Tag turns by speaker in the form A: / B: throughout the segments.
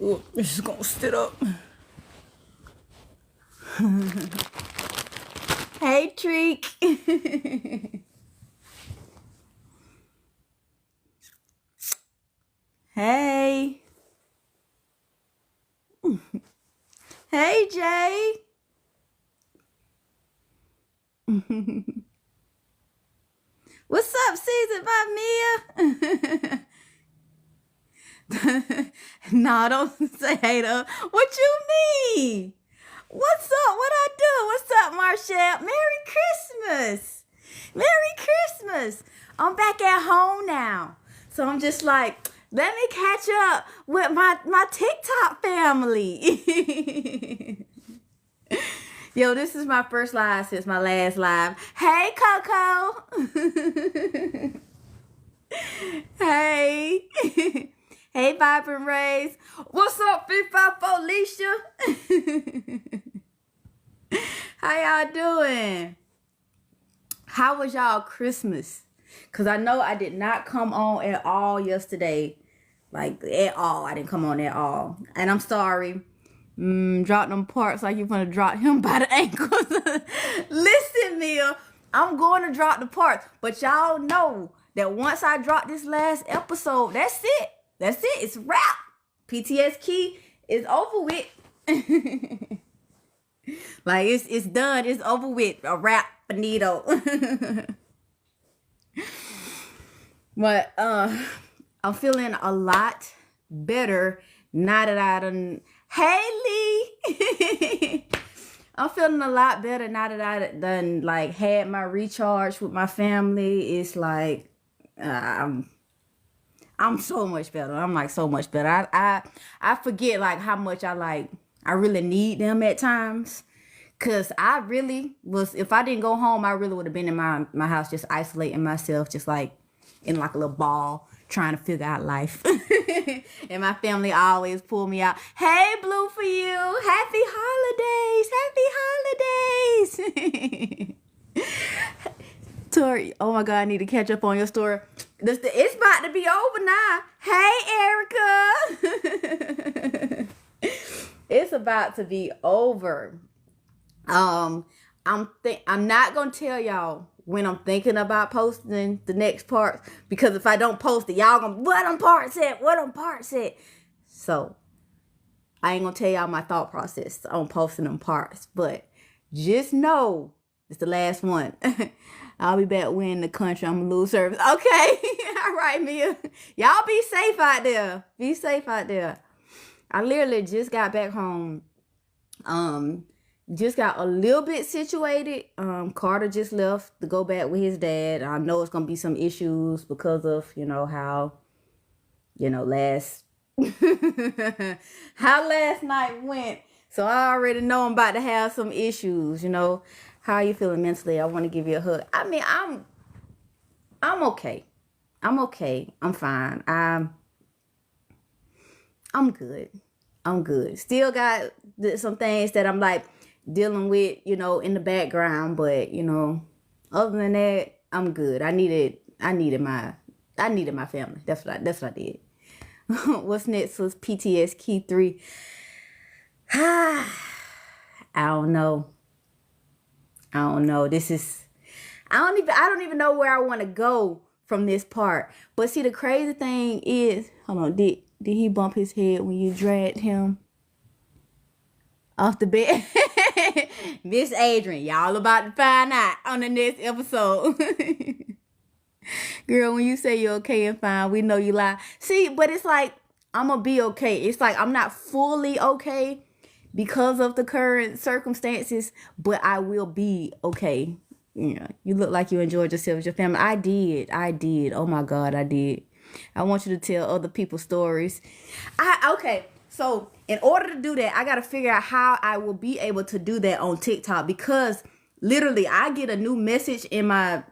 A: Oh, this is gonna sit up. Hey, Treek. Hey. Hey, Jay. What's up, Season by Mia? Nah, don't say hey to. What you mean? What's up? What I do? What's up, Marshall? Merry Christmas. Merry Christmas. I'm back at home now. So I'm just like, let me catch up with my TikTok family. Yo, this is my first live since my last live. Hey, Coco. Hey. Hey, Vibrant Rays. What's up, 354 Alicia? How y'all doing? How was y'all Christmas? Because I know I did not come on at all yesterday. Like, at all. I didn't come on at all. And I'm sorry. Drop them parts like you're going to drop him by the ankles. Listen, Mia. I'm going to drop the parts. But y'all know that once I drop this last episode, that's it. That's it. It's wrap. PTSKey is over with. Like, it's done. It's over with. A wrap, finito. But I'm feeling a lot better now that I done. Hey, Lee. I'm feeling a lot better now that I done like had my recharge with my family. It's like I'm so much better. I'm like so much better. I forget like how much I really need them at times. Cause I really was, if I didn't go home, I really would have been in my house just isolating myself, just like in like a little ball, trying to figure out life. And my family always pull me out. Hey, Blue for you. Happy holidays. Happy holidays. Tori, oh my God, I need to catch up on your story. It's about to be over now. Hey, Erica. It's about to be over. I'm not gonna tell y'all when I'm thinking about posting the next part, because if I don't post it, y'all gonna what them parts at. So I ain't gonna tell y'all my thought process on posting them parts, but just know it's the last one. I'll be back when the country. I'm gonna lose service. Okay. All right, Mia. Y'all be safe out there. Be safe out there. I literally just got back home. Just got a little bit situated. Carter just left to go back with his dad. I know it's gonna be some issues because of, how, last how last night went. So I already know I'm about to have some issues, How are you feeling mentally? I want to give you a hug. I mean, I'm okay. I'm okay. I'm fine. I'm good. I'm good. Still got some things that I'm like dealing with, in the background, but other than that, I'm good. I needed my family. That's what I did. What's next was PTSKey 3. I don't know. This is I don't even know where I want to go from this part. But see, the crazy thing is, hold on, did he bump his head when you dragged him off the bed? Miss Adrian, y'all about to find out on the next episode. Girl, when you say you're okay and fine, we know you lie. See, but it's like, I'm going to be okay. It's like, I'm not fully okay because of the current circumstances, but I will be okay. You look like you enjoyed yourself with your family. I did. Oh my God, I did. I want you to tell other people's stories. Okay. So in order to do that, I got to figure out how I will be able to do that on TikTok, because literally I get a new message in my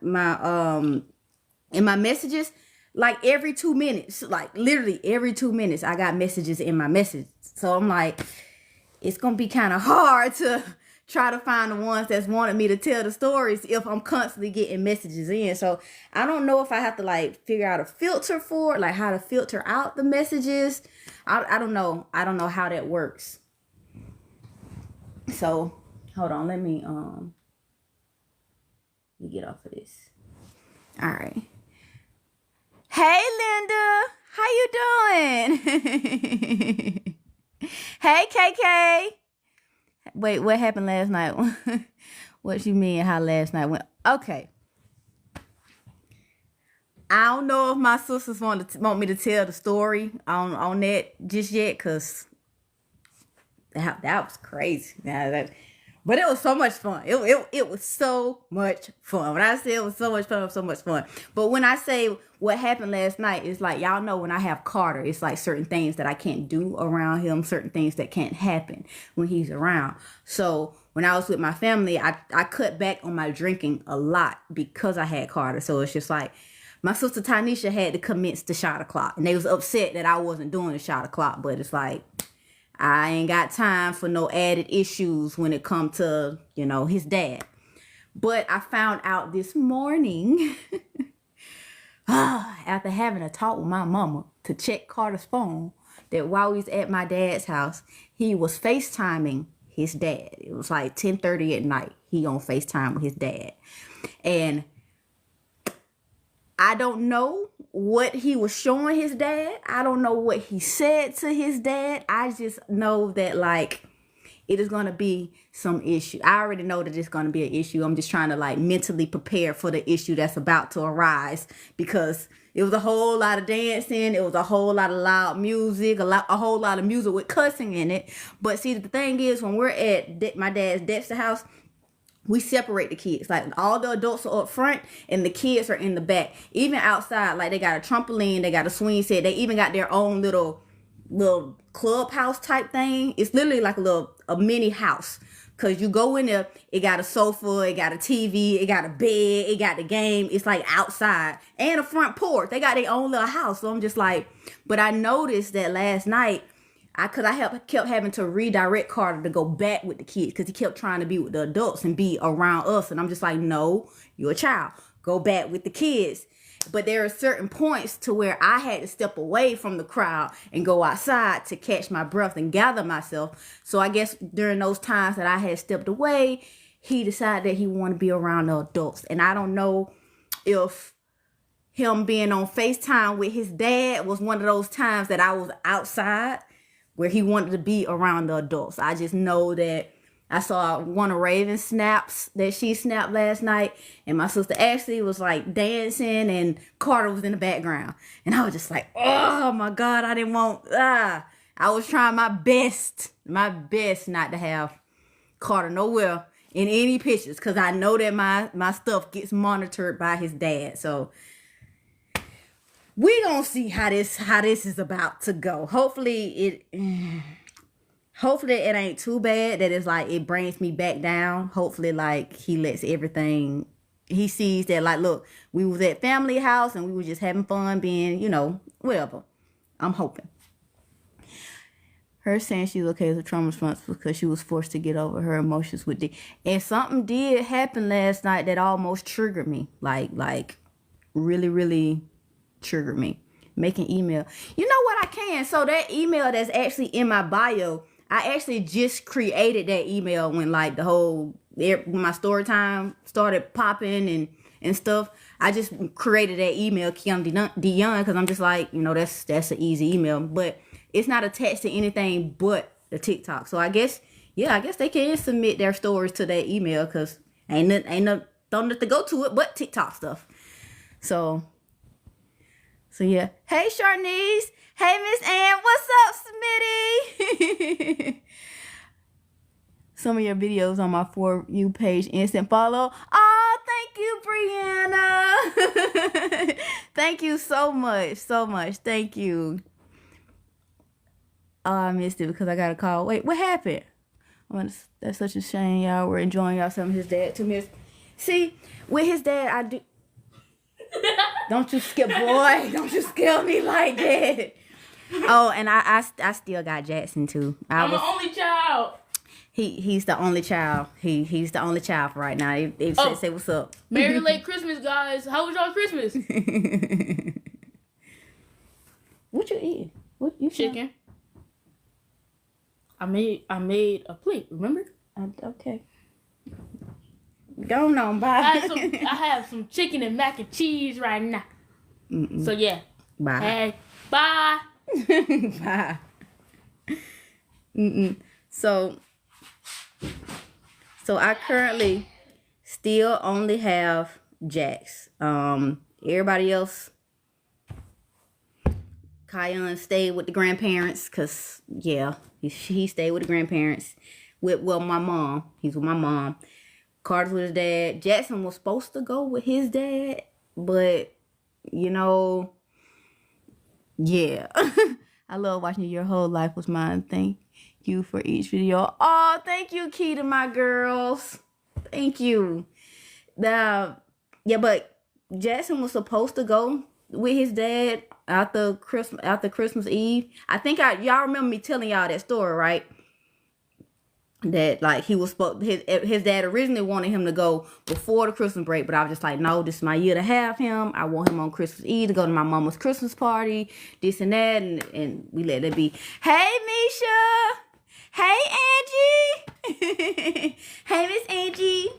A: messages like every 2 minutes. Like literally every 2 minutes I got messages in my message. So I'm like, it's going to be kind of hard to try to find the ones that's wanted me to tell the stories if I'm constantly getting messages in. So I don't know if I have to like figure out a filter for it, like how to filter out the messages. I don't know. I don't know how that works. So hold on, let me get off of this. All right. Hey Linda, how you doing? Hey KK. Wait, what happened last night? What you mean how last night went? Okay. I don't know if my sisters want me to tell the story on that just yet, cause that was crazy. But it was so much fun. It was so much fun. When I say it was so much fun, it was so much fun. But when I say what happened last night, it's like, y'all know when I have Carter, it's like certain things that I can't do around him, certain things that can't happen when he's around. So when I was with my family, I cut back on my drinking a lot because I had Carter. So it's just like, my sister Tanisha had to commence the shot o'clock. And they was upset that I wasn't doing the shot o'clock. But it's like, I ain't got time for no added issues when it comes to, his dad. But I found out this morning, after having a talk with my mama to check Carter's phone, that while he was at my dad's house, he was FaceTiming his dad. It was like 10:30 at night. He on FaceTime with his dad. And I don't know what he was showing his dad. I don't know what he said to his dad. I just know that like it is going to be some issue. I already know that it's going to be an issue. I'm just trying to like mentally prepare for the issue that's about to arise, because it was a whole lot of dancing. It was a whole lot of loud music, a whole lot of music with cussing in it. But see, the thing is, when we're at my dad's Dexter house, we separate the kids. Like all the adults are up front and the kids are in the back. Even outside, like they got a trampoline, they got a swing set. They even got their own little clubhouse type thing. It's literally like a mini house. Cause you go in there, it got a sofa, it got a TV, it got a bed, it got the game. It's like outside and a front porch. They got their own little house. So I'm just like, but I noticed that last night, kept having to redirect Carter to go back with the kids because he kept trying to be with the adults and be around us. And I'm just like, no, you're a child. Go back with the kids. But there are certain points to where I had to step away from the crowd and go outside to catch my breath and gather myself. So I guess during those times that I had stepped away, he decided that he wanted to be around the adults. And I don't know if him being on FaceTime with his dad was one of those times that I was outside where he wanted to be around the adults. I just know that I saw one of Raven's snaps that she snapped last night, and my sister Ashley was like dancing and Carter was in the background. And I was just like, oh my God, I was trying my best not to have Carter nowhere in any pictures, because I know that my stuff gets monitored by his dad. So we gonna see how this is about to go. Hopefully it ain't too bad that it's like it brings me back down. Hopefully like he lets everything, he sees that like, look, we was at family house and we were just having fun being, whatever. I'm hoping. Her saying she's okay as a trauma response because she was forced to get over her emotions with D. And something did happen last night that almost triggered me. Like really, really triggered me. Making email. You know what I can? So that email that's actually in my bio, I actually just created that email when like when my story time started popping and stuff. I just created that email, Kiana Dion, because I'm just like, that's an easy email. But it's not attached to anything but the TikTok. So I guess they can submit their stories to that email, because ain't nothing to go to it but TikTok stuff. So yeah. Hey, Sharnice. Hey, Miss Ann. What's up, Smitty? Some of your videos on my For You page, instant follow. Oh, thank you, Brianna. Thank you so much. Thank you. Oh, I missed it because I got a call. Wait, what happened? That's such a shame. Y'all were enjoying y'all some of his dad to miss. See, with his dad, I do. Don't you scare me like that. Oh, and I still got Jackson too.
B: I'm the only child.
A: He's the only child. He's the only child for right now. They say what's up.
B: Merry late Christmas, guys. How was y'all Christmas?
A: What you eat? What you
B: Chicken. I made a plate. Remember?
A: Okay. Go on, bye.
B: I have some chicken and mac and cheese right now. Mm-mm. So yeah.
A: Bye.
B: Hey, bye.
A: Bye. So I currently still only have Jax. Everybody else, Kion stayed with the grandparents because, yeah, he stayed with the grandparents. With my mom. He's with my mom. Carter's with his dad. Jackson was supposed to go with his dad, but, you know, yeah. I love watching Your Whole Life Was Mine. Thank you for each video. Oh, thank you, Key, to my girls. Thank you. But Jackson was supposed to go with his dad after Christmas Eve. I think y'all remember me telling y'all that story, right? That like he was supposed his dad originally wanted him to go before the Christmas break, but I was just like, no, this is my year to have him. I want him on Christmas Eve to go to my mama's Christmas party, this and that, and we let it be. Hey, Misha. Hey, Angie. Hey, Miss Angie.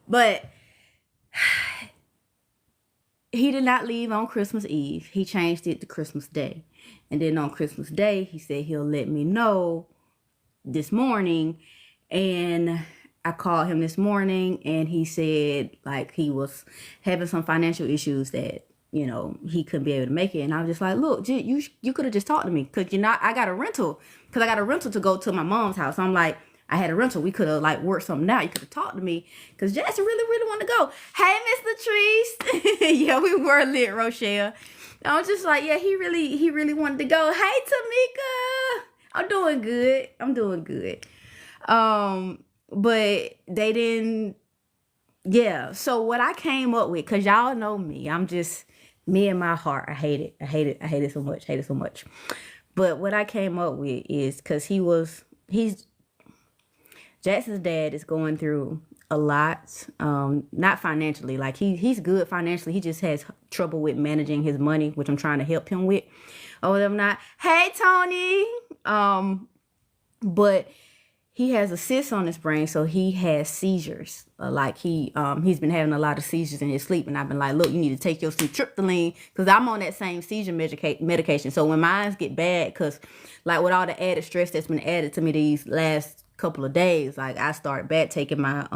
A: But he did not leave on Christmas Eve. He changed it to Christmas Day. And then on Christmas Day, he said he'll let me know this morning. And I called him this morning and he said like he was having some financial issues that, you know, he couldn't be able to make it. And I was just like, look, you could have just talked to me. Because, you know, I got a rental. Because I got a rental to go to my mom's house. So I'm like, I had a rental. We could have like worked something out. You could have talked to me. Because Jackson really, really wanted to go. Hey, Miss Latrice. Yeah, we were lit, Rochelle. I was just like, yeah, he really wanted to go. Hey, Tamika. I'm doing good. But they didn't. Yeah. So what I came up with, because y'all know me. I'm just me and my heart. I hate it so much. But what I came up with is because Jackson's dad is going through a lot, not financially, like he's good financially. He just has trouble with managing his money, which I'm trying to help him with. Or whatever not. Hey, Tony. But he has a cyst on his brain, so he has seizures. He's been having a lot of seizures in his sleep, and I've been like, look, you need to take your tryptophan, because I'm on that same seizure medication. So when mine get bad, because like with all the added stress that's been added to me these last couple of days, like I start taking my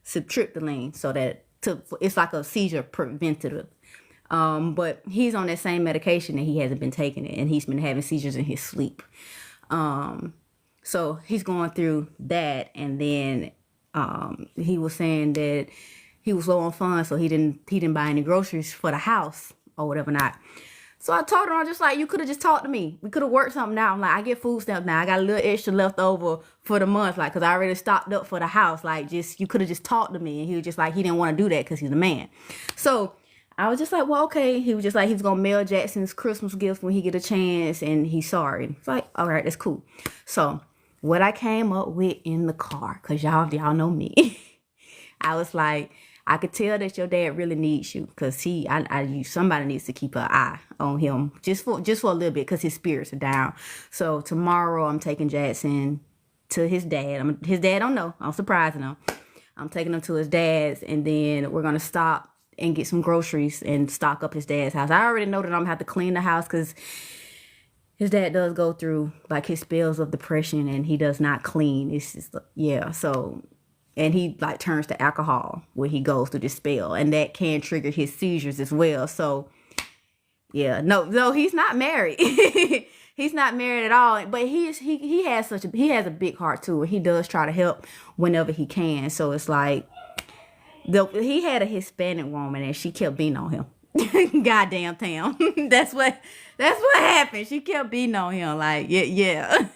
A: tryptophan, so that it's like a seizure preventative. But he's on that same medication and he hasn't been taking it, and he's been having seizures in his sleep. So he's going through that, and then he was saying that he was low on funds, so he didn't buy any groceries for the house or whatever not. So I told him, I'm just like, you could have just talked to me. We could have worked something out. I'm like, I get food stamps now. I got a little extra left over for the month, like, because I already stocked up for the house. Like, you could have just talked to me. And he was just like, he didn't want to do that because he's a man. So I was just like, well, okay. He was just like, he's going to mail Jackson's Christmas gift when he get a chance, and he's sorry. It's like, all right, that's cool. So what I came up with in the car, because y'all know me, I was like, I could tell that your dad really needs you, because somebody needs to keep an eye on him just for a little bit, because his spirits are down. So tomorrow I'm taking Jackson to his dad. His dad don't know. I'm surprising him. I'm taking him to his dad's, and then we're gonna stop and get some groceries and stock up his dad's house. I already know that I'm gonna have to clean the house because his dad does go through like his spells of depression, and he does not clean. It's just, yeah. So, and he like turns to alcohol when he goes through this spell, and that can trigger his seizures as well. So yeah, no, he's not married. He's not married at all, but he has a big heart too. He does try to help whenever he can. So it's like, he had a Hispanic woman and she kept beating on him. Goddamn town. That's what happened. She kept beating on him. Like, yeah.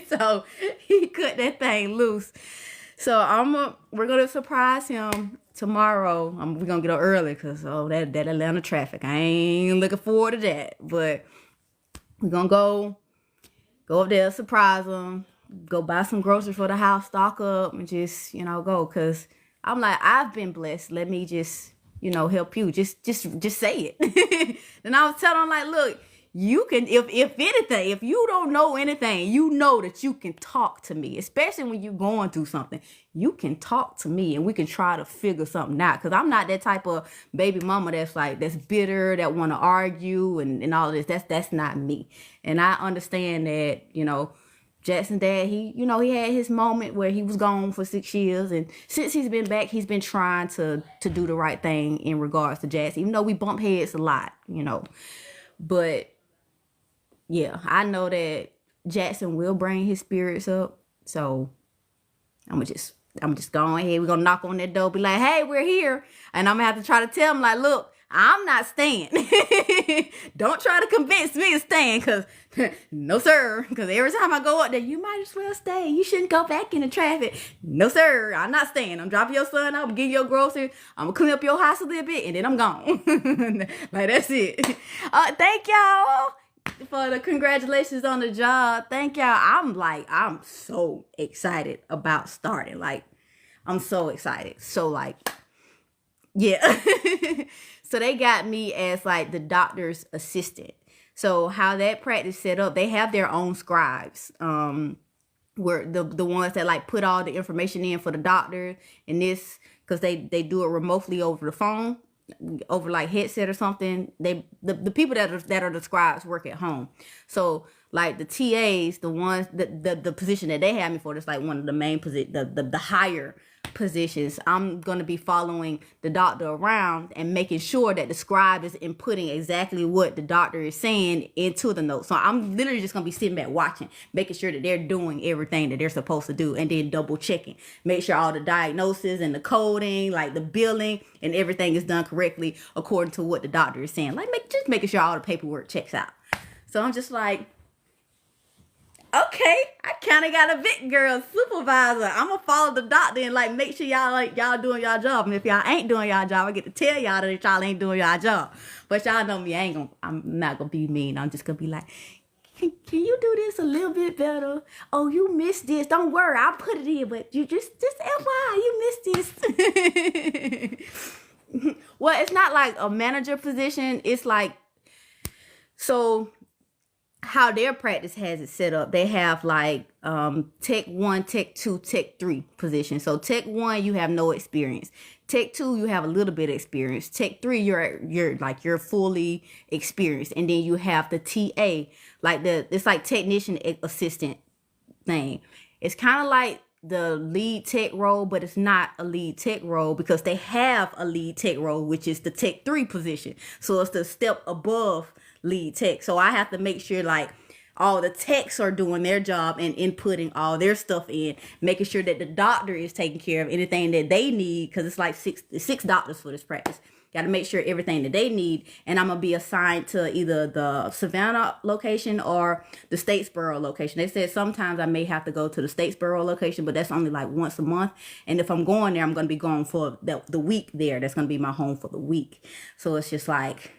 A: So he cut that thing loose. So we're gonna surprise him tomorrow. We're gonna get up early because that Atlanta traffic. I ain't looking forward to that. But we're gonna go Go up there, surprise them, go buy some groceries for the house, stock up, and just, go. Cause I'm like, I've been blessed. Let me just, help you. Just say it. And I was telling them like, look, you can, if anything, if you don't know anything, you know that you can talk to me, especially when you're going through something. You can talk to me and we can try to figure something out. Cause I'm not that type of baby mama that's bitter, that want to argue and all of this. That's not me. And I understand that, Jackson dad, he had his moment where he was gone for 6 years. And since he's been back, he's been trying to do the right thing in regards to Jackson, even though we bump heads a lot, but yeah, I know that Jackson will bring his spirits up. So I'm just going ahead. We're gonna knock on that door, be like, hey, we're here. And I'm gonna have to try to tell him, like, look, I'm not staying. Don't try to convince me to stay, because no, sir. Because every time I go up there, you might as well stay. You shouldn't go back in the traffic. No, sir. I'm not staying. I'm dropping your son out. I'm getting your groceries. I'm gonna clean up your house a little bit, and then I'm gone. Like, that's it. Thank y'all for the congratulations on the job. Thank y'all. I'm so excited about starting. Like, I'm so excited. So, like, yeah. So they got me as like the doctor's assistant. So how that practice set up, they have their own scribes. Were the ones that like put all the information in for the doctor, and this, because they do it remotely over the phone, over like headset or something. The people that are the scribes work at home. So like the TAs, the ones the position that they have me for, that's like one of the main position, the higher positions. I'm going to be following the doctor around and making sure that the scribe is inputting exactly what the doctor is saying into the notes. So I'm literally just going to be sitting back watching, making sure that they're doing everything that they're supposed to do, and then double checking, make sure all the diagnosis and the coding, like the billing and everything is done correctly according to what the doctor is saying. Like, just making sure all the paperwork checks out. So I'm just like, okay, I kind of got a big girl supervisor. I'm gonna follow the doctor and like make sure y'all doing y'all job. And if y'all ain't doing y'all job, I get to tell y'all that y'all ain't doing y'all job. But y'all know me, I'm not gonna be mean. I'm just gonna be like, can you do this a little bit better? Oh, you missed this. Don't worry, I'll put it in. But you just FYI, you missed this. Well, it's not like a manager position. It's like, so how their practice has it set up, they have like Tech 1, Tech 2, Tech 3 positions. So Tech 1, you have no experience. Tech 2, you have a little bit of experience. Tech 3, you're fully experienced. And then you have the TA, like it's like technician assistant thing. It's kind of like the lead tech role, but it's not a lead tech role, because they have a lead tech role, which is the Tech 3 position. So it's the step above lead tech. So I have to make sure like all the techs are doing their job and inputting all their stuff in, making sure that the doctor is taking care of anything that they need, because it's like six doctors for this practice. Got to make sure everything that they need. And I'm gonna be assigned to either the Savannah location or the Statesboro location. They said sometimes I may have to go to the Statesboro location, but that's only like once a month. And if I'm going there, I'm gonna be going for the week there. That's gonna be my home for the week. So it's just like,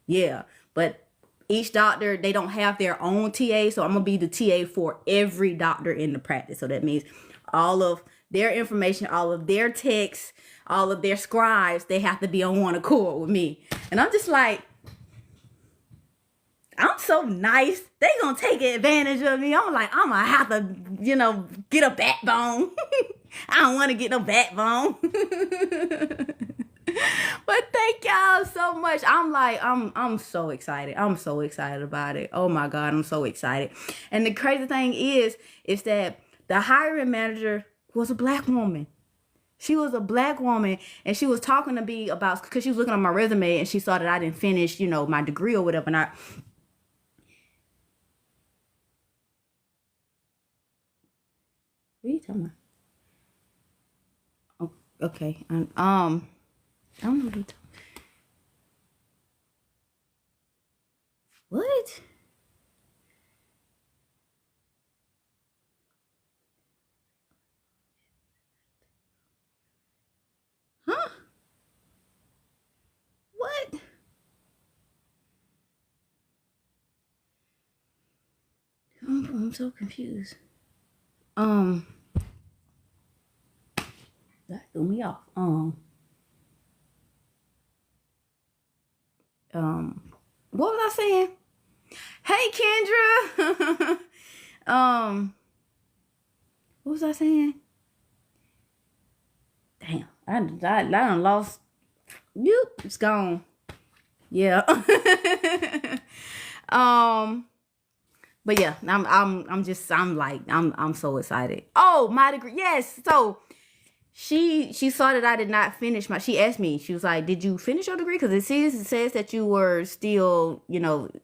A: yeah. But each doctor, they don't have their own TA. So I'm going to be the TA for every doctor in the practice. So that means all of their information, all of their texts, all of their scribes, they have to be on one accord with me. And I'm just like, I'm so nice. They going to take advantage of me. I'm like, I'm going to have to, get a backbone. I don't want to get no backbone. But thank y'all so much. I'm so excited. I'm so excited about it. Oh my God, I'm so excited. And the crazy thing is that the hiring manager was a Black woman. She was a Black woman, and she was talking to me about, because she was looking at my resume and she saw that I didn't finish, my degree or whatever. And what are you talking about? Oh, okay. I don't know what you're talking about. What? Huh? What? I'm so confused. That threw me off. What was I saying? Hey, Kendra. What was I saying? Damn, I done lost. Yep, it's gone. Yeah. But yeah, I'm so excited. Oh, my degree. Yes. So she saw that I did not finish she asked me, she was like, did you finish your degree? Because it says that you were still,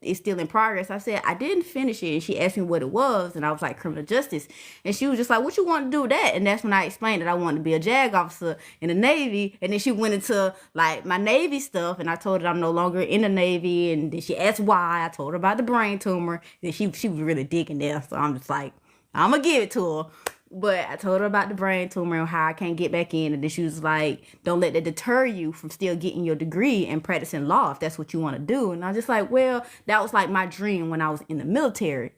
A: it's still in progress. I said, I didn't finish it. And she asked me what it was. And I was like, criminal justice. And she was just like, what you want to do with that? And that's when I explained that I wanted to be a JAG officer in the Navy. And then she went into like my Navy stuff. And I told her I'm no longer in the Navy. And then she asked why. I told her about the brain tumor. And she was really digging there. So I'm just like, I'm going to give it to her. But I told her about the brain tumor and how I can't get back in. And then she was like, don't let that deter you from still getting your degree and practicing law if that's what you want to do. And I was just like, well, that was like my dream when I was in the military.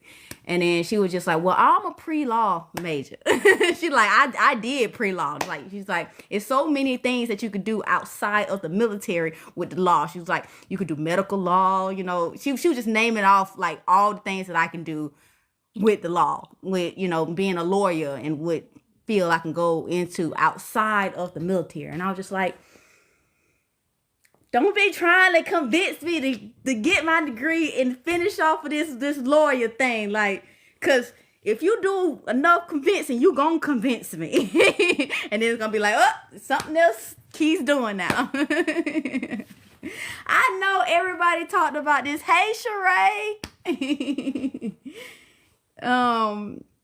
A: And then she was just like, well, I'm a pre-law major. She's like, I did pre-law. Like, she's like, it's so many things that you could do outside of the military with the law. She was like, you could do medical law, She was just naming off like all the things that I can do with the law, with, being a lawyer and what field I can go into outside of the military. And I was just like, don't be trying to convince me to get my degree and finish off of this lawyer thing. Like, because if you do enough convincing, you gonna convince me. And then it's gonna be like, oh, something else Key's doing now. I know everybody talked about this. Hey, Sheree.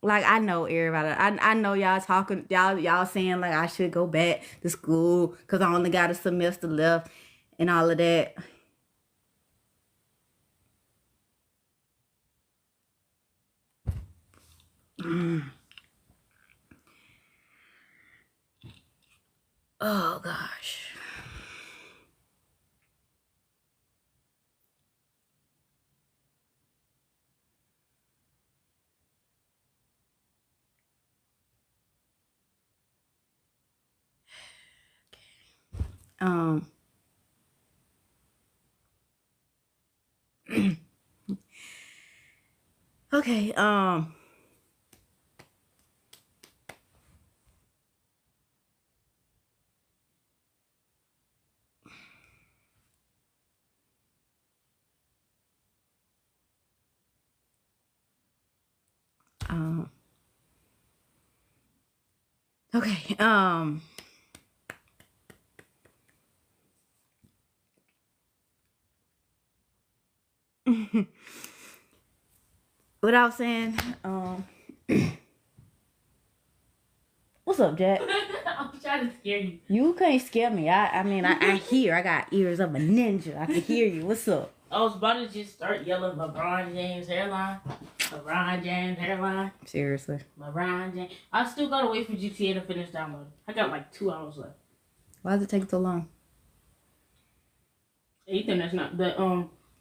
A: Like, I know everybody. I know y'all talking, y'all saying like I should go back to school because I only got a semester left and all of that. Oh gosh. Okay, okay, what I was saying, what's up, Jack?
B: I'm trying to scare you.
A: You can't scare me. I hear. I got ears of a ninja. I can hear you. What's up?
B: I was about to just start yelling LeBron James hairline. LeBron James hairline.
A: Seriously.
B: LeBron James. I still gotta wait for GTA to finish downloading. I got like 2 hours left.
A: Why does it take so long?
B: Ethan, that's not the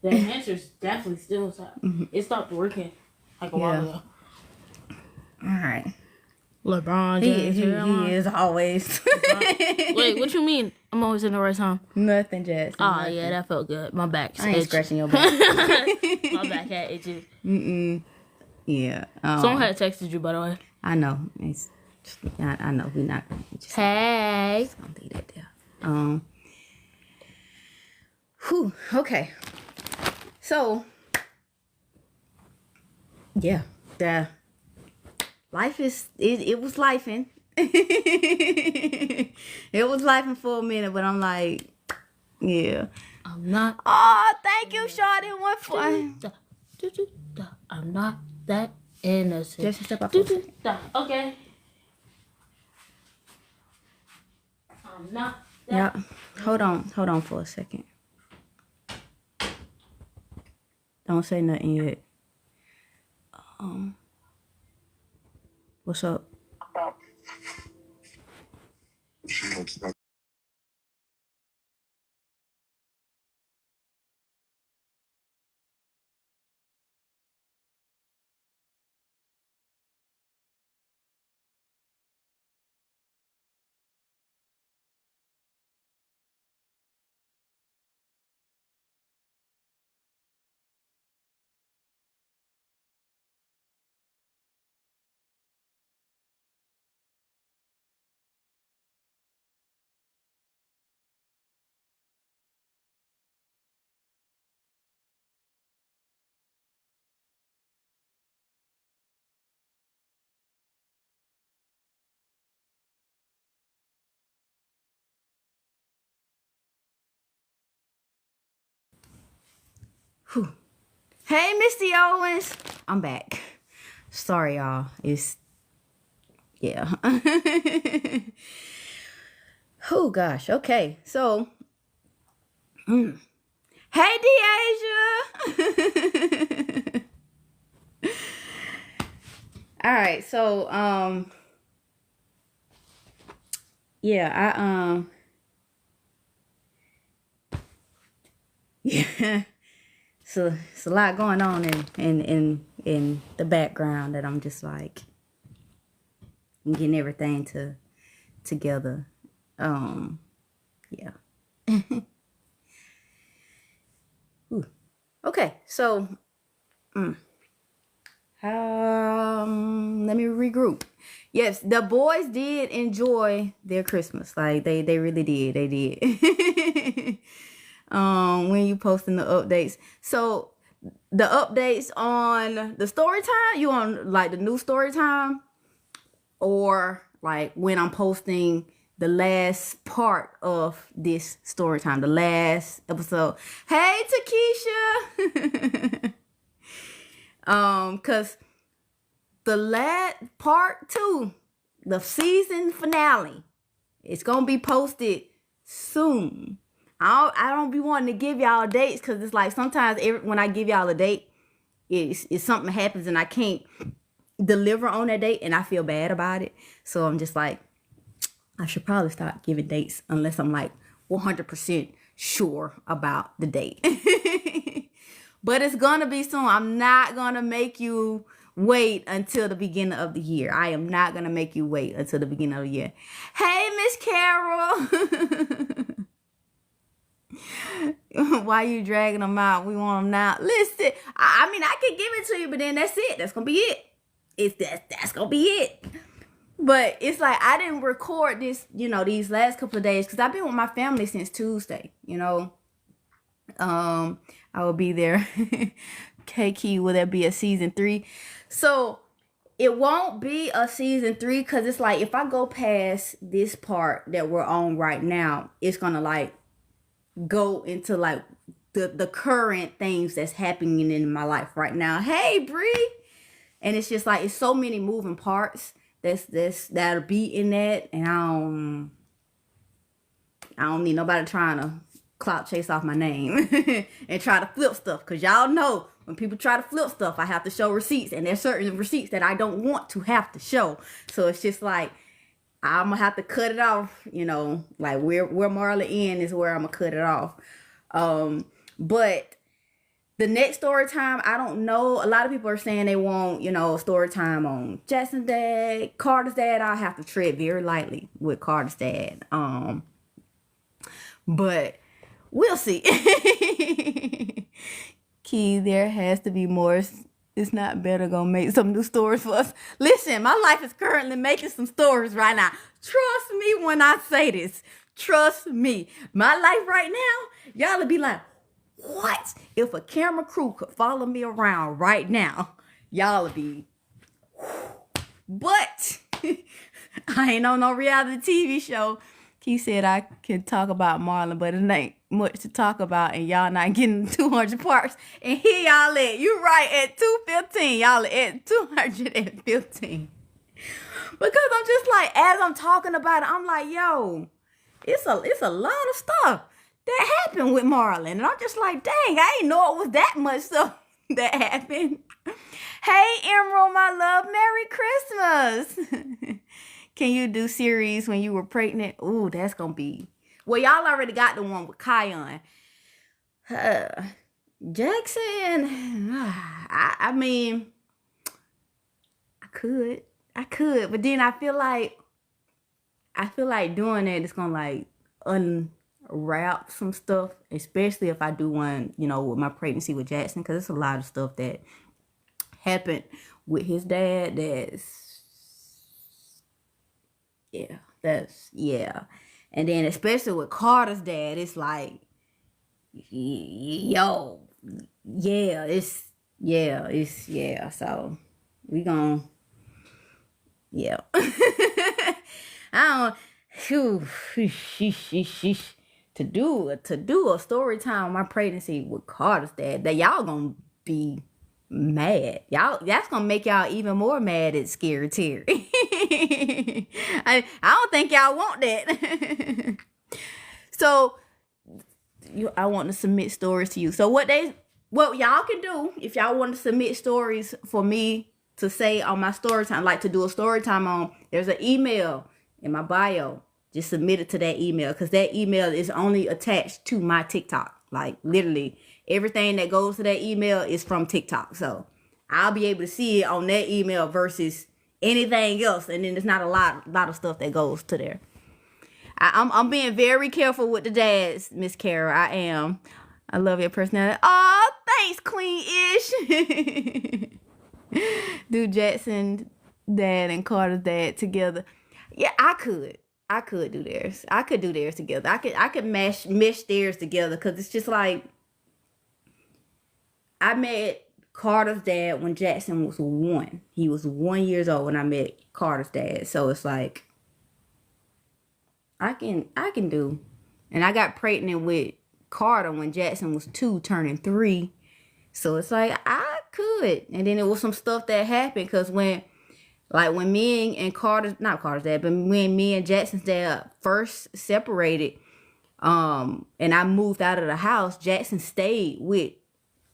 B: enhancer's definitely still inside. Mm-hmm. It stopped working like a while ago.
A: All right.
B: LeBron James.
A: He is always.
B: Wait, what you mean? I'm always in the right time.
A: Nothing, Jackson.
B: Oh,
A: nothing.
B: yeah, that felt good. My back's
A: I ain't
B: itchy.
A: scratching your back.
B: My back had itches.
A: Yeah.
B: Someone had texted you, by the way.
A: I know. I know. We're not.
B: Hey.
A: Just gonna leave that there. Whew. Okay. So. Yeah. Life is, it was lifing. It was lifing for a minute, but I'm like, yeah.
B: I'm not.
A: Oh, thank you, Shawty. One for.
B: I'm not that innocent.
A: Just step up.
B: Okay. I'm not that.
A: Yeah. Hold on for a second. Don't say nothing yet. What's up? Whew. Hey, Misty Owens. I'm back. Sorry, y'all. Yeah. Oh, gosh. Okay. So, hey, Deasia. All right. So, yeah, yeah. So it's a lot going on in the background that I'm just like getting everything together. Yeah. Ooh. Okay, so let me regroup. Yes, the boys did enjoy their Christmas. Like they really did. They did. When you posting the updates. So the updates on the story time, you on like the new story time, or like when I'm posting the last part of this story time, the last episode. Hey, Takesha. Cause the last part 2, the season finale, it's gonna be posted soon. I don't be wanting to give y'all dates because it's like sometimes when I give y'all a date, it's something happens and I can't deliver on that date and I feel bad about it. So I'm just like, I should probably stop giving dates unless I'm like 100% sure about the date. But it's gonna be soon. I'm not gonna make you wait until the beginning of the year. I am not gonna make you wait until the beginning of the year. Hey, Miss Carol. Why you dragging them out? We want them now. Listen, I mean, I can give it to you, but then that's it. That's gonna be it. That's gonna be it. But it's like I didn't record this, these last couple of days because I've been with my family since Tuesday. I will be there. Key, will there be a season 3? So it won't be a season 3 because it's like if I go past this part that we're on right now, it's gonna like go into like the current things that's happening in my life right now. Hey, Bree. And it's just like it's so many moving parts that'll be in that, and I don't need nobody trying to clout chase off my name and try to flip stuff, because y'all know when people try to flip stuff, I have to show receipts, and there's certain receipts that I don't want to have to show. So it's just like I'm gonna have to cut it off, like where Marla end is where I'm gonna cut it off. But the next story time, I don't know. A lot of people are saying they want, story time on Jackson's dad, Carter's dad. I'll have to tread very lightly with Carter's dad. But we'll see. Key, there has to be more. It's not better gonna make some new stories for us. Listen, my life is currently making some stories right now. Trust me when I say this. Trust me. My life right now, y'all will be like, what? If a camera crew could follow me around right now, y'all would be. But I ain't on no reality TV show. He said I can talk about Marlon, but it ain't much to talk about, and y'all not getting 200 parts. And here y'all at, you right at 215. Y'all at 215. Because I'm just like, as I'm talking about it, I'm like, yo, it's a lot of stuff that happened with Marlon. And I'm just like, dang, I didn't know it was that much stuff that happened. Hey, Emerald, my love, Merry Christmas. Can you do series when you were pregnant? Ooh, that's going to be... Well, y'all already got the one with Kion. Jackson, I mean, I could. But then I feel like doing that is going to like unwrap some stuff, especially if I do one, with my pregnancy with Jackson, because it's a lot of stuff that happened with his dad and then especially with Carter's dad, it's like, so we gon' I don't, to do a story time on my pregnancy with Carter's dad, that y'all gonna be mad. Y'all, that's gonna make y'all even more mad at Scary Terry. I don't think y'all want that. So I want to submit stories to you. So what y'all can do if y'all want to submit stories for me to say on my story time, like to do a story time on, there's an email in my bio. Just submit it to that email, because that email is only attached to my TikTok. Like literally everything that goes to that email is from TikTok. So I'll be able to see it on that email versus anything else. And then there's not a lot of stuff that goes to there. I'm being very careful with the dads, Miss Kara. I am. I love your personality. Oh, thanks, Queen Ish. Do Jackson dad and Carter's dad together. Yeah, I could do theirs. I could do theirs together. I could mesh theirs together, because it's just like, I met Carter's dad when Jackson was 1. He was 1 year old when I met Carter's dad. So it's like, I can do. And I got pregnant with Carter when Jackson was 2, turning 3. So it's like, I could. And then it was some stuff that happened, because when me and Carter's, not Carter's dad, but when me and Jackson's dad first separated, and I moved out of the house, Jackson stayed with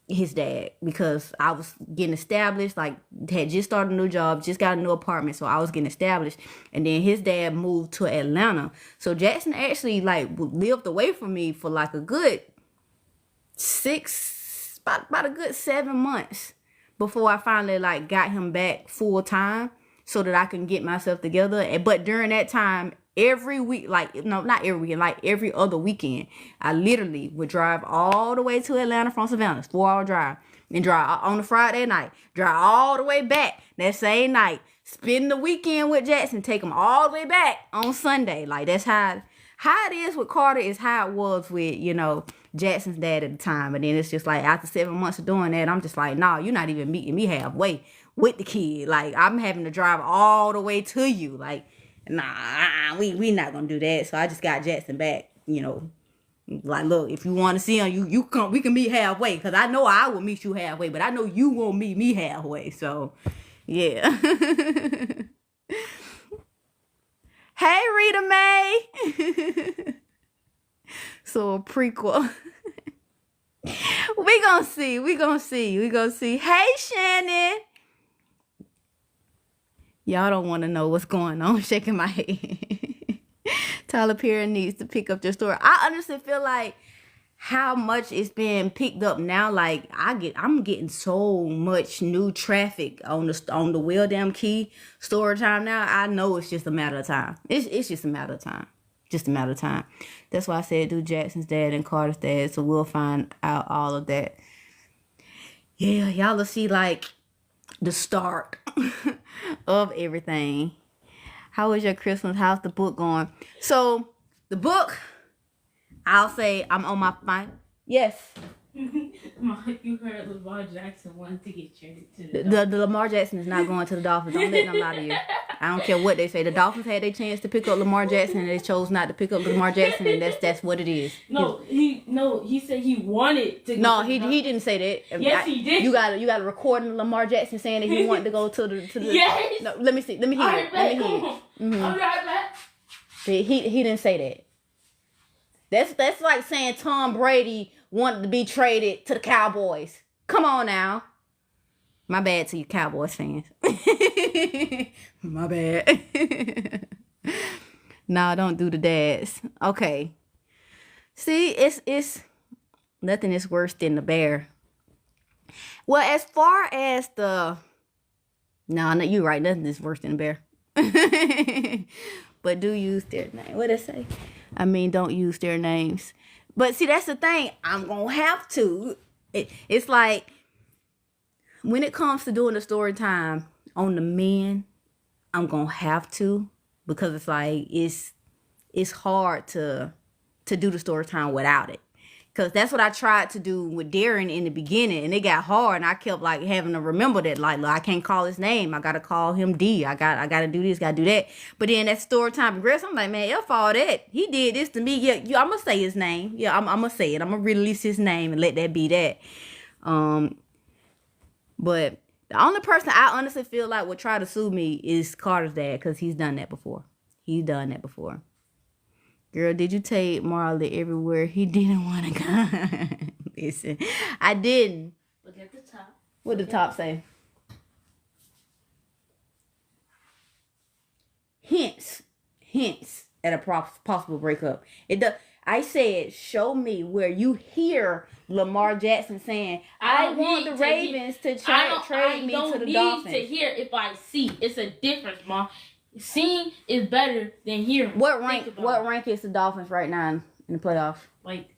A: his dad, because I was getting established, like had just started a new job, just got a new apartment, so I was getting established. And then his dad moved to Atlanta, so Jackson actually like lived away from me for like a good about a good 7 months before I finally like got him back full time, so that I can get myself together. But during that time, every week, like, no, not every weekend, like every other weekend, I literally would drive all the way to Atlanta from Savannah. It's 4-hour drive. And drive on a Friday night. Drive all the way back that same night. Spend the weekend with Jackson. Take him all the way back on Sunday. Like, that's how it is with Carter, is how it was with, Jackson's dad at the time. And then it's just like, after 7 months of doing that, I'm just like, nah, you're not even meeting me halfway with the kid. Like, I'm having to drive all the way to you. Like, nah, we not gonna do that. So I just got Jackson back, like, look, if you want to see him, you come, we can meet halfway, because I know I will meet you halfway, but I know you won't meet me halfway. So yeah. Hey, Rita Mae. So a prequel. we gonna see. Hey, Shannon. Y'all don't want to know what's going on. Shaking my head. Tyler Perry needs to pick up their story. I honestly feel like how much it's been picked up now. Like, I'm getting so much new traffic on the Will Damn Key story time now. I know it's just a matter of time. It's just a matter of time. Just a matter of time. That's why I said do Jackson's dad and Carter's dad. So we'll find out all of that. Yeah, y'all will see like the start of everything. How was your Christmas? How's the book going? So the book, I'll say I'm on my mind. Yes.
B: You heard Lamar Jackson wanted to get traded to
A: the Lamar Jackson is not going to the Dolphins. Don't let them lie to you. I don't care what they say. The Dolphins had their chance to pick up Lamar Jackson, and they chose not to pick up Lamar Jackson, and that's what it is.
B: He said he wanted to.
A: No, he didn't say that.
B: Yes, he did.
A: You got a recording of Lamar Jackson saying that he wanted to go to the.
B: Yes.
A: No, let me see. Let me hear it. Let me hear it. Mm-hmm.
B: I'll be right back.
A: He didn't say that. That's like saying Tom Brady wanted to be traded to the Cowboys. Come on now. My bad to you Cowboys fans. My bad. No, don't do the dads. Okay. See, it's nothing is worse than the bear. Well, as far as no, you're right. Nothing is worse than the bear. But do use their name. What did it say? I mean, don't use their names. But see, that's the thing. I'm going to have to. It's like, when it comes to doing the story time on the men, I'm going to have to. Because it's like, it's hard to do the story time without it. Cause that's what I tried to do with Darren in the beginning, and it got hard. And I kept like having to remember that, like, look, I can't call his name. I gotta call him D. I gotta do this, gotta do that. But then that story time progressed. I'm like, man, F all that. He did this to me. Yeah, I'm gonna say his name. Yeah, I'm gonna say it. I'm gonna release his name and let that be that. But the only person I honestly feel like would try to sue me is Carter's dad, because he's done that before. He's done that before. Girl, did you take Marley everywhere he didn't want to go? Listen, I didn't.
B: Look at the top.
A: What did the top say? Hints at a possible breakup. It does. I said, show me where you hear Lamar Jackson saying, I want the Ravens to trade me to the Dolphins.
B: I don't need to hear if I see. It's a difference, Mom. Seeing is better than hearing.
A: What rank is the Dolphins right now in the playoffs?
B: Like,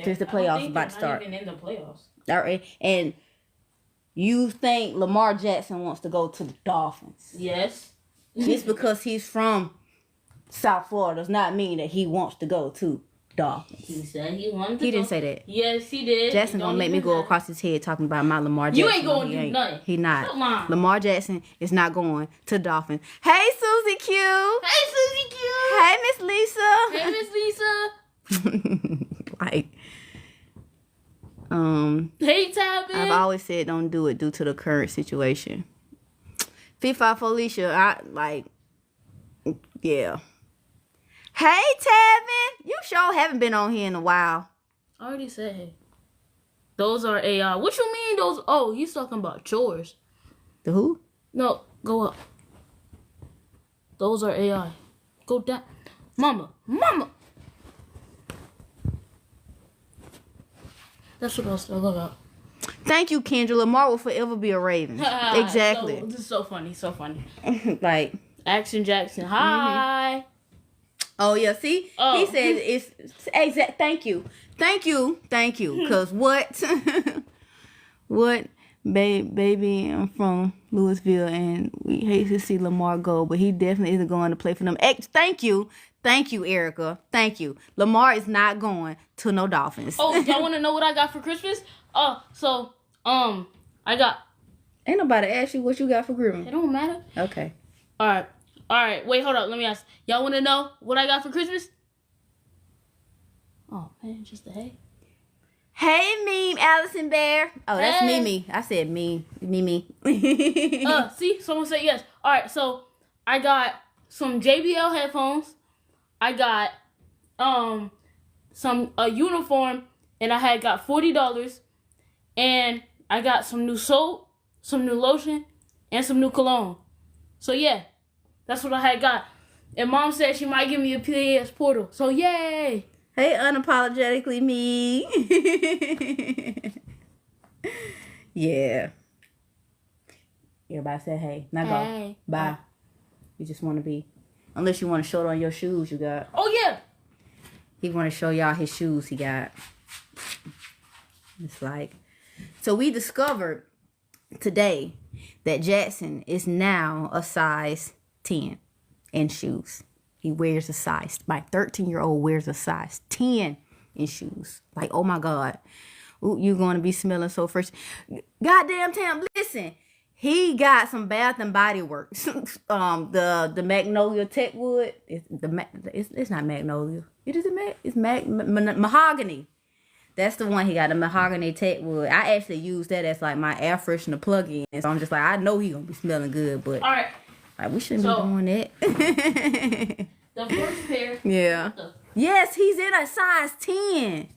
A: since the playoffs about to start.
B: Not even in the playoffs.
A: All right, and you think Lamar Jackson wants to go to the Dolphins?
B: Yes.
A: Just because he's from South Florida does not mean that he wants to go to Dolphins.
B: He said he wanted to.
A: He didn't say that.
B: Yes, he did.
A: Jackson gonna make me go across his head talking about my Lamar Jackson.
B: You ain't gonna do nothing.
A: He not.
B: Come on.
A: Lamar Jackson is not going to Dolphins. Hey, Susie Q.
B: Hey, Susie Q.
A: Hey, Miss Lisa.
B: Hey, Miss Lisa.
A: Like,
B: hey, Tabby.
A: I've always said don't do it due to the current situation. FIFA Felicia, yeah. Hey, Tavin. You sure haven't been on here in a while.
B: I already said hey. Those are AI. What you mean those? Oh, he's talking about chores.
A: The who?
B: No, go up. Those are AI. Go down. Mama. That's what I was talking about.
A: Thank you, Kendra. Lamar will forever be a Raven. Exactly.
B: This is so funny.
A: Like.
B: Action Jackson. Hi.
A: Mm-hmm. Oh, yeah. See?
B: Oh.
A: He said it's exact. Thank you. Because what? What? Baby, I'm from Louisville, and we hate to see Lamar go, but he definitely isn't going to play for them. Thank you, Erica. Thank you. Lamar is not going to no Dolphins.
B: Oh, y'all want to know what I got for Christmas? I got.
A: Ain't nobody ask you what you got for Christmas.
B: It don't matter.
A: Okay.
B: All right. Wait, hold up. Let me ask. Y'all want to know what I got for Christmas? Oh man, just a hey.
A: Hey, Meme, Allison Bear. Oh, that's
B: Hey.
A: Mimi. I said Mimi.
B: See, someone said yes. All right, so I got some JBL headphones. I got a uniform, and I had got $40, and I got some new soap, some new lotion, and some new cologne. So yeah, that's what I had got. And Mom said she might give me a PAS portal. So yay!
A: Hey, unapologetically me. Yeah. Everybody said hey. Now go.
B: Hey.
A: Bye. You just want to be. Unless you want to show it on your shoes you got.
B: Oh yeah.
A: He want to show y'all his shoes he got. It's like. So we discovered today that Jackson is now a size 10 in shoes. He wears a size. My 13-year-old wears a size 10 in shoes. Like, oh my God. Ooh, you're going to be smelling so fresh. Goddamn Tam, listen. He got some Bath and Body Works. The Magnolia Techwood. It's not Magnolia. It's Mahogany. That's the one he got, the Mahogany Techwood. I actually use that as like my air freshener plug-in. So I'm just like, I know he gonna be smelling good, but
B: all right.
A: Like, we shouldn't be doing that.
B: The first pair.
A: Yeah. Yes, he's in a size 10.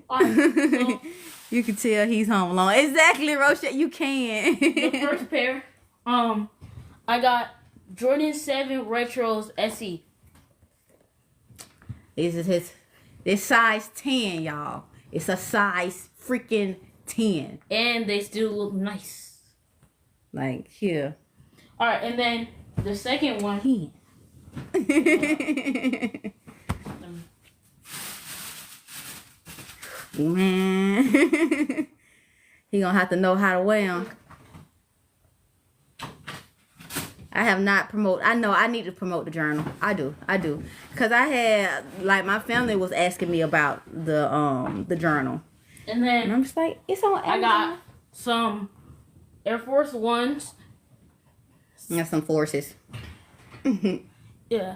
B: So,
A: you can tell he's home alone. Exactly, Rochelle. You can.
B: the first pair, I got Jordan 7 Retros SE.
A: It's size 10, y'all. It's a size freaking 10.
B: And they still look nice.
A: Like, here.
B: All right, and then the second one.
A: 10. Man. He gonna have to know how to wear them. I have not promoted. I know I need to promote the journal. I do. Cause I had like my family was asking me about the journal,
B: And then
A: and I'm just like, it's on Amazon.
B: I got some Air Force Ones.
A: I got some forces.
B: Yeah.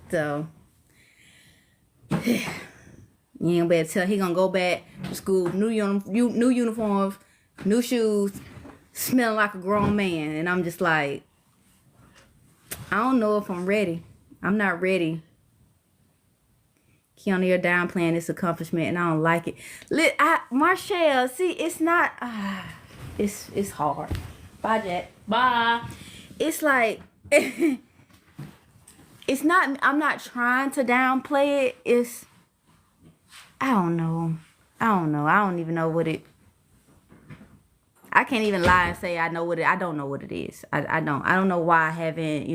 A: So you ain't better tell he gonna go back to school, new uniforms, new shoes, smelling like a grown man, and I'm just like, I don't know if I'm ready. I'm not ready. He on here downplaying this accomplishment, and I don't like it. Marshall, see, it's not. It's hard. Bye, Jack.
B: Bye.
A: It's like it's not. I'm not trying to downplay it. It's. I don't know. I don't even know what it. I can't even lie and say I know what it. I don't know what it is. I don't. I don't know why I haven't,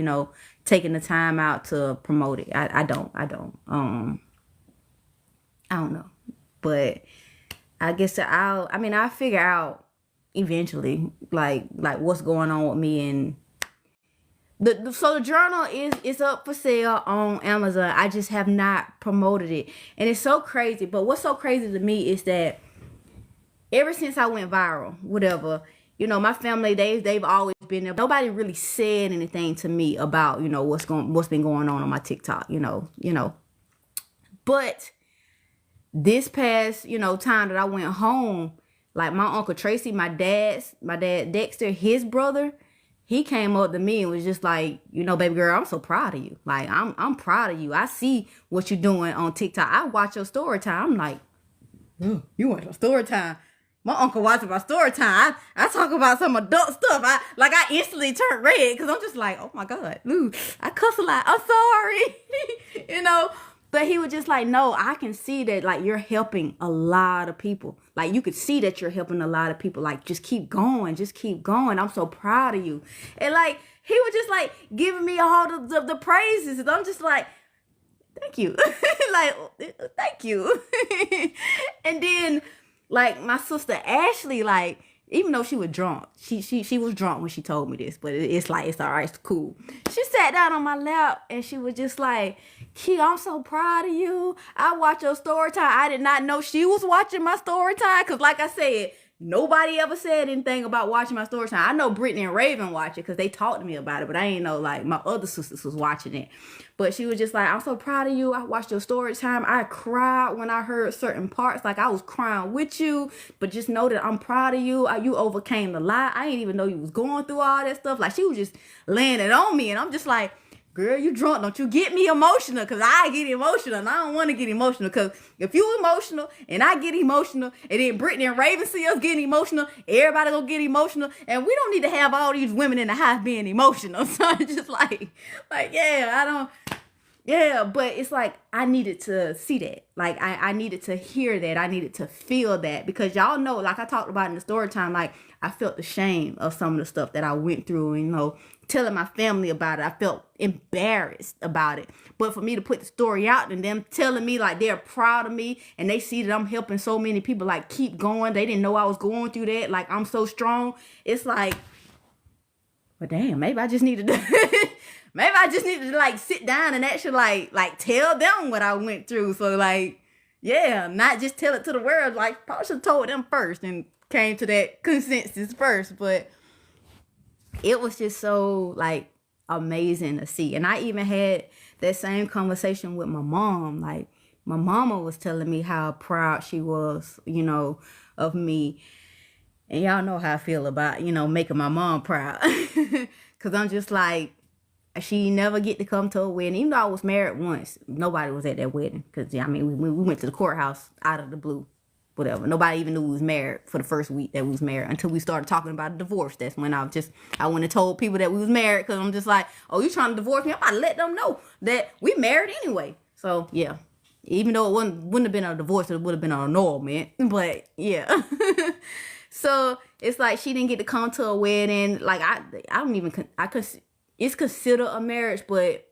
A: taken the time out to promote it. I don't. I don't know. But I guess I'll figure out eventually like what's going on with me, and so the journal is up for sale on Amazon. I just have not promoted it. And it's so crazy. But what's so crazy to me is that ever since I went viral, whatever, my family, they've always been there. Nobody really said anything to me about, what's been going on my TikTok, But this past, time that I went home, like my Uncle Tracy, my dad Dexter, his brother, he came up to me and was just like, baby girl, I'm so proud of you. Like, I'm proud of you. I see what you're doing on TikTok. I watch your story time. I'm like, oh, you watch your story time. My uncle watching my story time. I talk about some adult stuff. I instantly turn red because I'm just like, oh my God, ooh, I cuss a lot. I'm sorry, But he was just like, no, I can see that, like, you're helping a lot of people. Like, you could see that you're helping a lot of people. Like, just keep going. Just keep going. I'm so proud of you. And, like, he was just, like, giving me all the praises. And I'm just like, thank you. Like, thank you. And then, like, my sister Ashley, like, even though she was drunk, she was drunk when she told me this, but it's like, it's all right, it's cool. She sat down on my lap and she was just like, Key, I'm so proud of you. I watch your story time. I did not know she was watching my story time because, like I said, nobody ever said anything about watching my story time. I know Brittany and Raven watch it because they talked to me about it, but I ain't know, like, my other sisters was watching it. But she was just like, I'm so proud of you. I watched your story time. I cried when I heard certain parts. Like, I was crying with you. But just know that I'm proud of you. You overcame the lie. I didn't even know you was going through all that stuff. Like, she was just laying it on me. And I'm just like, girl, you drunk. Don't you get me emotional, because I get emotional and I don't want to get emotional, because if you emotional and I get emotional and then Brittany and Raven see us getting emotional, everybody gonna get emotional, and we don't need to have all these women in the house being emotional. So I'm just like, but it's like, I needed to see that. Like, I needed to hear that. I needed to feel that, because y'all know, like I talked about in the story time, like, I felt the shame of some of the stuff that I went through, and, telling my family about it. I felt embarrassed about it. But for me to put the story out and them telling me like they're proud of me and they see that I'm helping so many people, like, keep going. They didn't know I was going through that. Like, I'm so strong. It's like, well, damn, maybe I just needed to maybe I just needed to like sit down and actually like tell them what I went through. So like, yeah, not just tell it to the world. Like, probably should have told them first and came to that consensus first. But it was just so like amazing to see. And I even had that same conversation with my mom. Like, my mama was telling me how proud she was, of me. And y'all know how I feel about, making my mom proud. Because I'm just like, she never get to come to a wedding. Even though I was married once, nobody was at that wedding. Because, we went to the courthouse out of the blue. Whatever. Nobody even knew we was married for the first week that we was married, until we started talking about a divorce. That's when I went and told people that we was married, because I'm just like, oh, you trying to divorce me? I'm about to let them know that we married anyway. So yeah, even though it wouldn't have been a divorce, it would have been an annulment. But yeah. So it's like she didn't get to come to a wedding. Like, it's considered a marriage, but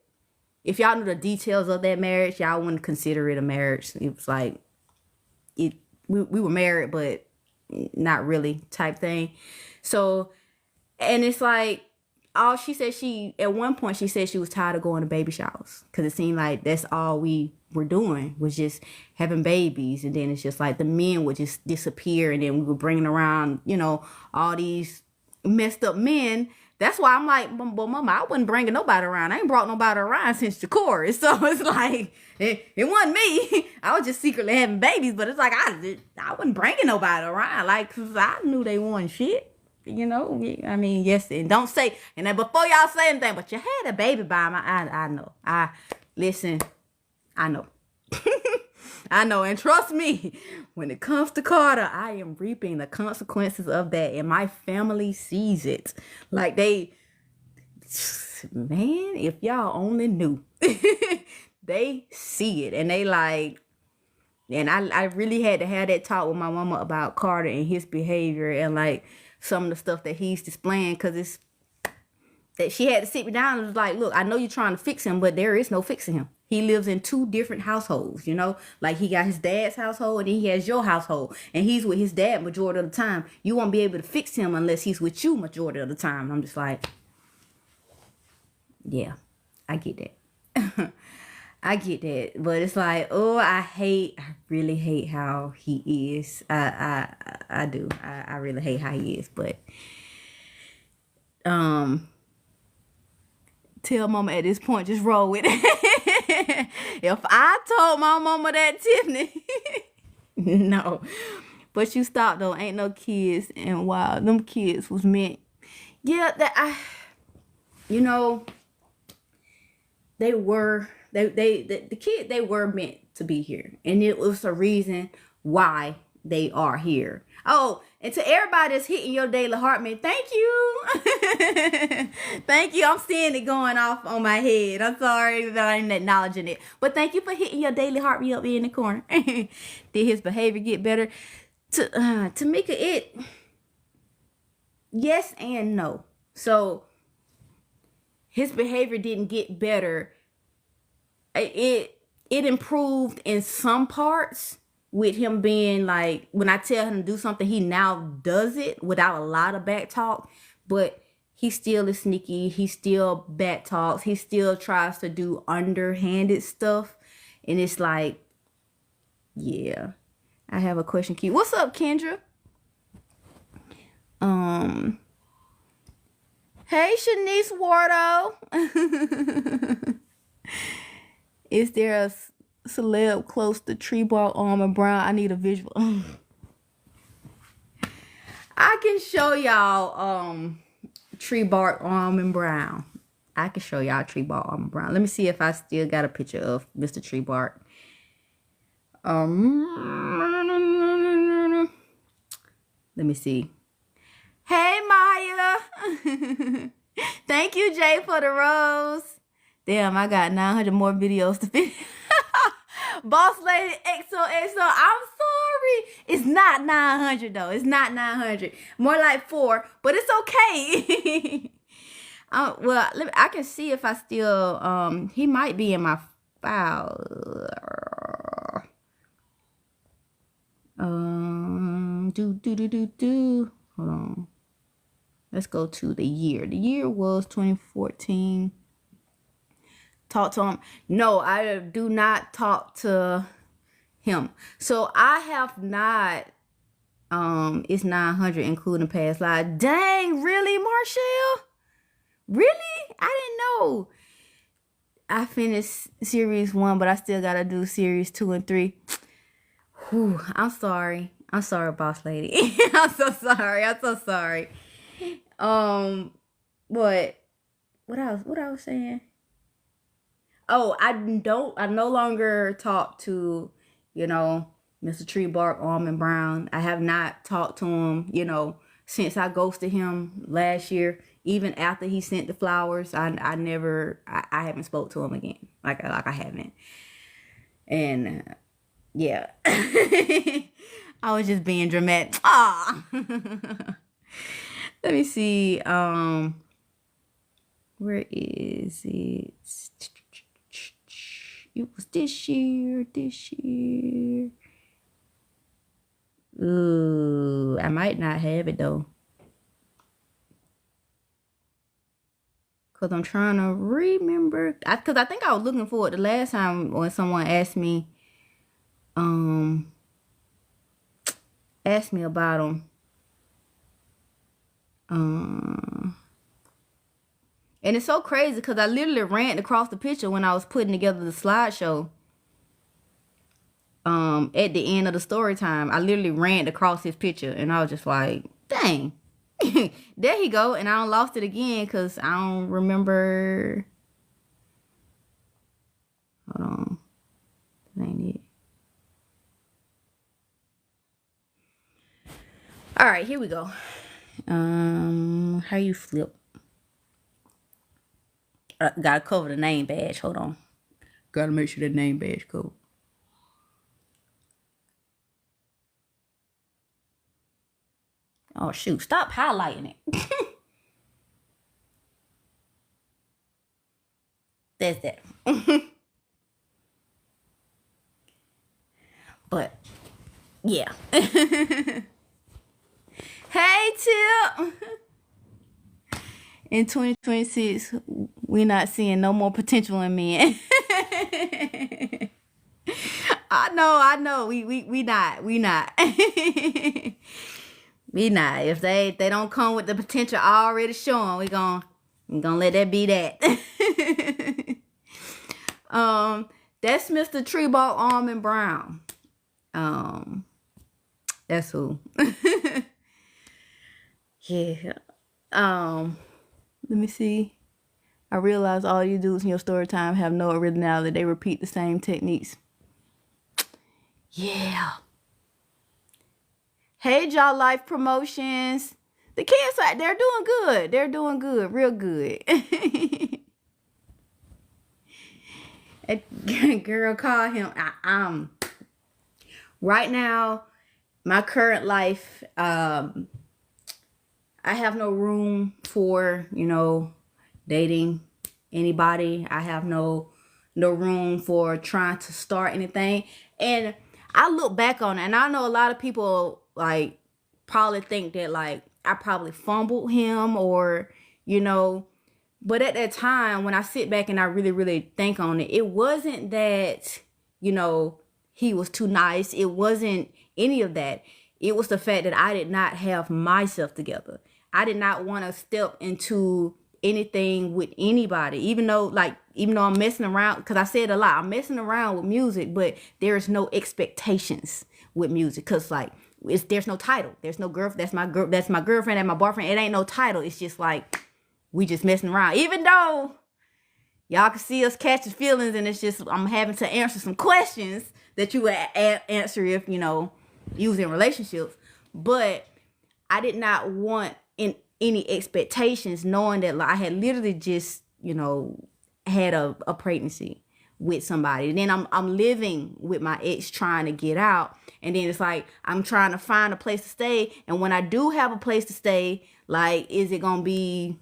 A: if y'all knew the details of that marriage, y'all wouldn't consider it a marriage. It was like, we were married, but not really type thing. So, and it's like, all she said, at one point she said she was tired of going to baby showers because it seemed like that's all we were doing was just having babies. And then it's just like the men would just disappear, and then we were bringing around, all these messed up men. That's why I'm like, well, Mama, I wasn't bringing nobody around. I ain't brought nobody around since the chorus. So it's like, it wasn't me. I was just secretly having babies, but it's like, I wasn't bringing nobody around. Like, 'cause I knew they wanted shit. I mean, yes, and don't say, and then before y'all say anything, but you had a baby by my, I know. Listen, I know. I know, and trust me, when it comes to Carter, I am reaping the consequences of that, and my family sees it. Like man, if y'all only knew. They see it, and they like, and I really had to have that talk with my mama about Carter and his behavior and like some of the stuff that he's displaying, because it's that she had to sit me down and was like, look, I know you're trying to fix him, but there is no fixing him. He lives in 2 different households, like he got his dad's household and then he has your household, and he's with his dad majority of the time. You won't be able to fix him unless he's with you majority of the time. I'm just like, yeah, I get that. I get that, but it's like, oh, I really hate how he is. I do. I really hate how he is, but tell Mama at this point, just roll with it. If I told my mama that, Tiffany, no, but you stop though. Ain't no kids, and wow, them kids was meant. Yeah, they were. The kids, they were meant to be here, and it was a reason why they are here. Oh, and to everybody that's hitting your daily heartbeat, thank you. Thank you. I'm seeing it going off on my head. I'm sorry that I'm acknowledging it, but thank you for hitting your daily heartbeat up in the corner. Did his behavior get better? Tamika, yes and no. So his behavior didn't get better. It improved in some parts, with him being like, when I tell him to do something, he now does it without a lot of back talk, but he still is sneaky. He still back talks. He still tries to do underhanded stuff. And it's like, yeah, I have a question, Key. What's up, Kendra? Hey, Shanice Wardo. Is there a celeb close to Tree Bark Armor Brown? I need a visual. I can show y'all Tree Bark Armor Brown. I can show y'all Tree Bark Armor Brown. Let me see if I still got a picture of Mr. Tree Bark. Let me see. Hey, Maya. Thank you, Jay, for the rose. Damn, I got 900 more videos to finish. Boss Lady XOXO, I'm sorry. It's not 900 though. It's not 900. More like 4, but it's okay. Well, I can see if I still, he might be in my file. Hold on. Let's go to the year. The year was 2014. Talk to him. No, I do not talk to him. So I have not, it's 900 including past lives. Dang, really, Marshall? Really? I didn't know. I finished series 1, but I still gotta do series 2 and 3. Whew, I'm sorry. I'm sorry, boss lady. I'm so sorry. I'm so sorry. What else? What I was saying? Oh, I no longer talk to, Mr. Tree Bark Almond Brown. I have not talked to him, since I ghosted him last year. Even after he sent the flowers, I haven't spoke to him again. Like I haven't. And yeah. I was just being dramatic. Ah. Let me see. Where is it? It was this year. Ooh, I might not have it though. Cause I'm trying to remember. Cause I think I was looking for it the last time when someone asked me about them. And it's so crazy because I literally ran across the picture when I was putting together the slideshow. At the end of the story time, I literally ran across his picture, and I was just like, dang. There he go. And I lost it again because I don't remember. Hold on. That ain't it. All right, here we go. How you flip? Gotta cover the name badge. Hold on. Gotta make sure the name badge covered. Oh shoot! Stop highlighting it. That's that. But yeah. Hey Tip. In 2026, we're not seeing no more potential in men. I know. We not. We not. We not. If they don't come with the potential already showing, we gonna let that be that. That's Mr. Treeball Almond Brown. That's who. Yeah. Let me see. I realize all you dudes in your story time have no originality. They repeat the same techniques. Yeah. Hey, y'all, Life Promotions. The kids, they're doing good. They're doing good. Real good. A girl, call him. Right now, my current life, I have no room for, dating anybody. I have no room for trying to start anything. And I look back on it, and I know a lot of people probably think that I probably fumbled him or, but at that time when I sit back and I really, really think on it, it wasn't that, he was too nice. It wasn't any of that. It was the fact that I did not have myself together. I did not want to step into anything with anybody, even though I'm messing around, because I said a lot, I'm messing around with music, but there's no expectations with music, because there's no title, there's no girl, that's my girlfriend and my boyfriend. It ain't no title. It's just we just messing around, even though y'all can see us catching feelings, and it's just I'm having to answer some questions that you would answer if you was in relationships. But I did not want any expectations, knowing that I had literally just had a pregnancy with somebody. And then I'm living with my ex, trying to get out, and then it's I'm trying to find a place to stay. And when I do have a place to stay, is it gonna be,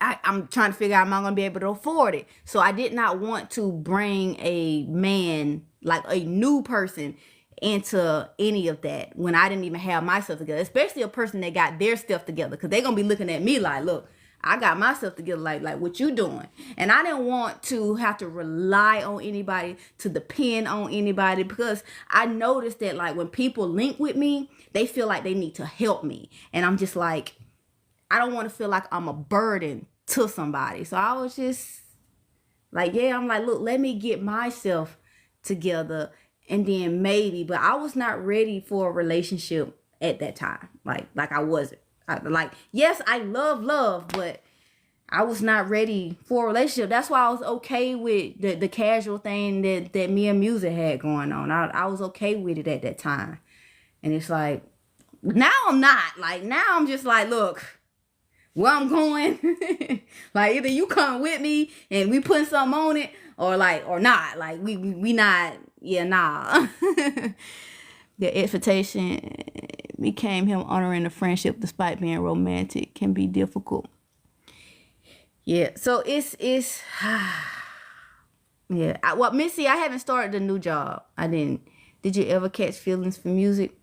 A: I'm trying to figure out, am I gonna be able to afford it? So I did not want to bring a man, a new person, into any of that when I didn't even have myself together, especially a person that got their stuff together, because they're gonna be looking at me look, I got myself together, like what you doing? And I didn't want to have to rely on anybody, to depend on anybody, because I noticed that when people link with me, they feel like they need to help me, and I'm just I don't want to feel like I'm a burden to somebody. So I was just I'm look, let me get myself together, and then maybe. But I was not ready for a relationship at that time. I wasn't. Yes, I love, but I was not ready for a relationship. That's why I was okay with the casual thing that me and music had going on. I was okay with it at that time. And it's now I'm not. Now I'm just look, where I'm going, either you come with me and we put something on it, or not. We not, nah. The expectation became him honoring the friendship despite being romantic can be difficult. Yeah, so it's yeah. Missy, I haven't started a new job. I didn't. Did you ever catch feelings for music?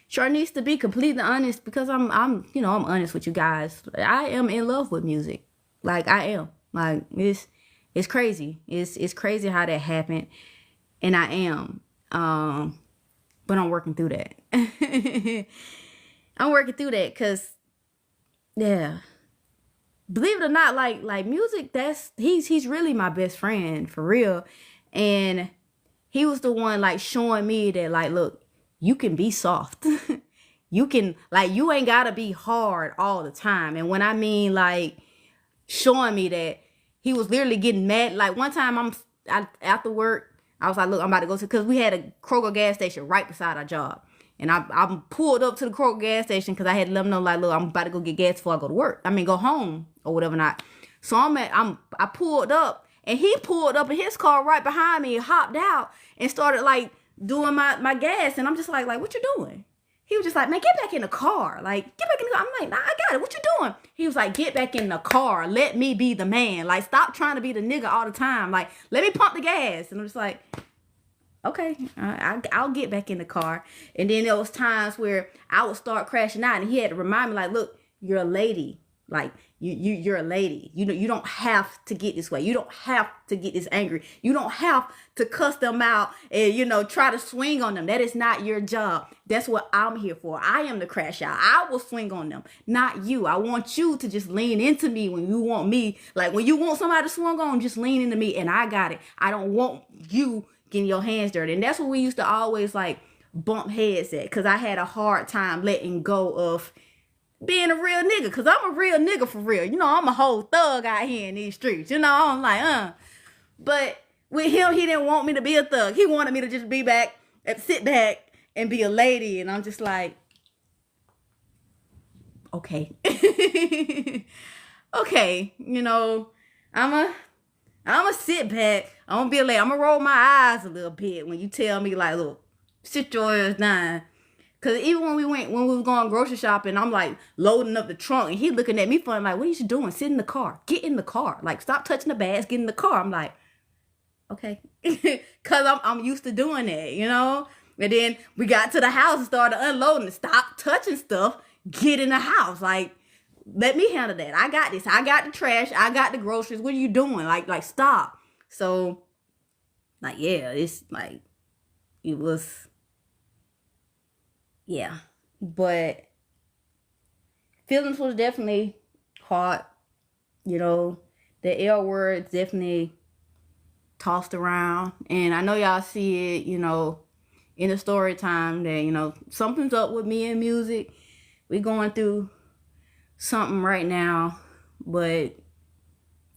A: Sure, needs to be completely honest, because I'm honest with you guys. I am in love with music. Like I am. Like it's crazy. It's crazy how that happened. And I am. But I'm working through that. I'm working through that because, yeah. Believe it or not, like music, he's really my best friend for real. And he was the one like showing me that like, look, you can be soft. You can, like, you ain't gotta be hard all the time. And when I mean like showing me that, he was literally getting mad. Like one time after work, I was like, look, I'm about to go to, because we had a Kroger gas station right beside our job. And I pulled up to the Kroger gas station because I had to let them know, like, look, I'm about to go get gas before I go to work. I mean, go home or whatever not. So I pulled up, and he pulled up in his car right behind me and hopped out and started like doing my gas. And I'm just like, what you doing? He was just like, man, get back in the car. Like, get back in the car. I'm like, nah, I got it. What you doing? He was like, get back in the car. Let me be the man. Like, stop trying to be the nigga all the time. Like, let me pump the gas. And I'm just like, okay, I'll get back in the car. And then there was times where I would start crashing out, and he had to remind me, like, look, you're a lady. Like, you're a lady. You don't have to get this way. You don't have to get this angry. You don't have to cuss them out and, try to swing on them. That is not your job. That's what I'm here for. I am the crash out. I will swing on them, not you. I want you to just lean into me when you want me. Like, when you want somebody to swing on, just lean into me, and I got it. I don't want you getting your hands dirty. And that's what we used to always like bump heads at, because I had a hard time letting go of being a real nigga, because I'm a real nigga for real. I'm a whole thug out here in these streets. I'm like, But with him, he didn't want me to be a thug. He wanted me to just be back and sit back and be a lady. And I'm just like, okay. Okay, I'ma sit back. I'm gonna be a lady. I'm gonna roll my eyes a little bit when you tell me, like, look, sit your ass down. Cause even when we was going grocery shopping, I'm like loading up the trunk, and he looking at me funny, like, what are you doing? Sit in the car. Get in the car. Like, stop touching the bags. Get in the car. I'm like, okay. Cause I'm used to doing that, And then we got to the house and started unloading. Stop touching stuff. Get in the house. Like, let me handle that. I got this. I got the trash. I got the groceries. What are you doing? Like stop. So, like, yeah, it's like, it was, yeah. But feelings was definitely hard. The L word definitely tossed around. And I know y'all see it, in the story time that, something's up with me and music. We going through something right now, but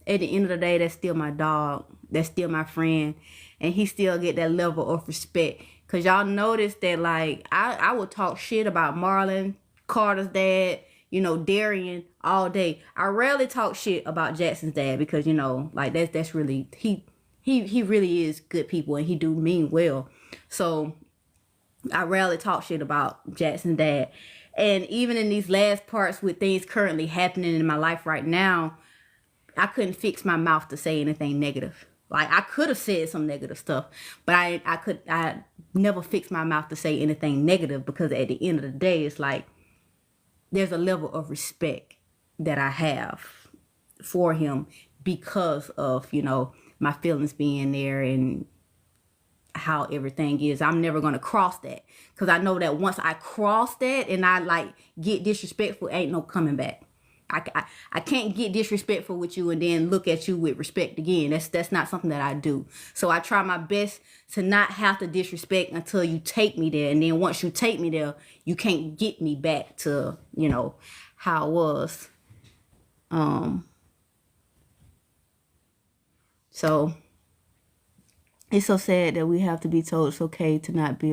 A: at the end of the day, that's still my dog. That's still my friend, and he still get that level of respect. Cause y'all notice that, like, I would talk shit about Marlon, Carter's dad, Darian all day. I rarely talk shit about Jackson's dad because, like, that's really, he really is good people, and he do mean well. So I rarely talk shit about Jackson's dad. And even in these last parts with things currently happening in my life right now, I couldn't fix my mouth to say anything negative. Like, I could have said some negative stuff, but I never fixed my mouth to say anything negative, because at the end of the day, it's like, there's a level of respect that I have for him because of, my feelings being there and how everything is. I'm never going to cross that, because I know that once I cross that and I like get disrespectful, ain't no coming back. I can't get disrespectful with you and then look at you with respect again. That's not something that I do. So I try my best to not have to disrespect until you take me there. And then once you take me there, you can't get me back to, how I was. So it's so sad that we have to be told it's okay to not be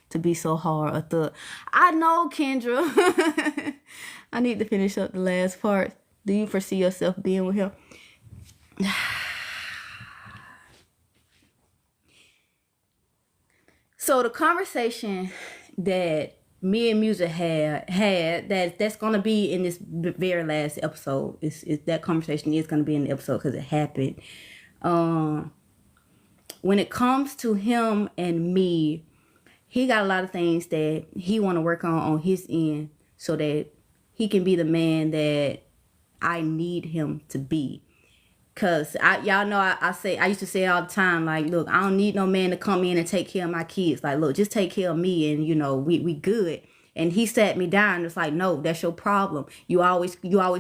A: to be so hard a thug. I know, Kendra. I need to finish up the last part. Do you foresee yourself being with him? So the conversation that me and Music had that's gonna be in this very last episode. Is that conversation is gonna be in the episode because it happened. When it comes to him and me, he got a lot of things that he want to work on his end so that he can be the man that I need him to be. Cause y'all know I used to say all the time, like, look, I don't need no man to come in and take care of my kids. Like, look, just take care of me, and we good. And he sat me down. It's like, no, that's your problem. You always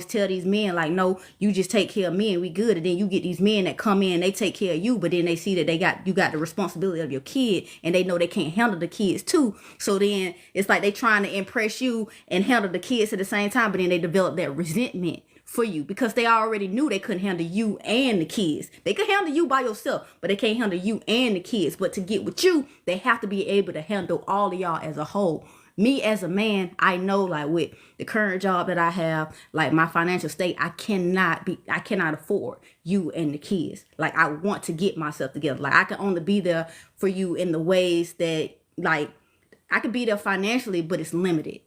A: tell these men, like, no, you just take care of me and we good. And then you get these men that come in, they take care of you, but then they see that you got the responsibility of your kid, and they know they can't handle the kids too. So then it's like they trying to impress you and handle the kids at the same time, but then they develop that resentment for you because they already knew they couldn't handle you and the kids. They could handle you by yourself, but they can't handle you and the kids. But to get with you, they have to be able to handle all of y'all as a whole. Me as a man, I know, like, with the current job that I have, like my financial state, I cannot afford you and the kids. Like, I want to get myself together. Like, I can only be there for you in the ways that, like, I could be there financially, but it's limited.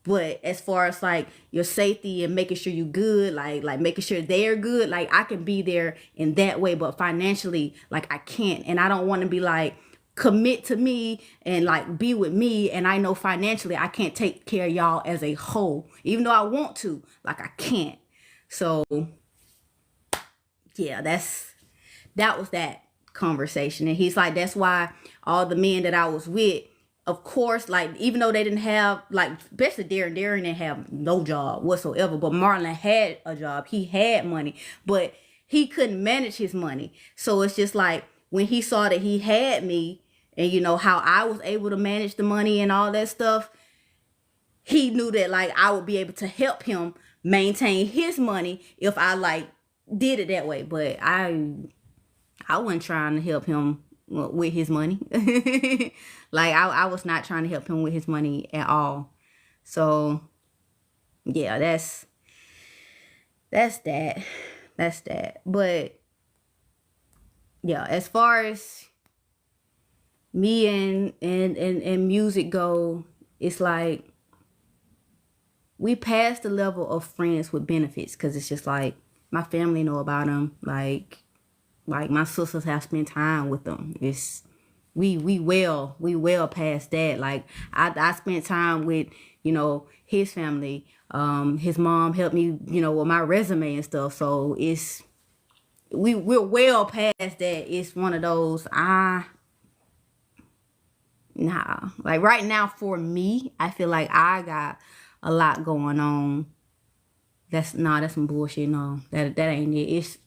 A: But as far as like your safety and making sure you good, like making sure they're good, like I can be there in that way, but financially, like I can't. And I don't want to be like, commit to me and like be with me, and I know financially I can't take care of y'all as a whole, even though I want to, like I can't. So yeah, that was that conversation. And he's like, that's why all the men that I was with, of course, like, even though they didn't have, like, especially Darren didn't have no job whatsoever, but Marlon had a job. He had money, but he couldn't manage his money. So it's just like, when he saw that he had me and, how I was able to manage the money and all that stuff, he knew that, like, I would be able to help him maintain his money if I, like, did it that way. But I wasn't trying to help him with his money. Like, I was not trying to help him with his money at all. So yeah, that's that. But yeah, as far as me and music go, it's like we passed the level of friends with benefits, because it's just like my family know about them. Like my sisters have spent time with them. It's we well past that. Like I spent time with, his family. His mom helped me, with my resume and stuff. So we're well past that. It's one of those, nah. Like right now for me, I feel like I got a lot going on. That's some bullshit. No, that ain't it.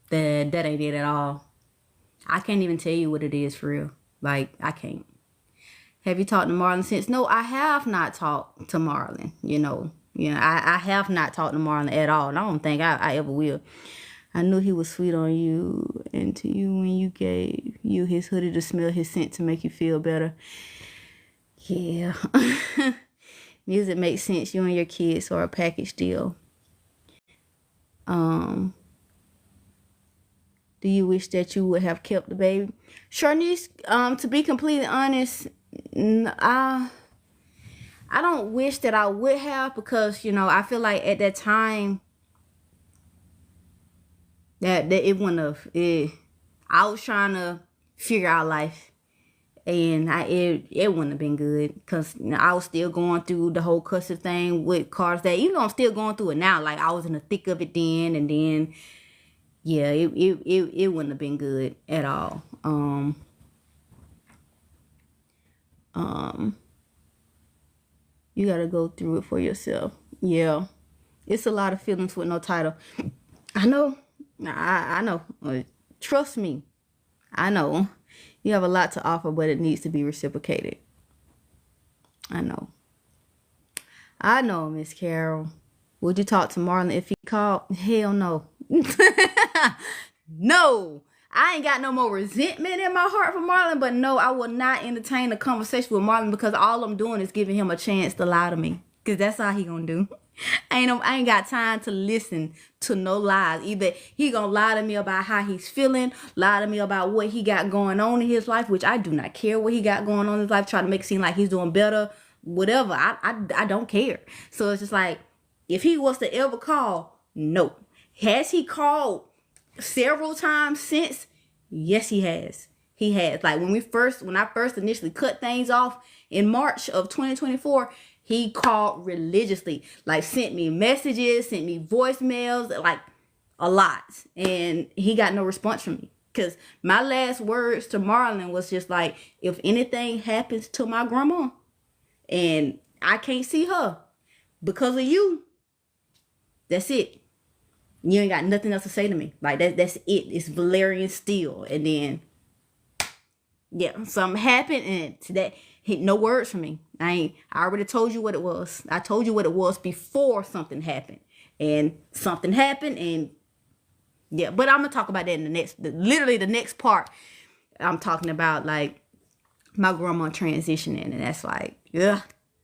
A: That ain't it at all. I can't even tell you what it is for real. Like, I can't. Have you talked to Marlon since? No, I have not talked to Marlon. I have not talked to Marlon at all. And I don't think I ever will. I knew he was sweet on you and to you when you gave you his hoodie to smell his scent to make you feel better. Yeah. Music makes sense. You and your kids are a package deal. Do you wish that you would have kept the baby? Sharnice, to be completely honest, I don't wish that I would have, because, I feel like at that time that it wouldn't have. I was trying to figure out life, and it wouldn't have been good, because I was still going through the whole cussing thing with cars that, even though I'm still going through it now. Like, I was in the thick of it then, and then yeah, it wouldn't have been good at all. You gotta go through it for yourself. Yeah, it's a lot of feelings with no title. I know. I know. Trust me. I know. You have a lot to offer, but it needs to be reciprocated. I know, Miss Carol. Would you talk to Marlon if he called? Hell no. No, I ain't got no more resentment in my heart for Marlon, but no, I will not entertain a conversation with Marlon, because all I'm doing is giving him a chance to lie to me, because that's all he gonna do. I ain't got time to listen to no lies. Either he gonna lie to me about how he's feeling, lie to me about what he got going on in his life, which I do not care what he got going on in his life, try to make it seem like he's doing better, whatever. I don't care. So it's just like, if he was to ever call, no. Has he called several times since? Yes, he has. Like when I first initially cut things off in March of 2024, He called religiously, like sent me messages, sent me voicemails, like a lot. And he got no response from me. Because my last words to Marlon was just like, if anything happens to my grandma and I can't see her because of you, that's it. You ain't got nothing else to say to me. Like, that's it. It's Valerian Steel. And then, yeah, something happened and today, no words from me. I already told you what it was. I told you what it was before something happened. And something happened and yeah, but I'm gonna talk about that in literally the next part. I'm talking about like my grandma transitioning, and that's like, yeah,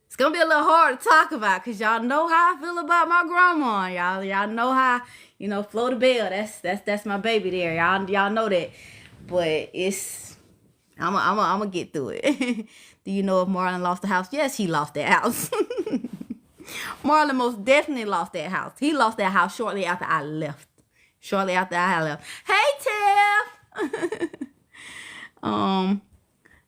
A: it's gonna be a little hard to talk about because y'all know how I feel about my grandma. Y'all know how, Flo the Bell. That's my baby there. Y'all know that, but I'm gonna get through it. Do you know if Marlon lost the house? Yes, he lost that house. Marlon most definitely lost that house. He lost that house shortly after I left. Hey, Tiff.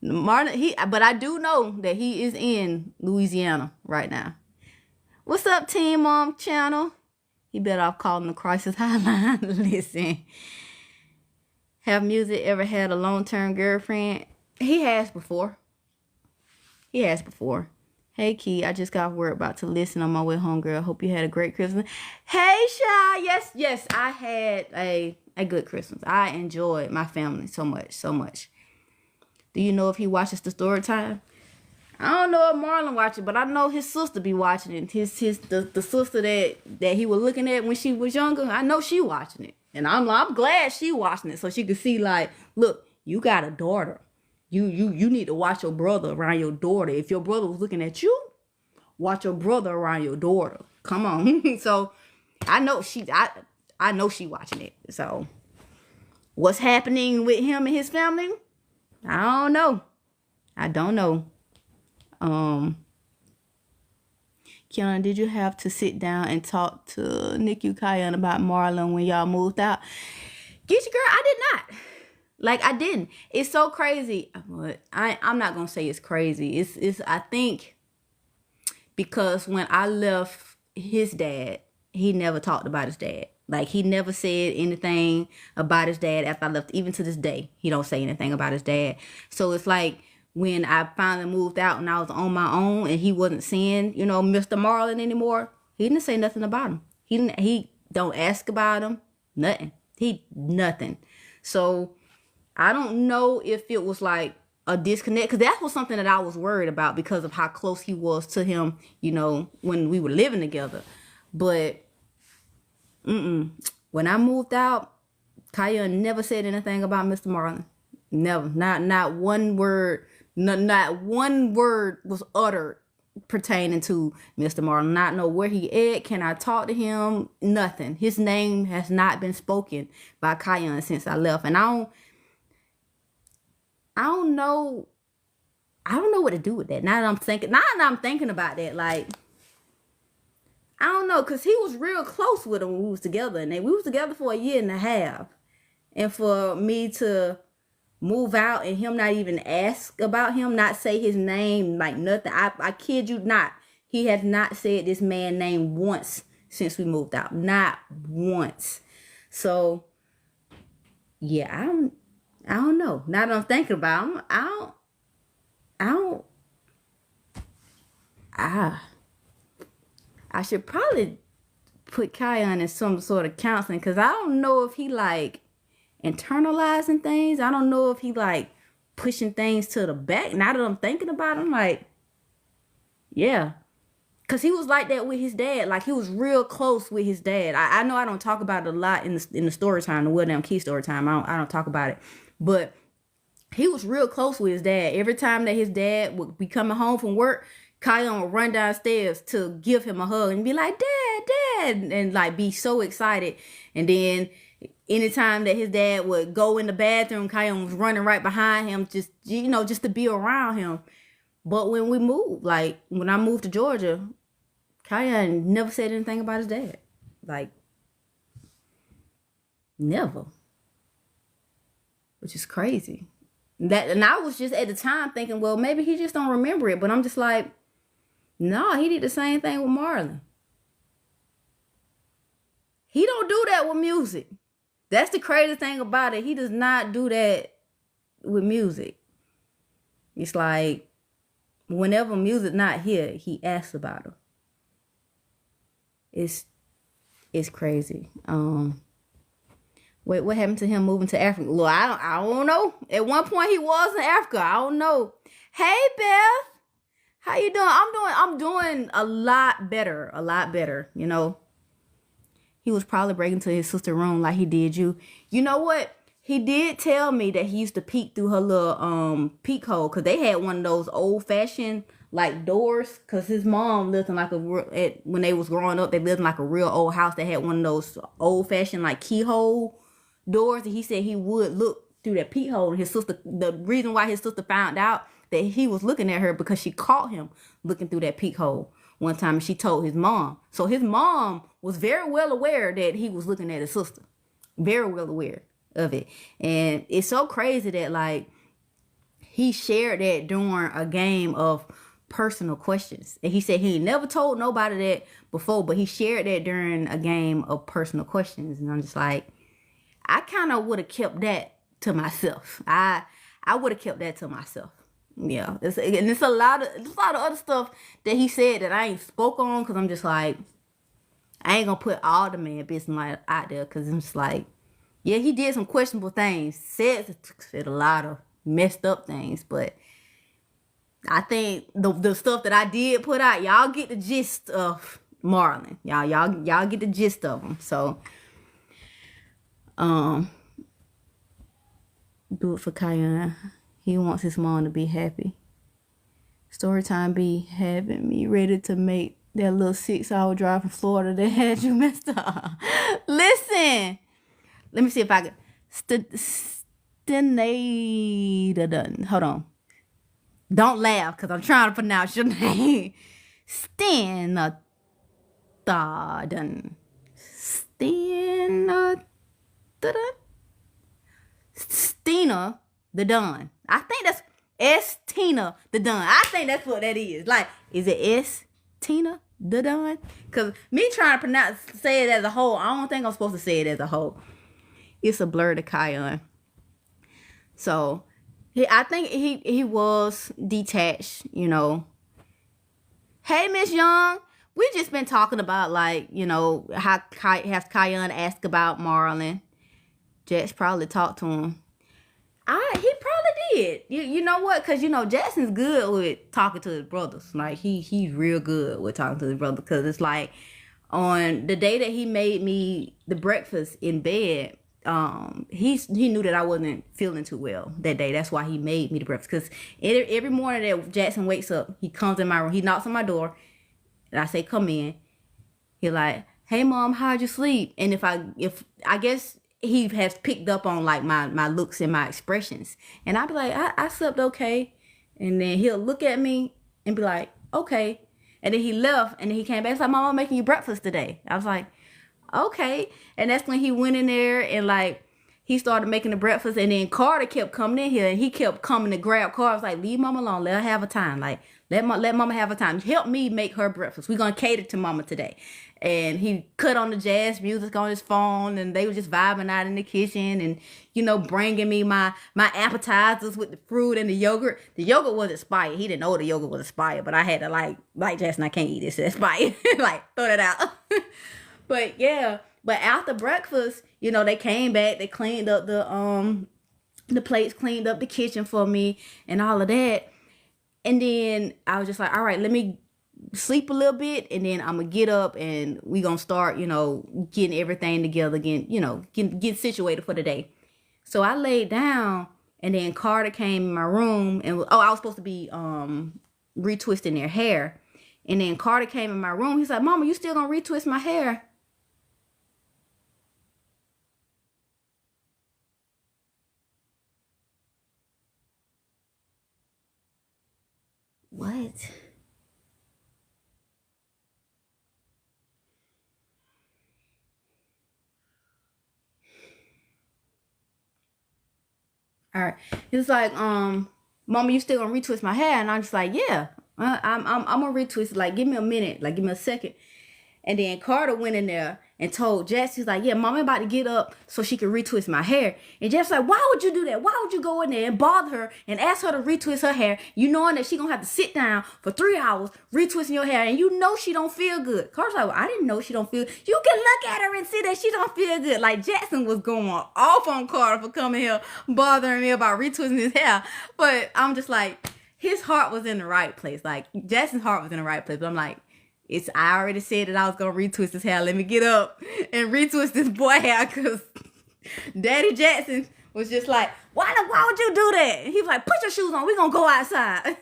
A: Marlon, but I do know that he is in Louisiana right now. What's up, Teen Mom channel? He better off calling the crisis hotline. Listen, have Music ever had a long-term girlfriend? He has before. Hey, Key, I just got word about to listen on my way home, girl. Hope you had a great Christmas. Hey, Shy. Yes, I had a good Christmas. I enjoyed my family so much. Do you know if he watches the story time? I don't know if Marlon watches it, but I know his sister be watching it. The sister that he was looking at when she was younger, I know she watching it. And I'm glad she watching it so she could see, like, look, you got a daughter. You need to watch your brother around your daughter. If your brother was looking at you, watch your brother around your daughter. Come on. So I know I know she watching it. So what's happening with him and his family? I don't know. Kiana, did you have to sit down and talk to Nikki Kayan about Marlon when y'all moved out? Get your girl, I did not. Like, I didn't. It's so crazy. But I'm not going to say it's crazy. It's I think because when I left his dad, he never talked about his dad. Like, he never said anything about his dad after I left. Even to this day, he don't say anything about his dad. So it's like when I finally moved out and I was on my own and he wasn't seeing, Mr. Marlon anymore, he didn't say nothing about him. He don't ask about him. Nothing. Nothing. So I don't know if it was like a disconnect, because that was something that I was worried about because of how close he was to him, when we were living together. But when I moved out, Kaya never said anything about Mr. Marlon. Never. Not one word. Not one word was uttered pertaining to Mr. Marlon. Not know where he at. Can I talk to him? Nothing. His name has not been spoken by Kaya since I left, and I don't know what to do with that. Now that I'm thinking about that, like, I don't know, because he was real close with him when we was together. And we was together for 1.5 years. And for me to move out and him not even ask about him, not say his name, like nothing. I kid you not. He has not said this man's name once since we moved out. Not once. So, yeah, I don't know. Now that I'm thinking about him, I should probably put Kion in some sort of counseling, because I don't know if he like internalizing things. I don't know if he like pushing things to the back. Now that I'm thinking about him, like, yeah. Because he was like that with his dad. Like, he was real close with his dad. I know I don't talk about it a lot in the story time, the Will Damn Key story time. I don't talk about it. But he was real close with his dad. Every time that his dad would be coming home from work, Kion would run downstairs to give him a hug and be like, Dad, and like be so excited. And then anytime that his dad would go in the bathroom, Kion was running right behind him, just to be around him. But when we moved, like when I moved to Georgia, Kion never said anything about his dad. Like, never. Which is crazy. And I was just at the time thinking, well, maybe he just don't remember it. But I'm just like, No, he did the same thing with Marlon. He don't do that with music. That's the crazy thing about it. He does not do that with music. It's like whenever music not here, he asks about her. It's crazy. Wait, what happened to him moving to Africa? Look, I don't know. At one point he was in Africa. I don't know. Hey Beth, how you doing? I'm doing a lot better. You know, he was probably breaking into his sister's room like he did you. You know what? He did tell me that he used to peek through her little peek hole because they had one of those old fashioned like doors. Because his mom lived in like when they was growing up, they lived in like a real old house that had one of those old fashioned like keyhole doors. And he said he would look through that peek hole. And his sister, the reason why his sister found out that he was looking at her because she caught him looking through that peek hole one time, and she told his mom. So his mom was very well aware that he was looking at his sister. Very well aware of it. And it's so crazy that like he shared that during a game of personal questions. And he said he never told nobody that before, but he shared that during a game of personal questions. And I'm just like, I kind of would have kept that to myself. I would have kept that to myself. Yeah. It's a lot of other stuff that he said that I ain't spoke on because I'm just like, I ain't gonna put all the man business out there because I'm just like, yeah, he did some questionable things. Said a lot of messed up things, but I think the stuff that I did put out, y'all get the gist of Marlon. Y'all get the gist of him. So, do it for Kian. He wants his mom to be happy. Storytime be having me ready to make that little 6-hour drive from Florida that had you messed up. Listen. Let me see if I can. Hold on. Don't laugh because I'm trying to pronounce your name. Stina the Don. I think that's S Tina the Don. I think that's what that is. Like, is it S Tina the Don? Because me trying to say it as a whole, I don't think I'm supposed to say it as a whole. It's a blur to Kion. So I think he was detached, you know. Hey, Miss Young. We just been talking about, like, you know, how has Kion asked about Marlon. Jax probably talked to him. He probably did. You know what? Because, you know, Jackson's good with talking to his brothers. Like, he's real good with talking to his brother. Because it's like, on the day that he made me the breakfast in bed, he knew that I wasn't feeling too well that day. That's why he made me the breakfast. Because every morning that Jackson wakes up, he comes in my room. He knocks on my door. And I say, come in. He like, hey, Mom, how'd you sleep? And if I guess he has picked up on like my looks and my expressions. And I'd be like, I slept okay. And then he'll look at me and be like, okay. And then he left and then he came back. He's like, Mom, I'm making you breakfast today. I was like, okay. And that's when he went in there and like he started making the breakfast. And then Carter kept coming in here and he kept coming to grab Carter. I was like, leave Mama alone. Let her have a time. Like, let Mama have a time. Help me make her breakfast. We're going to cater to Mama today. And he cut on the jazz music on his phone, and they were just vibing out in the kitchen and, you know, bringing me my appetizers with the fruit and the yogurt. The yogurt was expired. He didn't know the yogurt was expired, but I had to like Jackson, I can't eat this. It's expired. Like, throw that out. But yeah, but after breakfast, you know, they came back, they cleaned up the plates, cleaned up the kitchen for me and all of that. And then I was just like, all right, let me sleep a little bit, and then I'm gonna get up and we gonna start, you know, getting everything together again, you know, get situated for the day. So I laid down, and then Carter came in my room, and I was supposed to be retwisting their hair, and then Carter came in my room. He's like, Mama, you still gonna retwist my hair? What? All right. He was like, Mama, you still gonna retwist my hair? And I'm just like, yeah. I'm gonna retwist it. Like, give me a minute. Like, give me a second. And then Carter went in there and told Jess, he's like, yeah, mama about to get up so she can retwist my hair. And Jeff's like, why would you do that? Why would you go in there and bother her and ask her to retwist her hair? You knowing that she gonna have to sit down for 3 hours retwisting your hair, and you know she don't feel good. Carter's like, well, I didn't know she don't feel. You can look at her and see that she don't feel good. Like, Jackson was going off on Carter for coming here bothering me about retwisting his hair. But I'm just like, his heart was in the right place. Like, Jackson's heart was in the right place. But I'm like, I already said that I was gonna retwist his hair. Let me get up and retwist this boy hair, because Daddy Jackson was just like, why would you do that? And he was like, put your shoes on, we gonna go outside.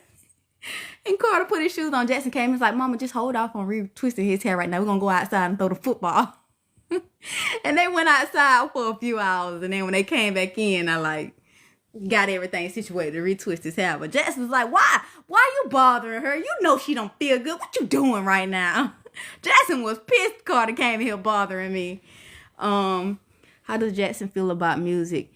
A: And Carter put his shoes on. Jackson came and was like, mama, just hold off on retwisting his hair right now. We're gonna go outside and throw the football. And they went outside for a few hours, and then when they came back in, I like got everything situated to retwist his hair. But Jackson was like, why you bothering her? You know she don't feel good. What you doing right now? Jackson was pissed Carter came here bothering me. How does Jackson feel about music?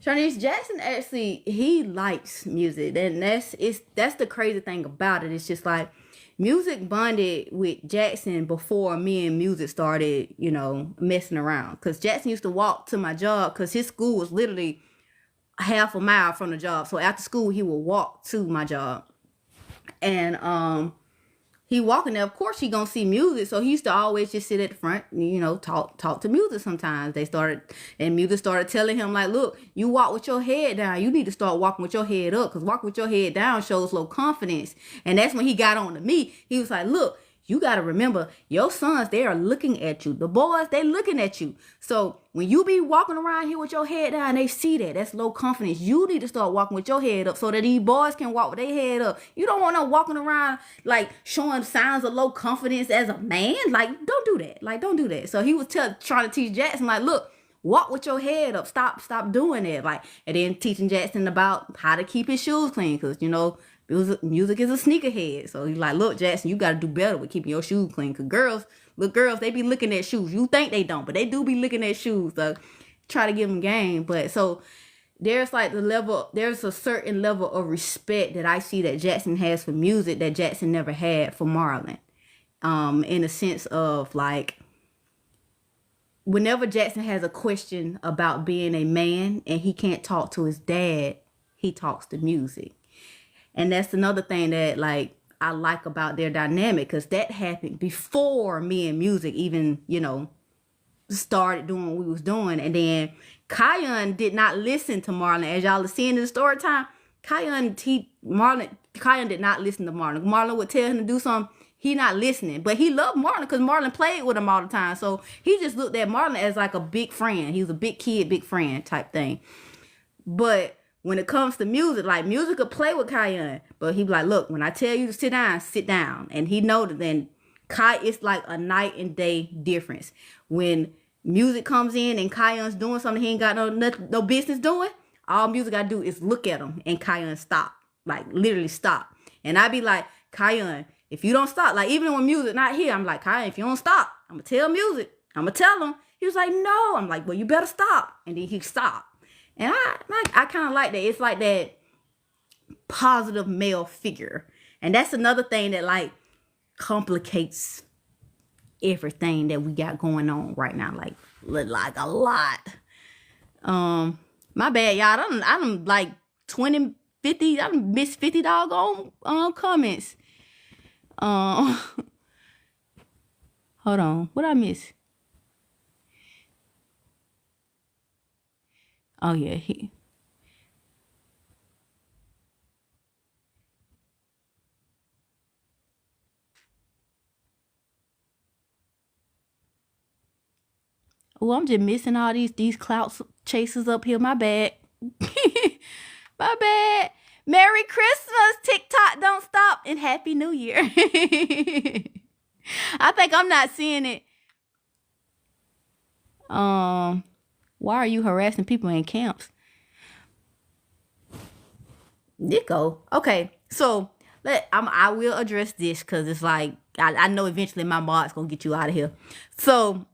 A: Sharnice, Jackson actually, he likes music. And that's the crazy thing about it. It's just like, music bonded with Jackson before me and music started, messing around. Because Jackson used to walk to my job, because his school was literally half a mile from the job. So after school, he would walk to my job. And he walking there, of course he gonna see music. So he used to always just sit at the front, talk to music sometimes. Music started telling him, like, look, you walk with your head down. You need to start walking with your head up, because walking with your head down shows low confidence. And that's when he got on to me. He was like, look, you got to remember, your sons, they are looking at you. The boys, they looking at you. So when you be walking around here with your head down, they see that. That's low confidence. You need to start walking with your head up so that these boys can walk with their head up. You don't want them walking around like showing signs of low confidence as a man. Like, don't do that. Like, don't do that. So he was trying to teach Jackson, like, look, walk with your head up. Stop doing that. Like, and then teaching Jackson about how to keep his shoes clean, because, music is a sneakerhead. So he's like, look, Jackson, you got to do better with keeping your shoes clean. Because girls, they be looking at shoes. You think they don't, but they do be looking at shoes. So try to give them game. But so there's a certain level of respect that I see that Jackson has for music that Jackson never had for Marlon. In a sense of, like, whenever Jackson has a question about being a man and he can't talk to his dad, he talks to music. And that's another thing that, like, I like about their dynamic, because that happened before me and music even, started doing what we was doing. And then Kion did not listen to Marlon. As y'all are seeing in the story time, Kion did not listen to Marlon. Marlon would tell him to do something, he not listening. But he loved Marlon because Marlon played with him all the time. So he just looked at Marlon as like a big friend. He was a big kid, big friend type thing. But when it comes to music, like, music could play with Kion, but he be like, look, when I tell you to sit down, sit down. And he know that then it's like a night and day difference. When music comes in and Kion's doing something he ain't got no business doing, all music I do is look at him and Kion stop. Like, literally stop. And I be like, Kion, if you don't stop, like, even when music not here, I'm like, Kion, if you don't stop, I'm going to tell music. I'm going to tell him. He was like, no. I'm like, well, you better stop. And then he stopped. And I kind of like that. It's like that positive male figure. And that's another thing that, like, complicates everything that we got going on right now. Like a lot. My bad, y'all. I done like 20, 50, I done missed 50 doggone comments. Hold on. What I miss? Oh, yeah. Oh, I'm just missing all these clout chasers up here. My bad. My bad. Merry Christmas. TikTok don't stop. And Happy New Year. I think I'm not seeing it. Why are you harassing people in camps? Nico. Okay, so I will address this, because it's like, I know eventually my mod's gonna get you out of here. So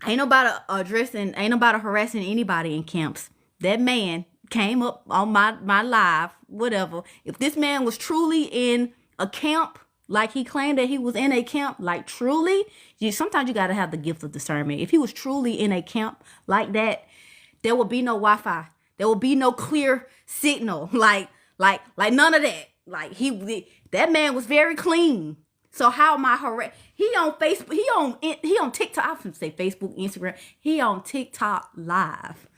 A: ain't nobody harassing anybody in camps. That man came up on my live, whatever. If this man was truly in a camp, like he claimed that he was in a camp, like truly, sometimes you got to have the gift of discernment. If he was truly in a camp like that, there would be no Wi-Fi. There will be no clear signal. Like none of that. Like that man was very clean. So how am I he on Facebook, he on TikTok, I was gonna say Facebook, Instagram. He on TikTok live.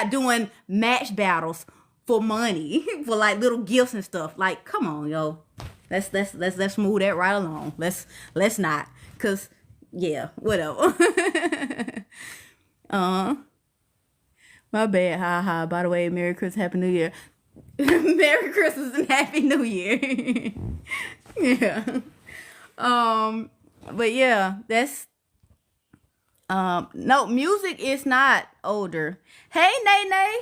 A: Doing match battles for money, for like little gifts and stuff. Like, come on, yo. Let's move that right along. Let's not. Cause yeah, whatever. My bad, ha. By the way, Merry Christmas, Happy New Year. Merry Christmas and Happy New Year. Yeah. But yeah, that's no, music is not older. Hey, Nay.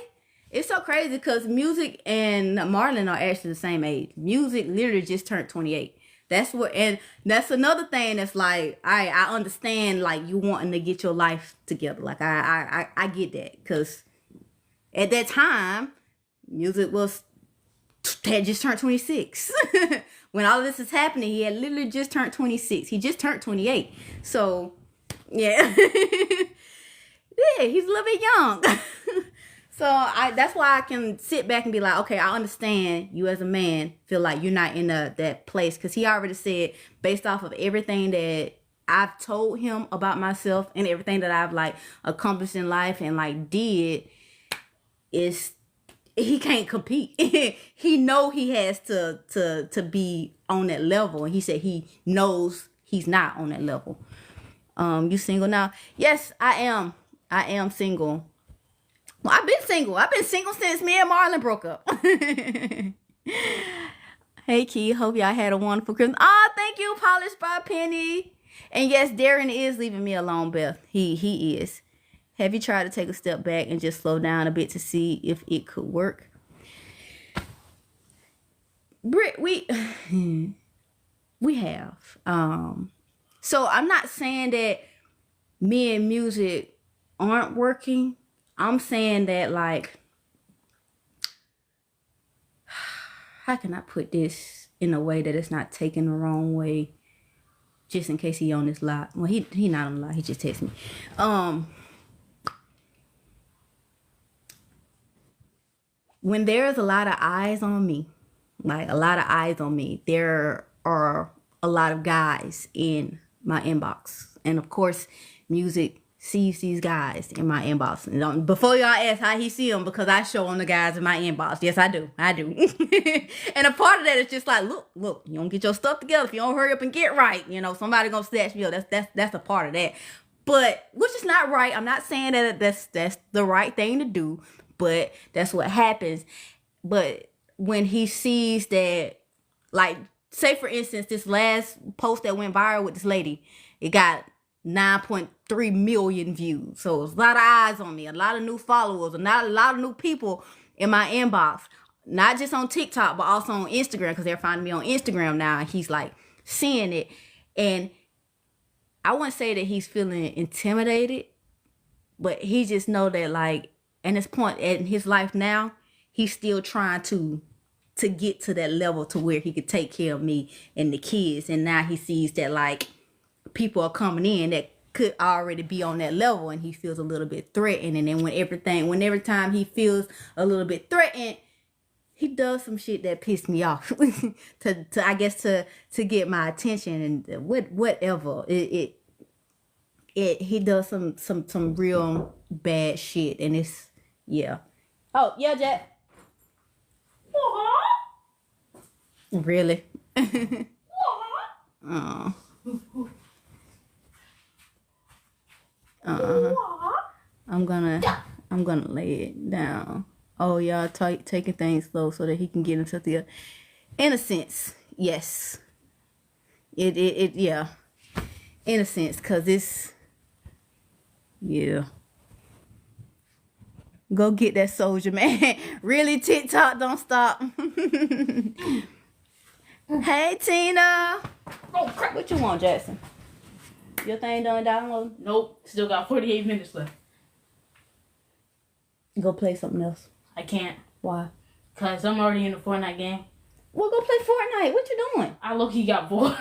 A: It's so crazy because music and Marlon are actually the same age. Music literally just turned 28. And that's another thing that's like, I understand like you wanting to get your life together. Like I get that, because at that time, music had just turned 26. When all of this is happening, he had literally just turned 26. He just turned 28. So, yeah. Yeah, he's a little bit young. So, that's why I can sit back and be like, okay, I understand you as a man feel like you're not in that place. Because he already said, based off of everything that I've told him about myself and everything that I've, like, accomplished in life and, like, did, is he can't compete. He know he has to be on that level. And he said he knows he's not on that level. You single now? Yes, I am. I am single. Well, I've been single. I've been single since me and Marlon broke up. Hey, Key. Hope y'all had a wonderful Christmas. Oh, thank you, Polished by Penny. And yes, Darren is leaving me alone, Beth. He is. Have you tried to take a step back and just slow down a bit to see if it could work? Britt, we have. So I'm not saying that me and music aren't working. I'm saying that, like, how can I put this in a way that it's not taken the wrong way? Just in case he on this lot. Well, he not on the lot. He just texted me. When there's a lot of eyes on me, there are a lot of guys in my inbox. And of course, music sees these guys in my inbox. And before y'all ask how he see them, because I show them the guys in my inbox. Yes, I do. And a part of that is just like, look, you don't get your stuff together. If you don't hurry up and get right, somebody gonna snatch you up. That's a part of that. But, which is not right. I'm not saying that that's the right thing to do. But that's what happens. But when he sees that, like, say for instance, this last post that went viral with this lady, it got 9.3 million views. So it's a lot of eyes on me, a lot of new followers, a lot of new people in my inbox. Not just on TikTok, but also on Instagram, because they're finding me on Instagram now. And he's like seeing it. And I wouldn't say that he's feeling intimidated, but he just know that, like, at this point in his life now, he's still trying to get to that level to where he could take care of me and the kids. And now he sees that, like, people are coming in that could already be on that level, and he feels a little bit threatened. And then every time he feels a little bit threatened, he does some shit that pissed me off to get my attention and whatever. He does some real bad shit, and it's, yeah. Oh, yeah, Jack. Really? Oh. I'm gonna lay it down. Oh, y'all taking things slow so that he can get into the innocence. Yes. It yeah. Innocence, cause it's, yeah. Go get that soldier, man. Really, TikTok, don't stop. Hey, Tina. Oh, crap. What you want, Jackson? Your thing done download?
B: Nope. Still got 48 minutes left.
A: Go play something else.
B: I can't.
A: Why?
B: Because I'm already in the Fortnite game.
A: Well, go play Fortnite. What you doing?
B: I low-key got bored.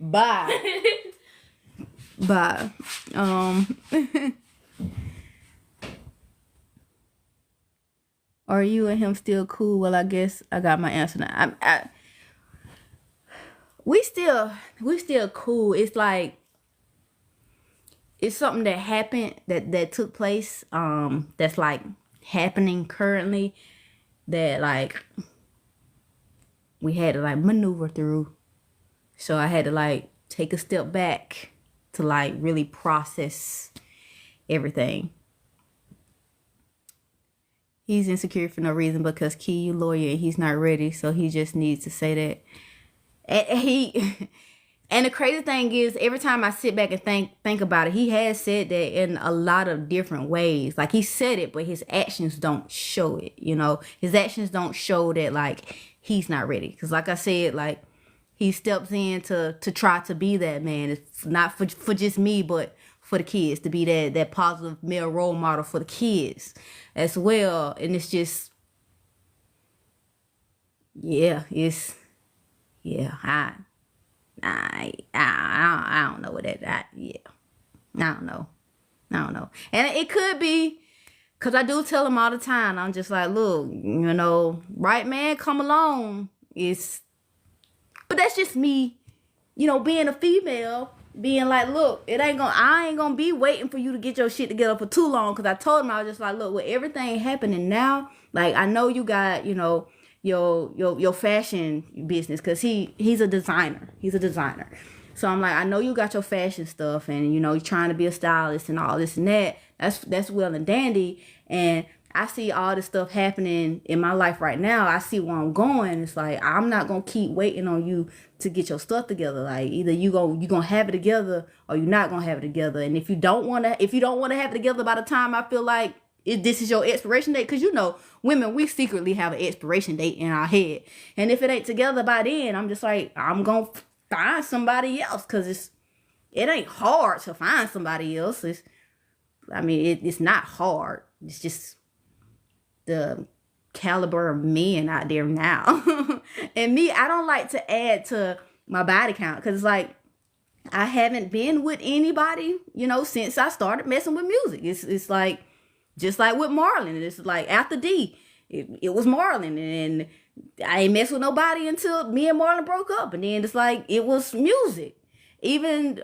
A: Bye. Bye. Are you and him still cool? Well, I guess I got my answer now. We still cool. It's like it's something that happened that took place. That's like happening currently. That like we had to like maneuver through. So I had to like take a step back to like really process everything. He's insecure for no reason because Key, you lawyer, and he's not ready. So he just needs to say that. And the crazy thing is, every time I sit back and think about it, he has said that in a lot of different ways. Like, he said it, but his actions don't show it, you know? His actions don't show that, like, he's not ready. Because, like I said, like, he steps in to try to be that man. It's not for just me, but for the kids. To be that positive male role model for the kids as well. And it's just, yeah, I don't know what that yeah. I don't know. And it could be because I do tell him all the time. I'm just like, look, you know, right man, come along. But that's just me, you know, being a female, being like, look, I ain't gonna be waiting for you to get your shit together for too long. Because I told him, I was just like, look, with everything happening now, like, I know you got, you know, your fashion business, because he's a designer. So I'm like, I know you got your fashion stuff, and you know, you're trying to be a stylist and all this and that. That's well and dandy. And I see all this stuff happening in my life right now. I see where I'm going. It's like, I'm not gonna keep waiting on you to get your stuff together. Like, either you gonna have it together or you're not gonna have it together. And if you don't wanna have it together by the time I feel like this is your expiration date, because you know, women, we secretly have an expiration date in our head. And if it ain't together by then, I'm just like, I'm gonna find somebody else, because it ain't hard to find somebody else. It's not hard. It's just the caliber of men out there now. And me, I don't like to add to my body count, because it's like, I haven't been with anybody, you know, since I started messing with music. It's like, just like with Marlon, it's like after D, it was Marlon, and I ain't messed with nobody until me and Marlon broke up, and then it's like it was music. Even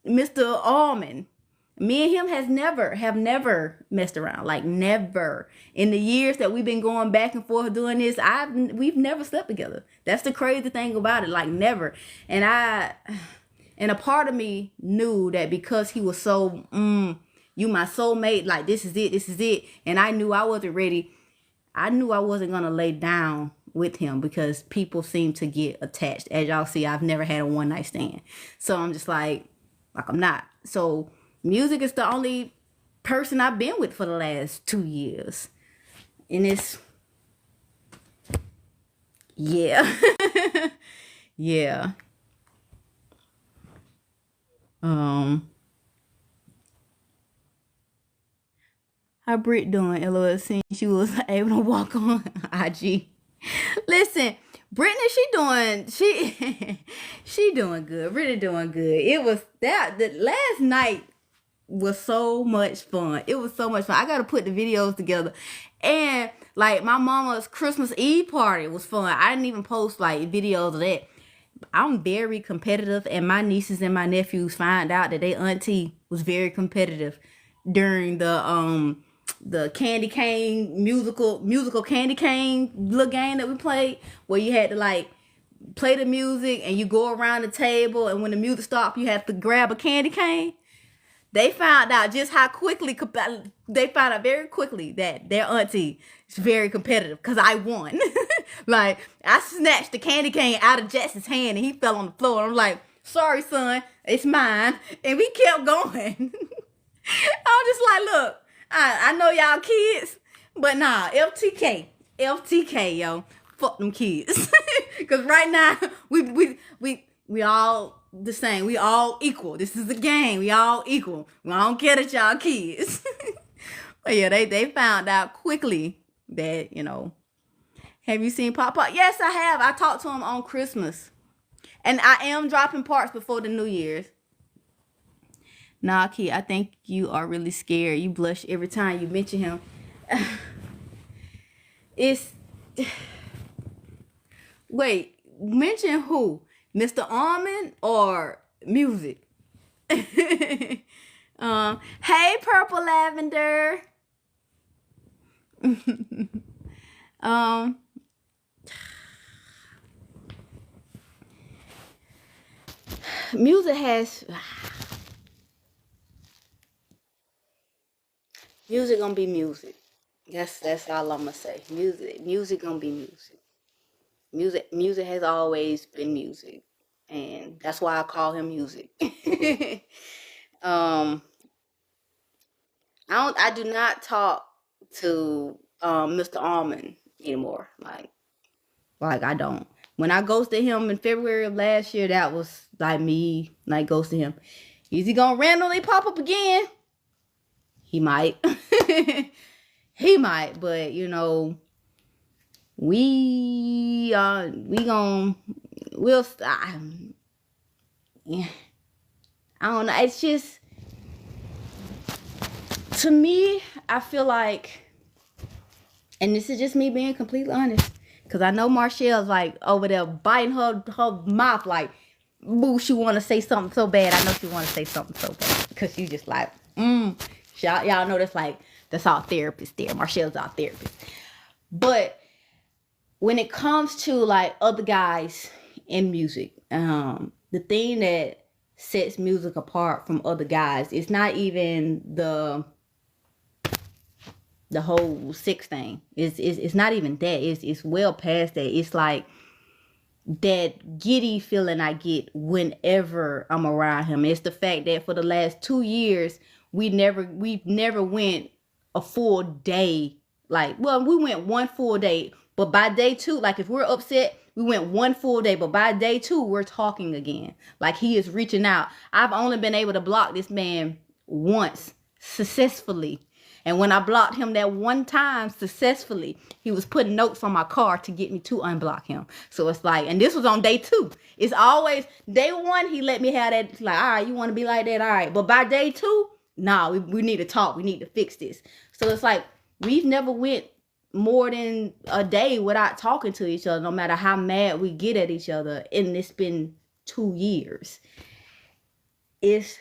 A: Mr. Allman, me and him have never messed around, like never. In the years that we've been going back and forth doing this, we've never slept together. That's the crazy thing about it, like never. And a part of me knew that because he was so you my soulmate, like this is it. And I knew I wasn't ready. I knew I wasn't going to lay down with him, because people seem to get attached. As y'all see, I've never had a one night stand. So I'm just like I'm not. So music is the only person I've been with for the last 2 years. And it's, yeah. Yeah. How Britt doing? LOL, since she was able to walk on IG. Listen, Brittany, she doing good. Brittany doing good. It was the last night was so much fun. It was so much fun. I gotta put the videos together. And like my mama's Christmas Eve party was fun. I didn't even post like videos of that. I'm very competitive, and my nieces and my nephews find out that their auntie was very competitive during the candy cane musical candy cane little game that we played, where you had to like play the music and you go around the table, and when the music stopped, you have to grab a candy cane. They found out very quickly that their auntie is very competitive, because I won. Like, I snatched the candy cane out of Jackson's hand and he fell on the floor. I'm like, sorry, son, it's mine. And we kept going. I was just like, look, I know y'all kids, but nah, FTK, yo, fuck them kids. Because right now, we all the same. We all equal. This is a game. We all equal. We don't care that y'all kids. But yeah, they found out quickly that, you know, Have you seen Pop Pop? Yes, I have. I talked to him on Christmas. And I am dropping parts before the New Year's. Nah, Key, I think you are really scared. You blush every time you mention him. It's... Wait, mention who? Mr. Almond or music? Hey, Purple Lavender. Music has... Music gonna be music. That's all I'm gonna say. Music gonna be music. Music has always been music, and that's why I call him music. I do not talk to Mr. Almond anymore. Like I don't. When I ghosted him in February of last year, that was like me like ghosting him. Is he gonna randomly pop up again? He might. He might, but you know, we'll stop. Yeah. I don't know. It's just, to me, I feel like, and this is just me being completely honest, because I know Marcelle's like over there biting her mouth like, boo, she want to say something so bad. I know she want to say something so bad because she just like, y'all know that's our therapist there. Marcelle's our therapist. But when it comes to like other guys in music, the thing that sets music apart from other guys, it's not even the whole sex thing. It's not even that. It's well past that. It's like that giddy feeling I get whenever I'm around him. It's the fact that for the last 2 years we've never went a full day. Like, well, we went one full day, but by day 2, like if we're upset, we went one full day, but by day 2 we're talking again. Like he is reaching out. I've only been able to block this man once successfully. And when I blocked him that one time successfully, he was putting notes on my car to get me to unblock him. So it's like, and this was on day 2. It's always day 1, he let me have that. It's like, all right, you want to be like that? All right. But by day 2, nah, we need to talk. We need to fix this. So it's like, we've never went more than a day without talking to each other, no matter how mad we get at each other. And it's been 2 years. It's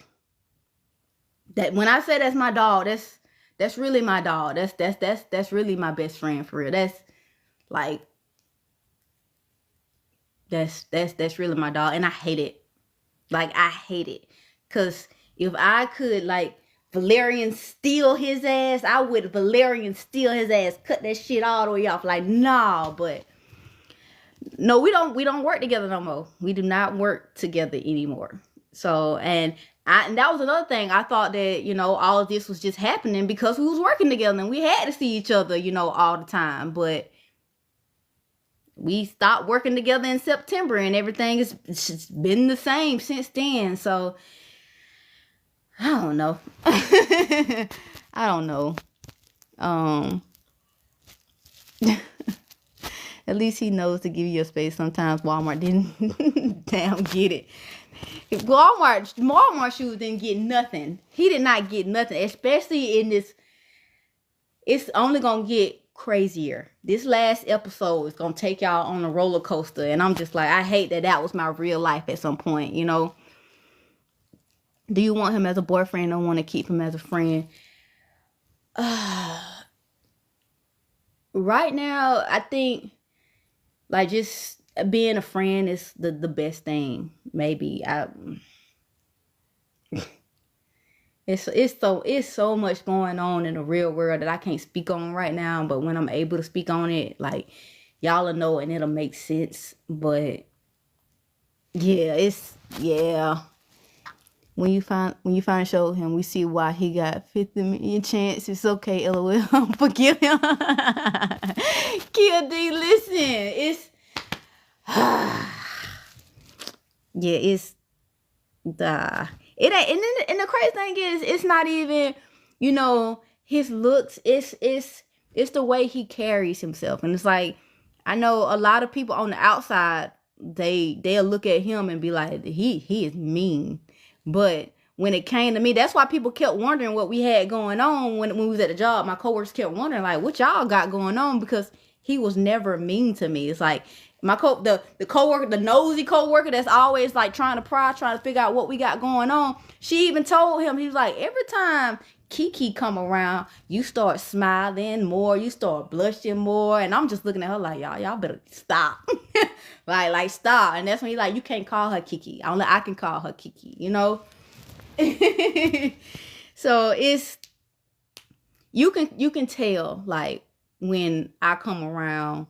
A: that when I say that's my dog, that's really my dog. That's really my best friend for real. That's like, that's really my dog. And I hate it. Like, I hate it. Cause if I could like Valerian steal his ass, I would Valerian steal his ass, cut that shit all the way off. Like, nah, but no, we don't work together no more. We do not work together anymore. So, and that was another thing. I thought that, you know, all of this was just happening because we was working together and we had to see each other, you know, all the time. But we stopped working together in September and everything has been the same since then. So, I don't know. I don't know. At least he knows to give you a space. Sometimes Walmart didn't damn get it. Walmart shoes didn't get nothing. He did not get nothing, especially in this. It's only gonna get crazier. This last episode is gonna take y'all on a roller coaster, and I'm just like, I hate that was my real life at some point. You know, do you want him as a boyfriend or want to keep him as a friend? Right now, I think like just being a friend is the best thing. Maybe it's so much going on in the real world that I can't speak on right now. But when I'm able to speak on it, like y'all will know and it'll make sense. But yeah, when you finally show him, we see why he got 50 million chance. It's okay, LOL. Forgive him. Kia D, listen, it's yeah, it's it ain't, and the crazy thing is, it's not even, you know, his looks. It's the way he carries himself, and it's like, I know a lot of people on the outside, they'll look at him and be like, he is mean. But when it came to me, that's why people kept wondering what we had going on when we was at the job. My coworkers kept wondering, like, what y'all got going on? Because he was never mean to me. It's like the coworker, the nosy coworker that's always like trying to figure out what we got going on. She even told him, he was like, every time Kiki come around, you start smiling more, you start blushing more. And I'm just looking at her like, y'all better stop. like stop. And that's when he's like, you can't call her Kiki. Only I can call her Kiki, you know? So it's, you can tell, like, when I come around,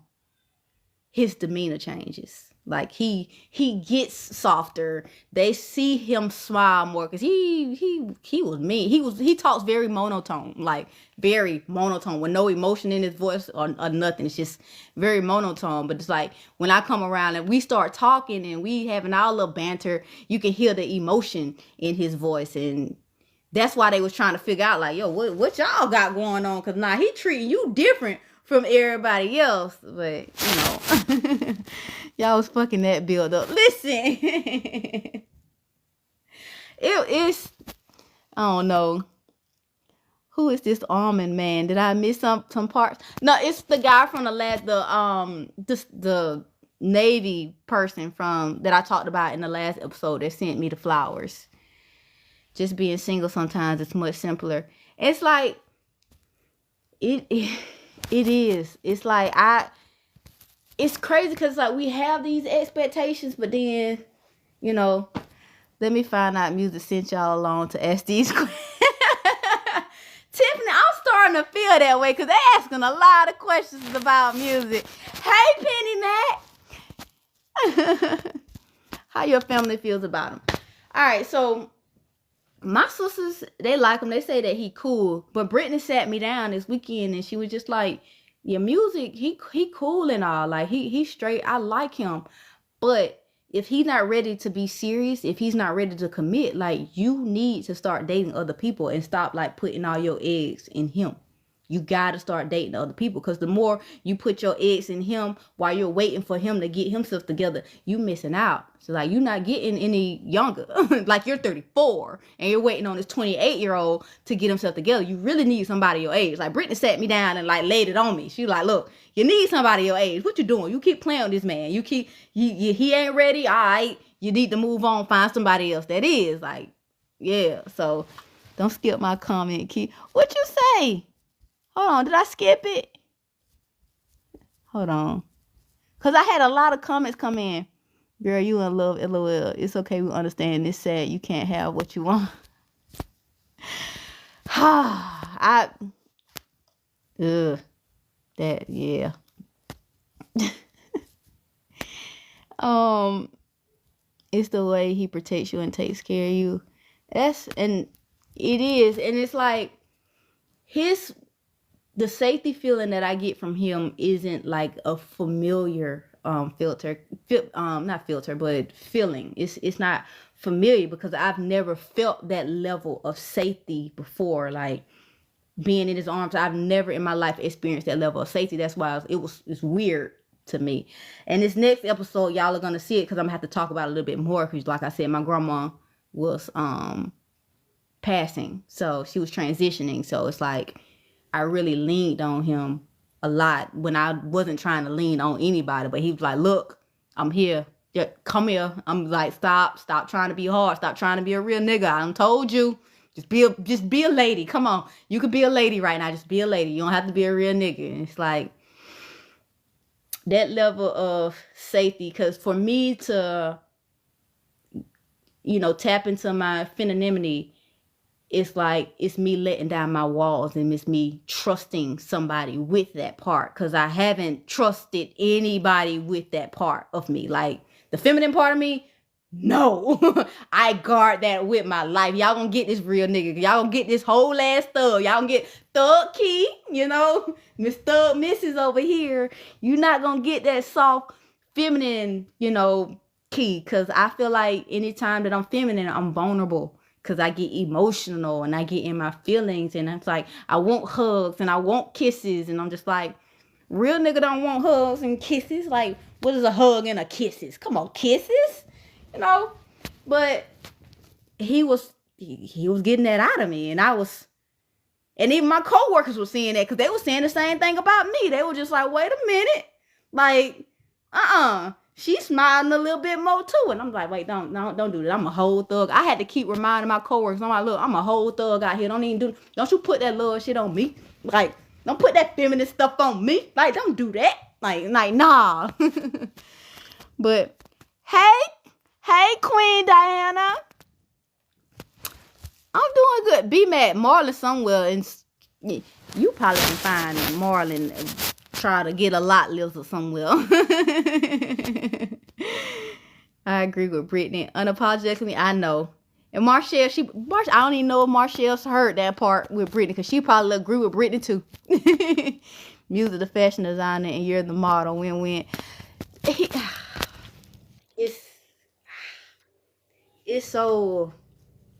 A: his demeanor changes. Like he gets softer. They see him smile more because he was mean. He talks very monotone, like very monotone with no emotion in his voice or nothing. It's just very monotone. But it's like when I come around and we start talking and we having our little banter, you can hear the emotion in his voice. And that's why they was trying to figure out, like, yo, what y'all got going on? Because now he treating you different from everybody else. But, you know, y'all was fucking that build up. Listen. It's, I don't know. Who is this almond man? Did I miss some parts? No, it's the guy from the Navy person that I talked about in the last episode that sent me the flowers. Just being single sometimes it's much simpler. It's like it is. It's like it's crazy because like we have these expectations, but then, you know, let me find out music sent y'all along to ask these questions. Tiffany, I'm starting to feel that way because they're asking a lot of questions about music. Hey, Penny Mac. How your family feels about him. All right, so my sisters, they like him. They say that he cool. But Brittany sat me down this weekend and she was just like, your music, he cool and all. Like, he's straight. I like him. But if he's not ready to be serious, if he's not ready to commit, like, you need to start dating other people and stop, like, putting all your eggs in him. You got to start dating other people because the more you put your eggs in him while you're waiting for him to get himself together, you missing out. So, like, you're not getting any younger. Like, you're 34 and you're waiting on this 28-year-old to get himself together. You really need somebody your age. Like, Brittany sat me down and, like, laid it on me. She was like, look, you need somebody your age. What you doing? You keep playing with this man. He ain't ready. All right. You need to move on. Find somebody else that is. Like, yeah. So, don't skip my comment, Key. What you say? Hold on, did I skip it? Hold on. Because I had a lot of comments come in. Girl, you in love, LOL. It's okay, we understand. It's sad you can't have what you want. Yeah. It's the way he protects you and takes care of you. And it is. And it's like, the safety feeling that I get from him isn't like a familiar not filter, but feeling. It's not familiar because I've never felt that level of safety before. Like being in his arms, I've never in my life experienced that level of safety. That's why it's weird to me. And this next episode, y'all are gonna see it because I'm gonna have to talk about it a little bit more because, like I said, my grandma was passing, so she was transitioning. So it's like I really leaned on him a lot when I wasn't trying to lean on anybody. But he was like, look, I'm here. Come here. I'm like, stop trying to be hard. Stop trying to be a real nigga. I done told you. Just be a lady. Come on. You could be a lady right now. Just be a lady. You don't have to be a real nigga. And it's like that level of safety. Because for me to, tap into my femininity, it's like it's me letting down my walls and it's me trusting somebody with that part because I haven't trusted anybody with that part of me. Like the feminine part of me, no. I guard that with my life. Y'all gonna get this real nigga. Y'all gonna get this whole ass thug. Y'all gonna get Thug Key, Miss Thug Mrs. over here. You're not gonna get that soft feminine, Key, because I feel like anytime that I'm feminine, I'm vulnerable. Because I get emotional and I get in my feelings and it's like I want hugs and I want kisses and I'm just like, Real nigga don't want hugs and kisses. Like, what is a hug and a kisses? Come on, kisses, you know. But he was getting that out of me, and I was, and even my coworkers were seeing that because they were saying the same thing about me. They were just like, wait a minute, like, she's smiling a little bit more too. And I'm like, wait, don't do that. I'm a whole thug. I had to keep reminding my coworkers. I'm like, look, I'm a whole thug out here. Don't you put that little shit on me. Like, don't put that feminine stuff on me. Like, don't do that. Like, nah. But hey, Queen Diana. I'm doing good. Be mad. Marlon somewhere, and you probably can find Marlon try to get a lot lizard somewhere. I agree with Brittany. Unapologetically, I know. And Marshall, I don't even know if Marshall's heard that part with Brittany, because she probably agree with Brittany too. Music, the fashion designer, and you're the model. Win-win. It's so,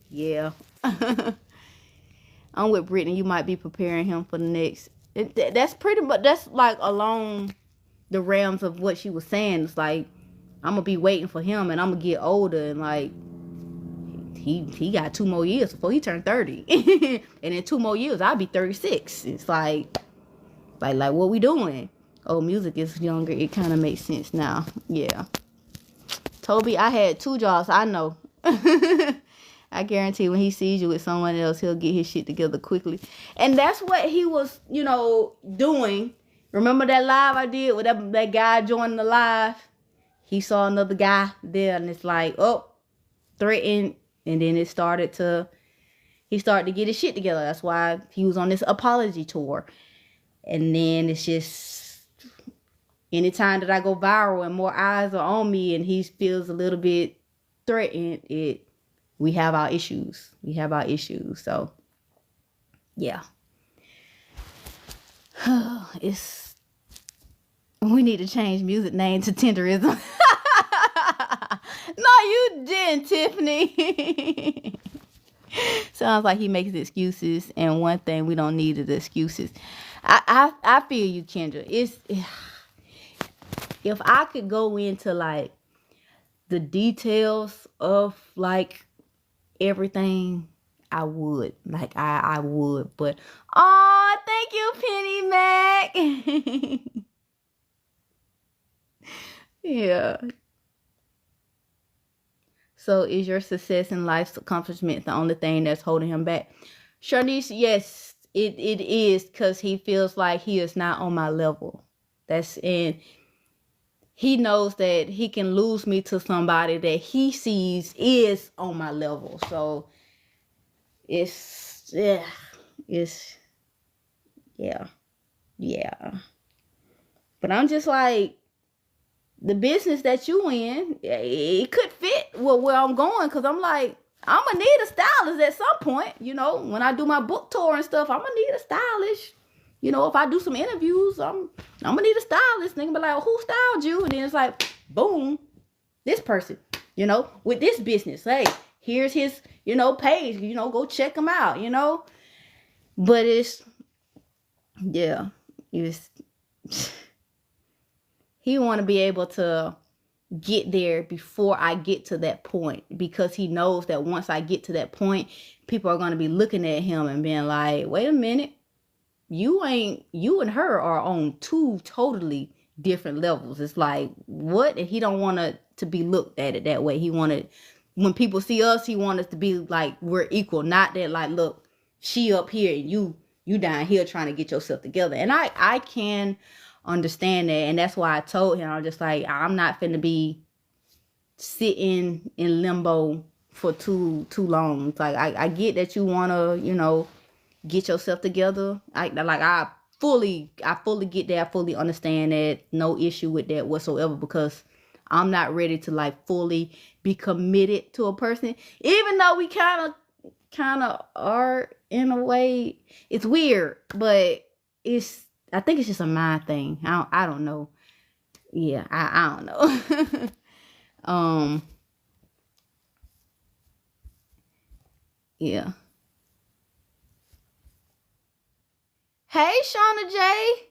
A: yeah. I'm with Brittany. You might be preparing him for the next. That's pretty much, that's like along the realms of what she was saying. It's like, I'm gonna be waiting for him, and I'm gonna get older, and like, he got 2 more years before he turned 30. And in 2 more years I'll be 36. It's like what we doing? Oh, music is younger. It kind of makes sense now. Yeah. Toby, I had 2 jobs. I know. I guarantee when he sees you with someone else, he'll get his shit together quickly. And that's what he was, doing. Remember that live I did with that guy joining the live? He saw another guy there, and it's like, oh, threatened. And then he started to get his shit together. That's why he was on this apology tour. And then it's just, anytime that I go viral and more eyes are on me and he feels a little bit threatened, we have our issues. So, yeah. We need to change music name to Tenderism. No, you didn't, Tiffany. Sounds like he makes excuses, and one thing we don't need is excuses. I feel you, Kendra. If I could go into like the details of like everything, I would. Like I would. But thank you, Penny Mac. Yeah. So is your success in life's accomplishment the only thing that's holding him back? Sharnice, yes, it is, because he feels like he is not on my level. And he knows that he can lose me to somebody that he sees is on my level. So yeah. But I'm just like, the business that you in, it could fit where I'm going, because I'm like, I'm gonna need a stylist at some point. When I do my book tour and stuff, I'm gonna need a stylist. If I do some interviews, I'm gonna need a stylist. Nigga be like, well, who styled you? And then it's like, boom, this person, with this business. Hey, here's his, page, go check him out, But he want to be able to get there before I get to that point, because he knows that once I get to that point, people are going to be looking at him and being like, wait a minute, you and her are on 2 totally different levels. It's like, what? And he don't want to be looked at it that way. He wanted, when people see us, he wants us to be like, we're equal, not that like, look, she up here and you down here trying to get yourself together. And I can understand that, and that's why I told him, I'm just like, I'm not finna be sitting in limbo for too long. It's like, I get that you wanna, get yourself together. I fully get that. I fully understand that. No issue with that whatsoever, because I'm not ready to like fully be committed to a person, even though we kind of are in a way. It's weird, but I think it's just a mind thing. I don't know. Yeah, I don't know. Yeah. Hey, Shauna J.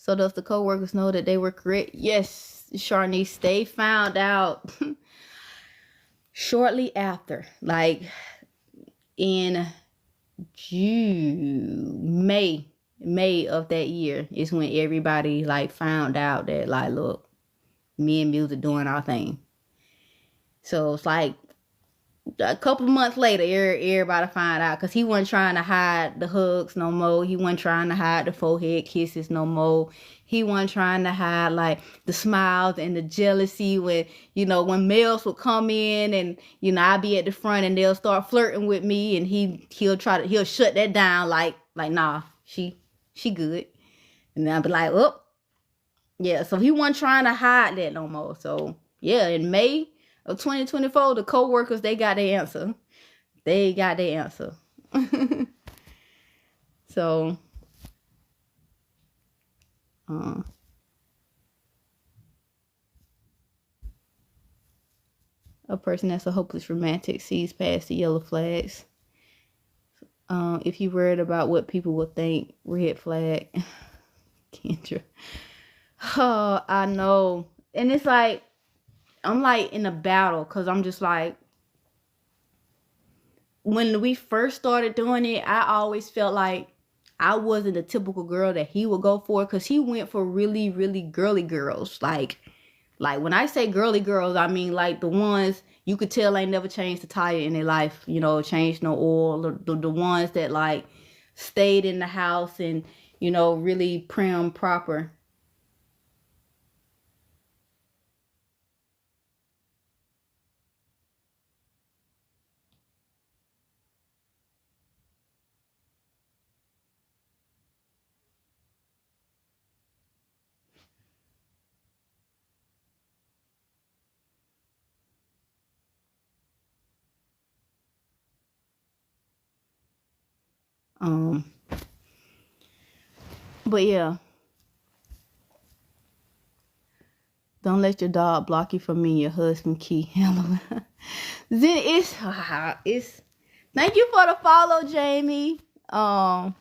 A: So does the co-workers know that they were correct? Yes, Sharnice, they found out shortly after, like in May of that year is when everybody like found out that like, look, me and Music doing our thing. So it's like a couple of months later, everybody find out, because he wasn't trying to hide the hugs no more. He wasn't trying to hide the forehead kisses no more. He wasn't trying to hide like the smiles and the jealousy when, when males would come in and, I'd be at the front and they'll start flirting with me, and he'll shut that down like nah, she good. And I'll be like, oh, yeah. So he wasn't trying to hide that no more. So yeah, in May of 2024, the co-workers, they got their answer. They got their answer. So, a person that's a hopeless romantic sees past the yellow flags. If you worried about what people will think, red flag. Kendra. Oh, I know. And it's like, I'm like in a battle, because I'm just like, when we first started doing it, I always felt like I wasn't the typical girl that he would go for, because he went for really, really girly girls. Like when I say girly girls, I mean like the ones you could tell ain't never changed the tire in their life, changed no oil, the ones that like stayed in the house and, really prim proper. But yeah, don't let your dog block you from me, your husband, Key. Then it's thank you for the follow, Jamie. Yeah,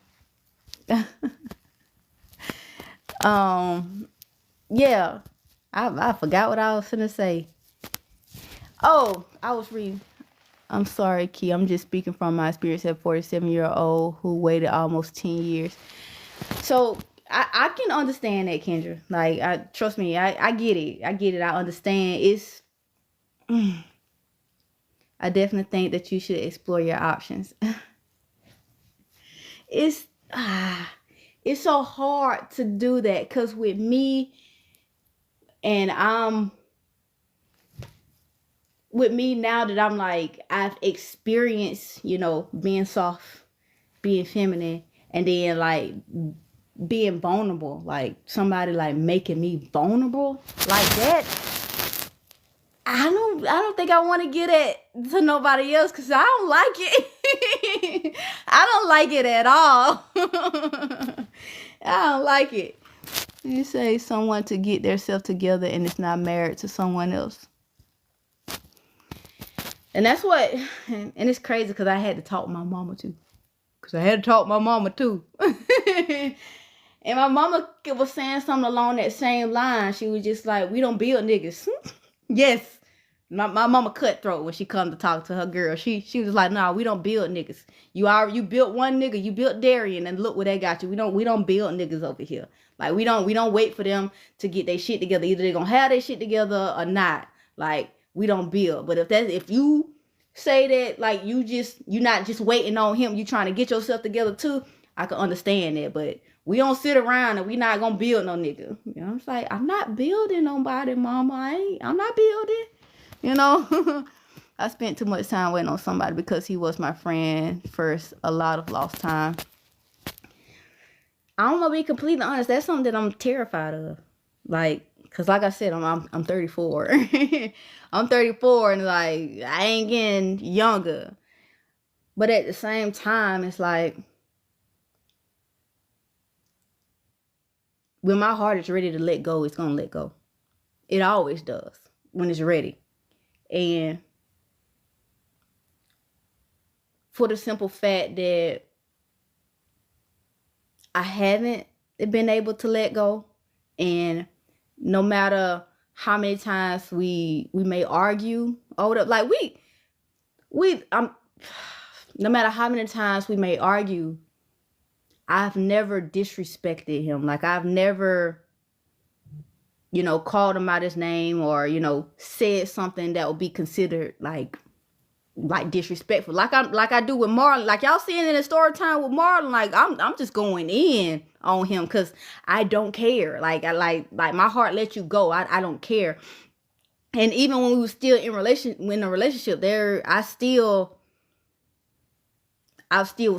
A: I forgot what I was gonna say. Oh, I was reading. I'm sorry, Key. I'm just speaking from my experience as a 47-year-old who waited almost 10 years. So I can understand that, Kendra. Like, trust me, I get it. I get it. I understand. I definitely think that you should explore your options. It's so hard to do that, because with me, and with me now that I'm like, I've experienced, being soft, being feminine, and then like being vulnerable, like somebody like making me vulnerable like that. I don't think I want to get it to nobody else, because I don't like it. I don't like it at all. I don't like it. You say someone to get their self together and it's not married to someone else. And that's what, and it's crazy, because I had to talk my mama too. And my mama was saying something along that same line. She was just like, we don't build niggas. Yes. My mama cutthroat when she come to talk to her girl. She was like, nah, we don't build niggas. You built one nigga, you built Darian, and look where they got you. We don't build niggas over here. Like, we don't wait for them to get their shit together. Either they're gonna have their shit together or not. Like, we don't build. But if you say that, like, you're not just waiting on him, you trying to get yourself together too, I can understand that. But we don't sit around and we not gonna build no nigga. I'm just like, I'm not building nobody, mama. I'm not building. I spent too much time waiting on somebody because he was my friend first. A lot of lost time. I'm gonna be completely honest. That's something that I'm terrified of. Like, cause like I said, I'm 34. I'm 34, and like, I ain't getting younger. But at the same time, it's like, when my heart is ready to let go, it's gonna let go. It always does when it's ready. And for the simple fact that I haven't been able to let go, And no matter how many times we may argue over the, like no matter how many times we may argue, I've never disrespected him. Like, I've never, called him out his name, or, said something that would be considered like disrespectful. Like I do with Marlon. Like, y'all seeing in the story time with Marlon, like I'm just going in on him because I don't care. Like, I like my heart let you go. I don't care. And even when we were still in a relationship there, I still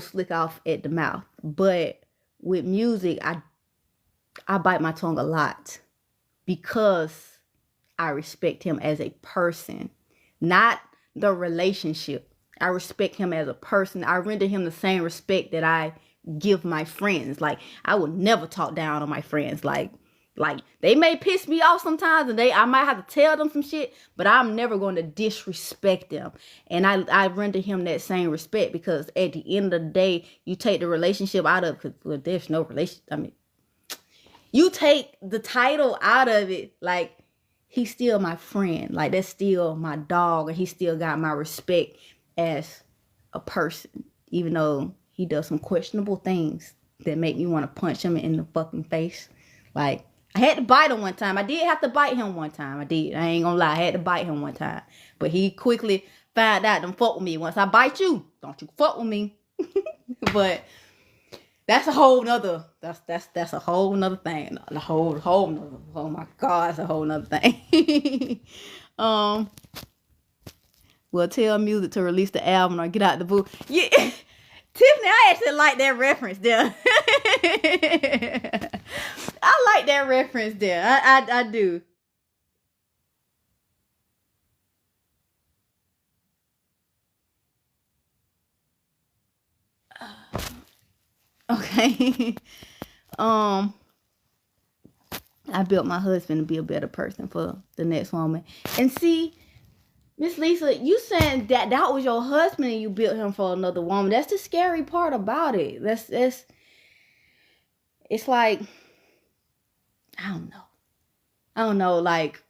A: slick off at the mouth. But with music, I bite my tongue a lot because I respect him as a person, not the relationship. I respect him as a person. I render him the same respect that I give my friends. Like, I would never talk down on my friends. Like they may piss me off sometimes, and I might have to tell them some shit, but I'm never going to disrespect them. And I render him that same respect, because at the end of the day, you take the relationship out of, because there's no relationship. I mean, you take the title out of it, like, he's still my friend. Like, that's still my dog, and he still got my respect as a person, even though he does some questionable things that make me want to punch him in the fucking face. Like, I had to bite him one time. I did have to bite him one time. I did. I ain't gonna lie. I had to bite him one time. But he quickly found out, don't fuck with me. Once I bite you, don't you fuck with me. But that's a whole nother, that's a whole nother thing. The whole nother, oh my God, it's a whole nother thing. Well, tell music to release the album or get out the booth. Yeah. Tiffany, I actually like that reference there. I like that reference there. I do. Okay. I built my husband to be a better person for the next woman. And see, Miss Lisa, you saying that was your husband and you built him for another woman. That's the scary part about it. It's like, I don't know. Like,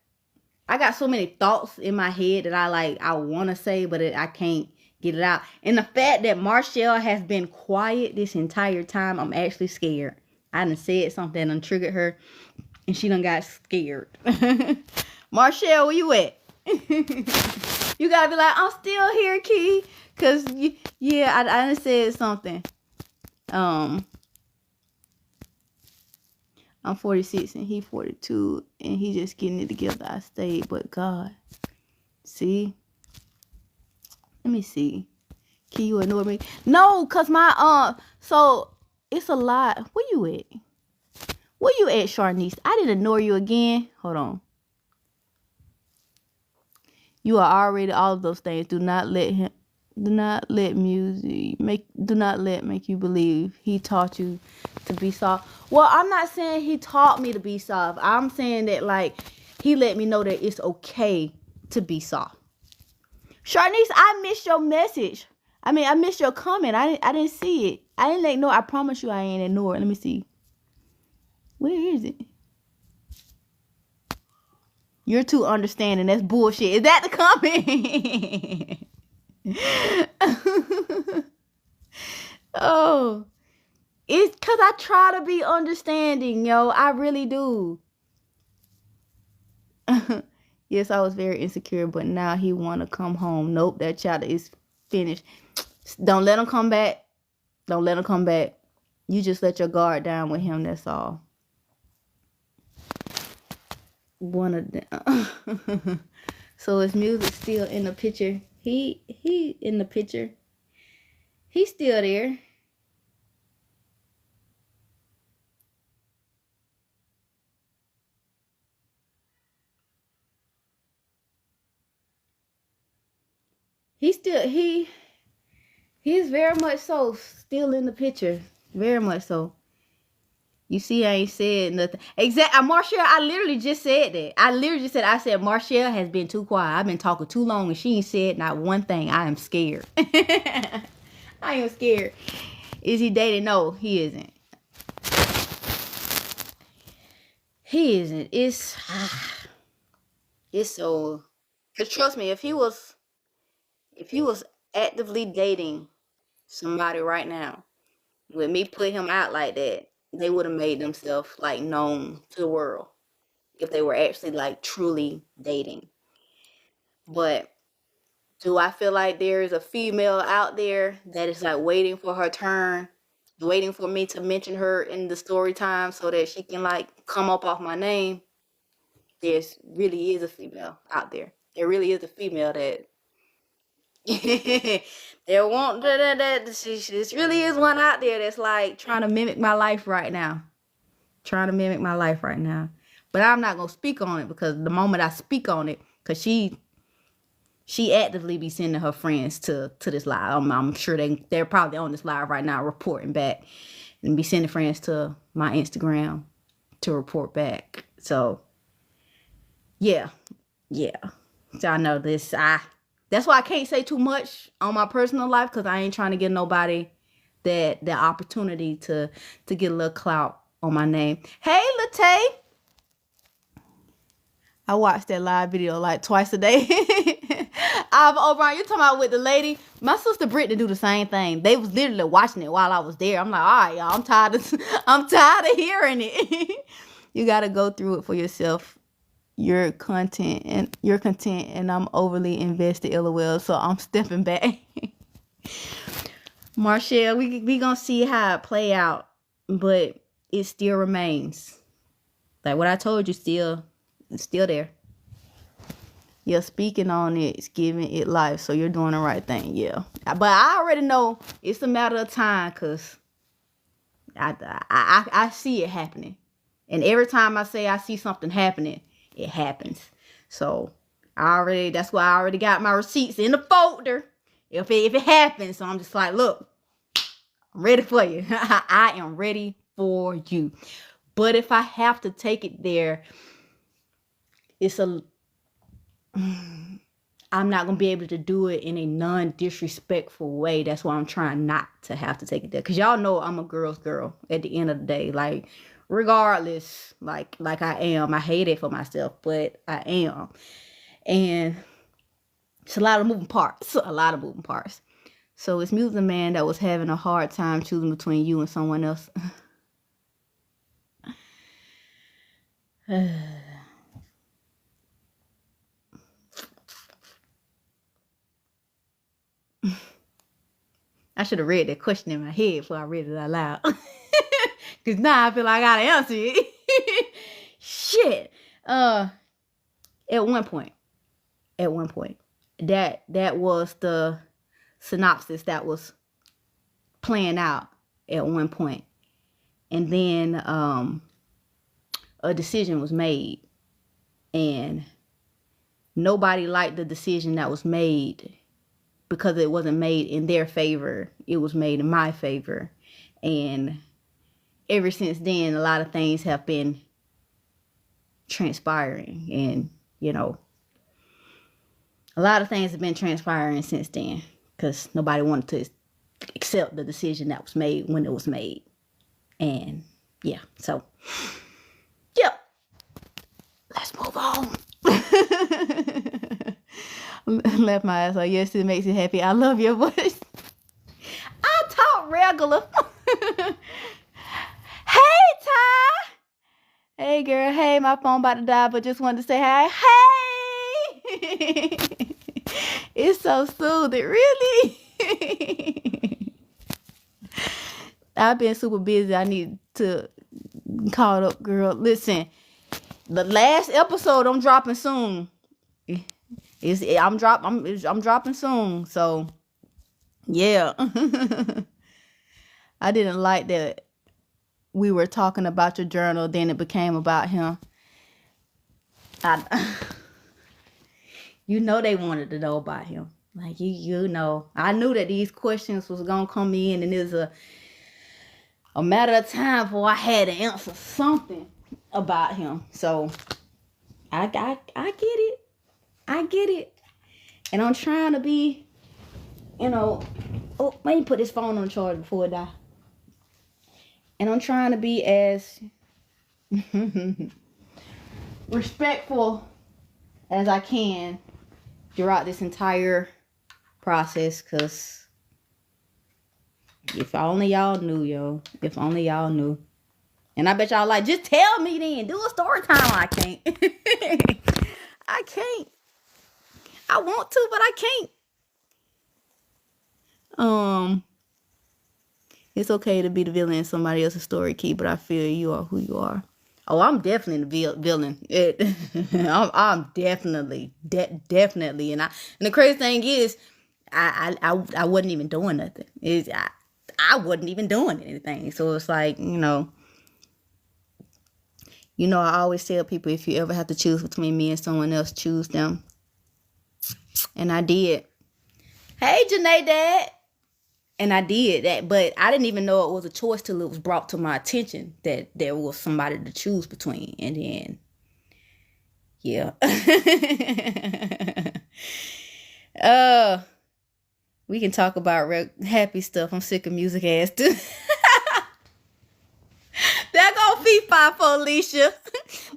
A: I got so many thoughts in my head that I want to say, but I can't get it out. And the fact that Marshall has been quiet this entire time, I'm actually scared. I done said something and triggered her, and she done got scared. Marshall, where you at? You gotta be like, I'm still here, Key. Cause I done said something. I'm 46 and he 42, and he just getting it together. I stayed, but God, see. Let me see. Can you ignore me? No, cause my so it's a lot. Where you at? Where you at, Sharnice? I didn't ignore you again. Hold on. You are already all of those things. Do not let music make you believe he taught you to be soft. Well, I'm not saying he taught me to be soft. I'm saying that, like, he let me know that it's okay to be soft. Sharnice, I missed your message. I mean, I missed your comment. I didn't see it. I didn't ignore. I promise you I ain't ignored. Let me see. Where is it? You're too understanding. That's bullshit. Is that the comment? Oh. It's because I try to be understanding, yo. I really do. Yes, I was very insecure, but now he want to come home. Nope, that child is finished. Don't let him come back. Don't let him come back. You just let your guard down with him, that's all. One of them. So is music still in the picture? He in the picture. He's still there. He's very much so still in the picture. Very much so. You see, I ain't said nothing. Exactly. Marshall, I literally just said that. I said, Marshall has been too quiet. I've been talking too long and she ain't said not one thing. I am scared. I am scared. Is he dating? No, he isn't. He isn't. It's so. Cause trust me, if he was actively dating somebody right now, with me put him out like that, they would have made themselves like known to the world if they were actually like truly dating. But do I feel like there is a female out there that is like waiting for her turn, waiting for me to mention her in the story time so that she can like come up off my name? There's really is a female out there. There really is a female that there won't this really is one out there that's like trying to mimic my life right now. Trying to mimic my life right now. But I'm not gonna speak on it because the moment I speak on it, because she actively be sending her friends to this live. I'm sure they're probably on this live right now reporting back and be sending friends to my Instagram to report back. So yeah. So I know this. That's why I can't say too much on my personal life because I ain't trying to give nobody that opportunity to get a little clout on my name. Hey, Latte. I watched that live video like twice a day. Brian, you talking about with the lady? My sister Brittany do the same thing. They was literally watching it while I was there. I'm like, all right, y'all, I'm tired of hearing it. You gotta go through it for yourself. You're content and I'm overly invested, LOL. So I'm stepping back. Marshall, we gonna see how it play out, but it still remains. Like what I told you, it's still there. You're speaking on it, it's giving it life, so you're doing the right thing, yeah. But I already know it's a matter of time, cause I see it happening, and every time I say I see something happening, it happens. So that's why I already got my receipts in the folder. If it happens, so I'm just like, look, I'm ready for you. I am ready for you. But if I have to take it there, I'm not gonna be able to do it in a non-disrespectful way. That's why I'm trying not to have to take it there. Cause y'all know I'm a girl's girl at the end of the day. Like, regardless, like I am. I hate it for myself, but I am. And it's a lot of moving parts. So it's Music Man that was having a hard time choosing between you and someone else. I should have read that question in my head before I read it out loud. Because now I feel like I gotta answer it. Shit. At one point, that was the synopsis that was playing out at one point. And then a decision was made. And nobody liked the decision that was made because it wasn't made in their favor. It was made in my favor. And ever since then, a lot of things have been transpiring. And, a lot of things have been transpiring since then because nobody wanted to accept the decision that was made when it was made. And, yeah. So, yep. Let's move on. Left my ass like, yes, it makes you happy. I love your voice. I talk regular. Hey, Ty. Hey, girl. Hey, my phone about to die, but just wanted to say hi. Hey. It's so soothing, really. I've been super busy. I need to call up, girl. Listen, the last episode I'm dropping soon. I'm dropping soon. So yeah. I didn't like that we were talking about your journal, then it became about him. They wanted to know about him. Like I knew that these questions was gonna come in, and it was a matter of time before I had to answer something about him. So I get it. And I'm trying to be, let me put this phone on charge before it die. And I'm trying to be as respectful as I can throughout this entire process, because if only y'all knew, yo. If only y'all knew. And I bet y'all like, just tell me then. Do a story time. I can't. I can't. I want to, but I can't. It's okay to be the villain in somebody else's story, Key, but I feel you are who you are. Oh, I'm definitely the villain. I'm definitely, definitely. And the crazy thing is, I wasn't even doing nothing. I wasn't even doing anything. So it's like, I always tell people, if you ever have to choose between me and someone else, choose them. And I did. Hey, Janae Dad. And I did that, but I didn't even know it was a choice till it was brought to my attention that there was somebody to choose between. And then, yeah. We can talk about happy stuff. I'm sick of music ass too. There go FIFA for Alicia.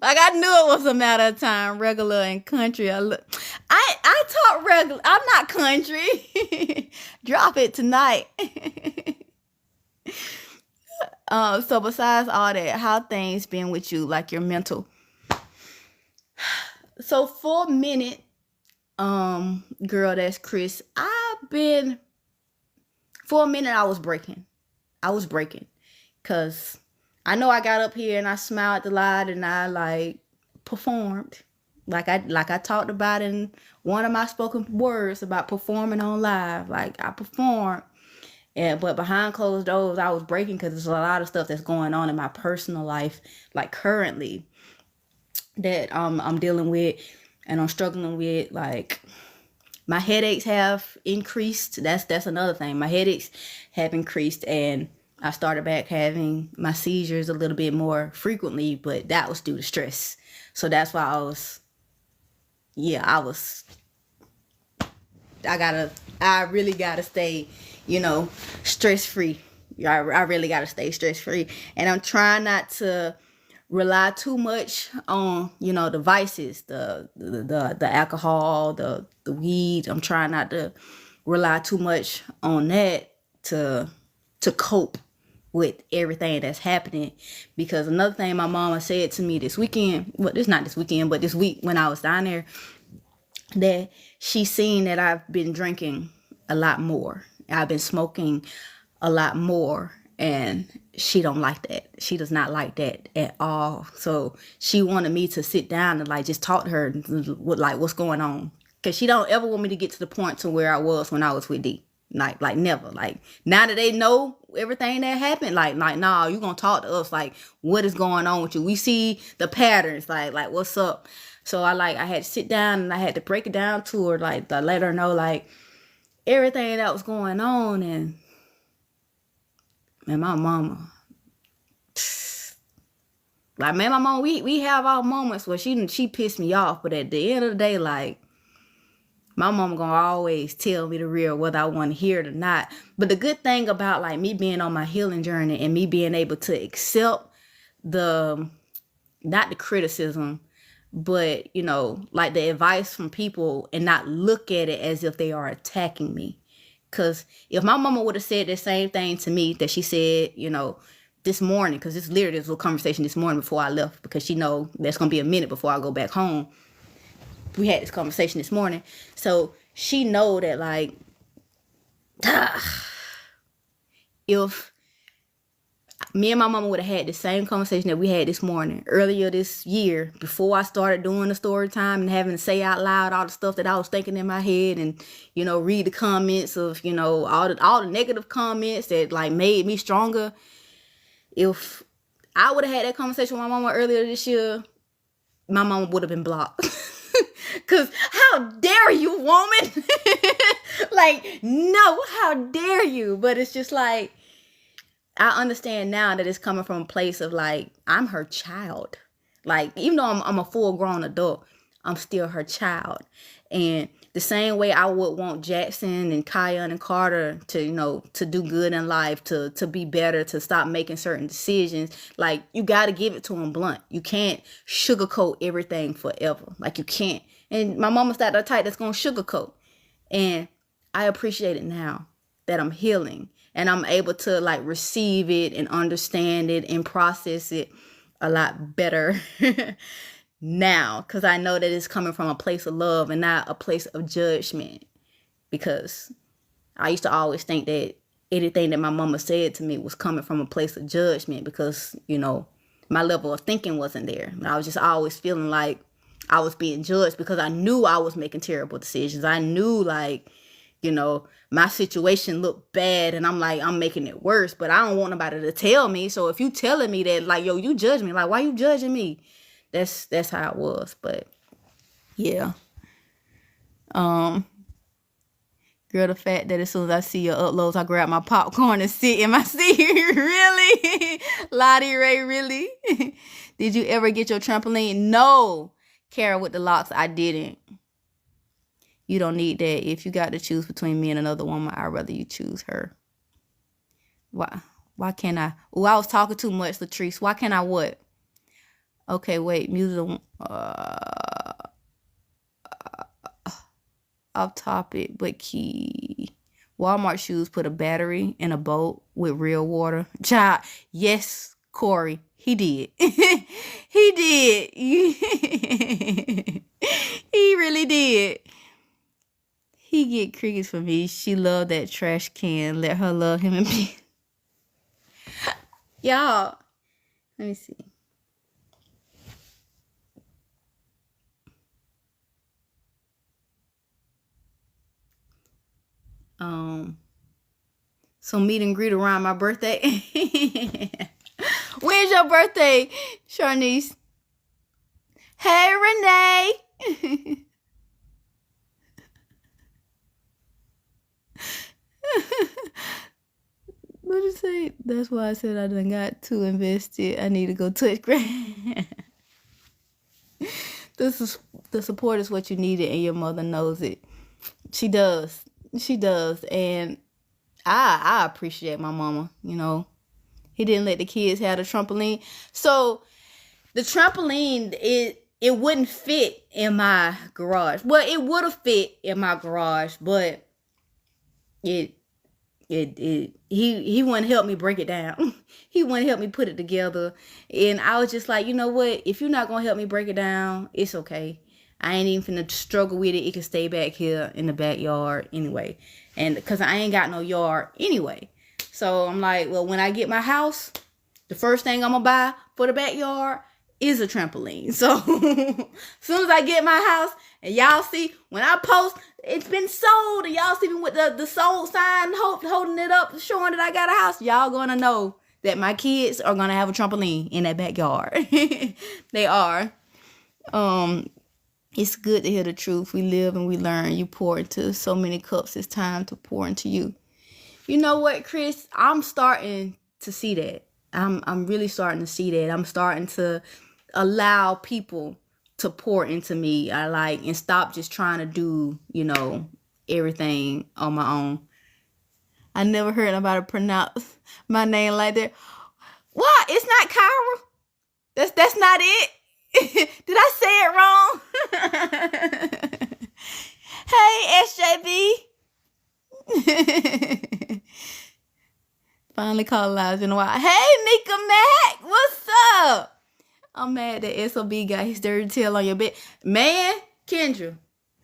A: Like, I knew it was a matter of time. Regular and country. I talk regular. I'm not country. Drop it tonight. So besides all that, how things been with you? Like your mental. So for a minute, girl, that's Chris. For a minute, I was breaking. Because I know I got up here and I smiled a lot and I like performed. Like I talked about in one of my spoken words about performing on live. Like I performed. But behind closed doors, I was breaking because there's a lot of stuff that's going on in my personal life, like currently, that I'm dealing with and I'm struggling with. Like my headaches have increased. That's another thing. My headaches have increased, and I started back having my seizures a little bit more frequently, but that was due to stress. So that's why I really gotta stay, stress free. I really gotta stay stress free. And I'm trying not to rely too much on, the vices, the alcohol, the weed. I'm trying not to rely too much on that to cope with everything that's happening. Because another thing my mama said to me this weekend, well, it's not this weekend, but this week when I was down there, that she seen that I've been drinking a lot more. I've been smoking a lot more, and she don't like that. She does not like that at all. So she wanted me to sit down and like just talk to her like what's going on. Cause she don't ever want me to get to the point to where I was when I was with D. Like never. Like now that they know everything that happened, like nah, you gonna talk to us, like what is going on with you? We see the patterns, like what's up? So I had to sit down and I had to break it down to her, like to let her know like everything that was going on. And my mama, like my mama, we have our moments where she pissed me off, but at the end of the day, like my mama gonna always tell me the real, whether I want to hear it or not. But the good thing about like me being on my healing journey and me being able to accept not the criticism, but like the advice from people and not look at it as if they are attacking me. Because if my mama would have said the same thing to me that she said, this morning, because this literally was a conversation this morning before I left, because she know there's gonna be a minute before I go back home. We had this conversation this morning, so she know that like if me and my mama would have had the same conversation that we had this morning earlier this year, before I started doing the story time and having to say out loud all the stuff that I was thinking in my head, and read the comments of all the negative comments that like made me stronger. If I would have had that conversation with my mama earlier this year, my mama would have been blocked. Cause how dare you, woman? Like, no, how dare you? But it's just like, I understand now that it's coming from a place of like, I'm her child. Like, even though I'm a full grown adult, I'm still her child. And the same way I would want Jackson and Kion and Carter to, to do good in life, to be better, to stop making certain decisions. Like, you got to give it to them blunt. You can't sugarcoat everything forever. Like, you can't. And my mama's not the type that's going to sugarcoat. And I appreciate it now that I'm healing and I'm able to like receive it and understand it and process it a lot better now, because I know that it's coming from a place of love and not a place of judgment. Because I used to always think that anything that my mama said to me was coming from a place of judgment because, my level of thinking wasn't there. I was just always feeling like I was being judged because I knew I was making terrible decisions. I knew like, my situation looked bad and I'm making it worse, but I don't want nobody to tell me. So if you telling me that like, yo, you judge me, like, why you judging me? That's how it was. But yeah. Girl, the fact that as soon as I see your uploads, I grab my popcorn and sit in my seat. Really? Lottie Ray, really? Did you ever get your trampoline? No. Kara with the locks, I didn't. You don't need that. If you got to choose between me and another woman, I'd rather you choose her. Why can't I? Oh, I was talking too much, Latrice. Why can't I what? Okay, wait. Music. Off topic, but key. Walmart shoes put a battery in a boat with real water. Child, yes, Corey. He did. He did. He really did. He get crickets for me. She loved that trash can. Let her love him and be. Y'all, let me see. So meet and greet around my birthday. When's your birthday, Sharnice? Hey, Renee. What you say? That's why I said I done got too invested. I need to go touch grass. The support is what you needed, and your mother knows it. She does. She does. And I appreciate my mama, He didn't let the kids have the trampoline. So the trampoline, it wouldn't fit in my garage. Well, it would have fit in my garage, but he wouldn't help me break it down. He wouldn't help me put it together. And I was just like, you know what? If you're not going to help me break it down, it's okay. I ain't even finna struggle with it. It can stay back here in the backyard anyway. And because I ain't got no yard anyway. So I'm like, well, when I get my house, the first thing I'm going to buy for the backyard is a trampoline. So as soon as I get my house, and y'all see, when I post, it's been sold, and y'all see me with the sold sign, holding it up, showing that I got a house, y'all going to know that my kids are going to have a trampoline in that backyard. They are. It's good to hear the truth. We live and we learn. You pour into so many cups. It's time to pour into you. You know what, Chris? I'm starting to see that. I'm really starting to see that. I'm starting to allow people to pour into me. And stop just trying to do, everything on my own. I never heard nobody pronounce my name like that. What? It's not Kyra? That's not it? Did I say it wrong? Hey, SJB. Finally called Elijah in a while. Hey, Nika Mac, what's up? I'm mad that SOB got his dirty tail on your bed. Man, Kendra,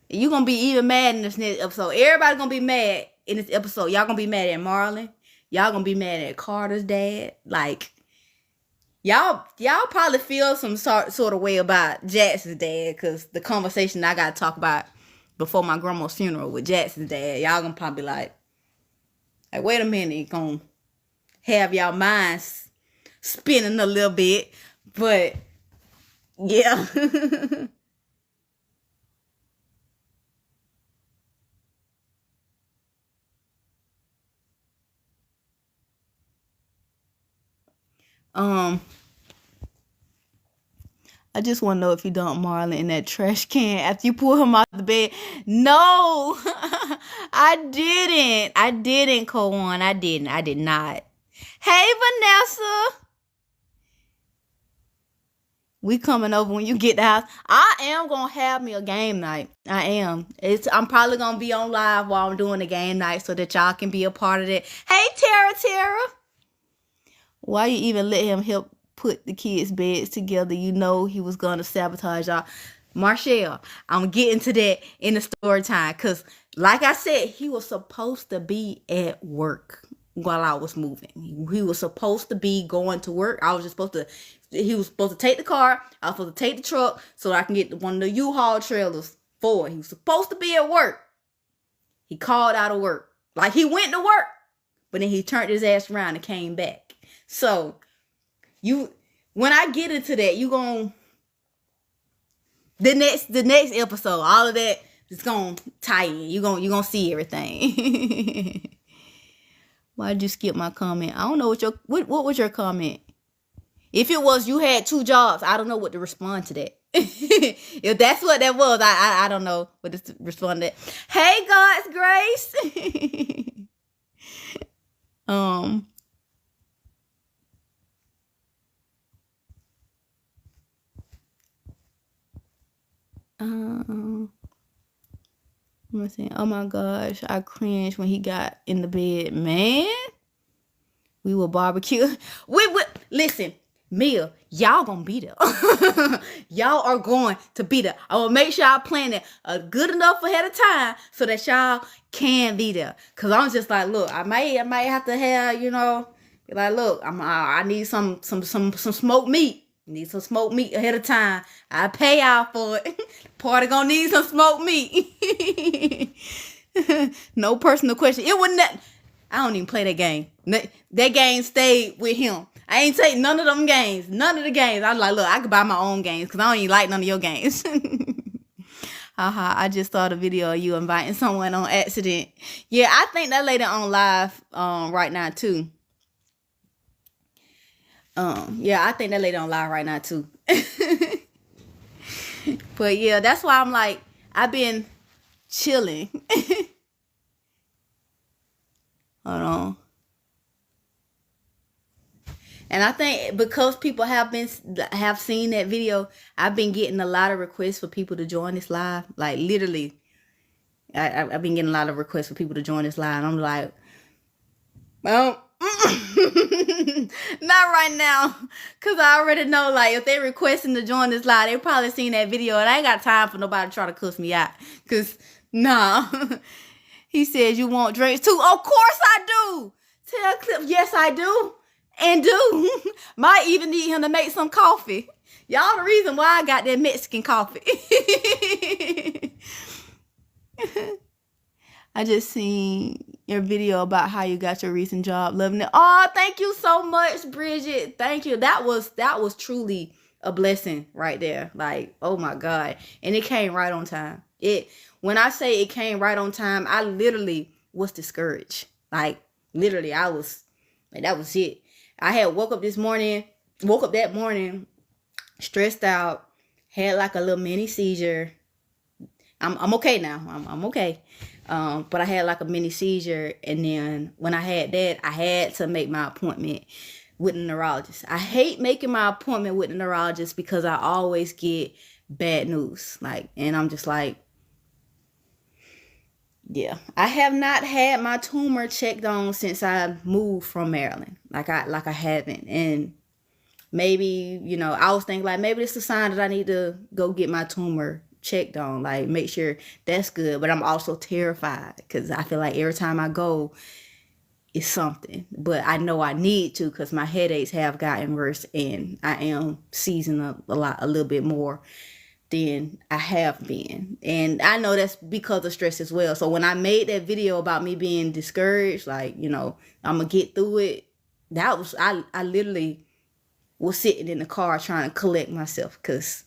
A: you gonna be even mad in this next episode. Everybody gonna be mad in this episode. Y'all gonna be mad at Marlon. Y'all gonna be mad at Carter's dad. Like, y'all probably feel some sort of way about Jackson's dad, because the conversation I gotta talk about before my grandma's funeral with Jackson's dad, y'all gonna probably be like, wait a minute, gonna have y'all minds spinning a little bit. But yeah. I just want to know if you dumped Marlon in that trash can after you pull him out the bed. No, I didn't, Cowan. I did not. Hey, Vanessa. We coming over when you get the house. I am gonna have me a game night. I am. I'm probably gonna be on live while I'm doing the game night so that y'all can be a part of it. Hey, Tara. Why you even let him help put the kids' beds together? You know he was gonna sabotage y'all. Marshall, I'm getting to that in the story time. Cause like I said, he was supposed to be at work while I was moving. He was supposed to be going to work. He was supposed to take the car. I was supposed to take the truck so that I can get one of the U-Haul trailers for it. He was supposed to be at work. He called out of work. Like he went to work. But then he turned his ass around and came back. So, when I get into that, you gon' the next episode, all of that is gonna tie in. You gonna see everything. Why'd you skip my comment? I don't know what was your comment. If it was you had 2 jobs, I don't know what to respond to that. If that's what that was, I don't know what to respond to that. Hey, God's grace. Let me see. Oh my gosh, I cringed when he got in the bed, man. We will barbecue. Listen, Mia, y'all gonna be there. Y'all are going to be there. I will make sure I plan it good enough ahead of time so that y'all can be there. Cause I'm just like, look, I might have to have, like, look, I need some smoked meat. Need some smoked meat ahead of time. I pay out for it. Party gonna need some smoked meat. No personal question. It wasn't that. I don't even play that game. That game stayed with him. I ain't take none of them games. None of the games. I was like, look, I could buy my own games because I don't even like none of your games. Haha, I just saw the video of you inviting someone on accident. Yeah, I think that lady on live right now too. Yeah, I think that lady on live right now too. But yeah, that's why I'm like, I've been chilling. Hold on. And I think because people have seen that video, I've been getting a lot of requests for people to join this live. Like literally, I've been getting a lot of requests for people to join this live. And I'm like, well, not right now. Cause I already know, like, if they requesting to join this live, they probably seen that video. And I ain't got time for nobody to try to cuss me out. Cause nah. He says you want drinks too. Of course I do. Tell Clip, yes I do. And do. Might even need him to make some coffee. Y'all the reason why I got that Mexican coffee. I just seen your video about how you got your recent job. Loving it. Oh, thank you so much, Bridget. Thank you. That was truly a blessing right there. Like, oh my God. And it came right on time. When I say it came right on time, I literally was discouraged. Like, literally, I was like, that was it. I had woke up that morning, stressed out, had like a little mini seizure. I'm okay now. I'm okay. But I had like a mini seizure. And then when I had that, I had to make my appointment with a neurologist. I hate making my appointment with a neurologist because I always get bad news. Like, and I'm just like, yeah, I have not had my tumor checked on since I moved from Maryland. Like I haven't. And maybe, I was thinking like, maybe it's a sign that I need to go get my tumor checked on, like make sure that's good. But I'm also terrified because I feel like every time I go, it's something. But I know I need to because my headaches have gotten worse and I am seizing a little bit more than I have been. And I know that's because of stress as well. So when I made that video about me being discouraged, like, I'm gonna get through it, that was, I literally was sitting in the car trying to collect myself because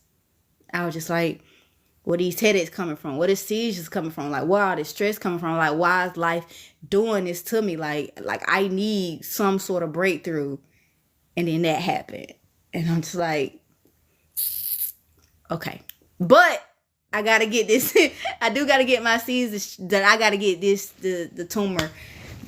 A: I was just like, where these headaches coming from? Where the seizures coming from? Like, where all this stress coming from? Like, why is life doing this to me? Like I need some sort of breakthrough. And then that happened. And I'm just like, Okay. But I gotta get this. I do gotta get my C's. That I gotta get this the tumor.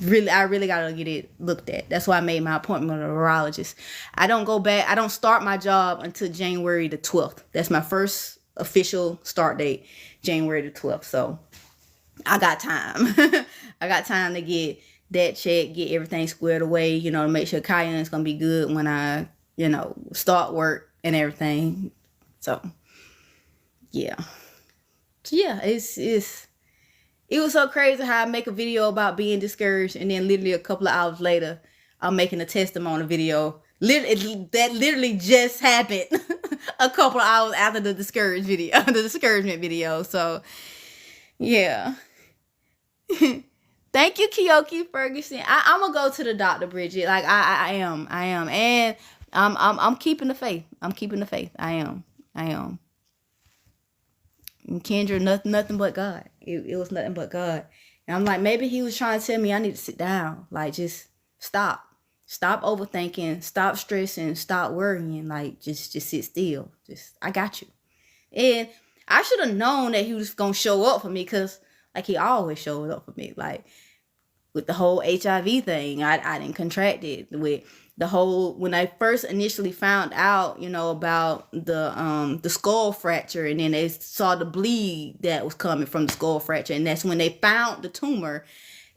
A: I really gotta get it looked at. That's why I made my appointment with a urologist. I don't start my job until January the 12th. That's my first official start date, January the 12th. So I got time. I got time to get that checked, get everything squared away, to make sure Kayan's gonna be good when I, start work and everything. So yeah. It was so crazy how I make a video about being discouraged, and then literally a couple of hours later, I'm making a testimony video. That literally just happened a couple of hours after the discouragement video. So, yeah. Thank you, Kiyoki Ferguson. I'm gonna go to the doctor, Bridget. Like I am, and I'm keeping the faith. I am. And Kendra, nothing but God. It was nothing but God. And I'm like, maybe he was trying to tell me I need to sit down. Like, just stop overthinking, stop stressing, stop worrying. Like, just sit still. I got you. And I should have known that he was gonna show up for me, because like he always shows up for me. Like with the whole HIV thing, I didn't contract it. With the whole, when I first initially found out, about the skull fracture, and then they saw the bleed that was coming from the skull fracture, and that's when they found the tumor.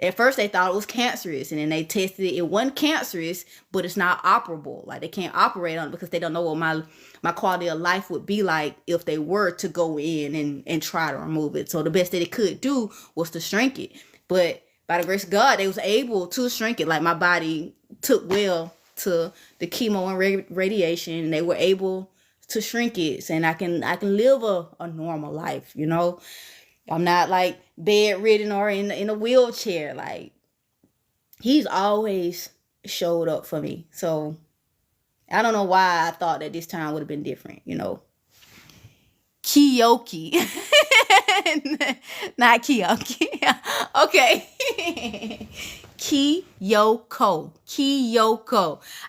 A: At first they thought it was cancerous, and then they tested it. It wasn't cancerous, but it's not operable. Like they can't operate on it because they don't know what my quality of life would be like if they were to go in and try to remove it. So the best that it could do was to shrink it. But by the grace of God, they was able to shrink it. Like my body took well to the chemo and radiation, and they were able to shrink it, and I can live a normal life. I'm not like bedridden or in a wheelchair. Like he's always showed up for me. So I don't know why I thought that this time would have been different. Kiyoki. Not Kiyoki. Okay. Kiyoko.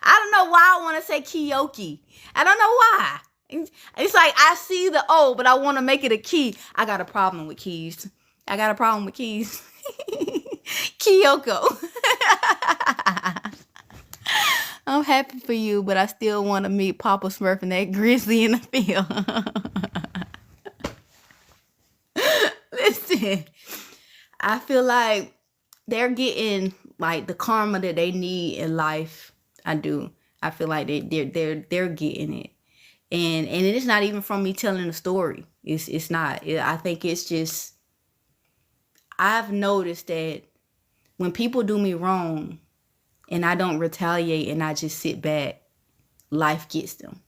A: I don't know why I want to say Kiyoki. I don't know why. It's like I see the O, but I want to make it a key. I got a problem with keys. Kiyoko. I'm happy for you, but I still want to meet Papa Smurf and that grizzly in the field. Listen, I feel like they're getting like the karma that they need in life. I do. I feel like they're getting it, and it's not even from me telling a story. It's not. I think it's just, I've noticed that when people do me wrong, and I don't retaliate, and I just sit back, life gets them.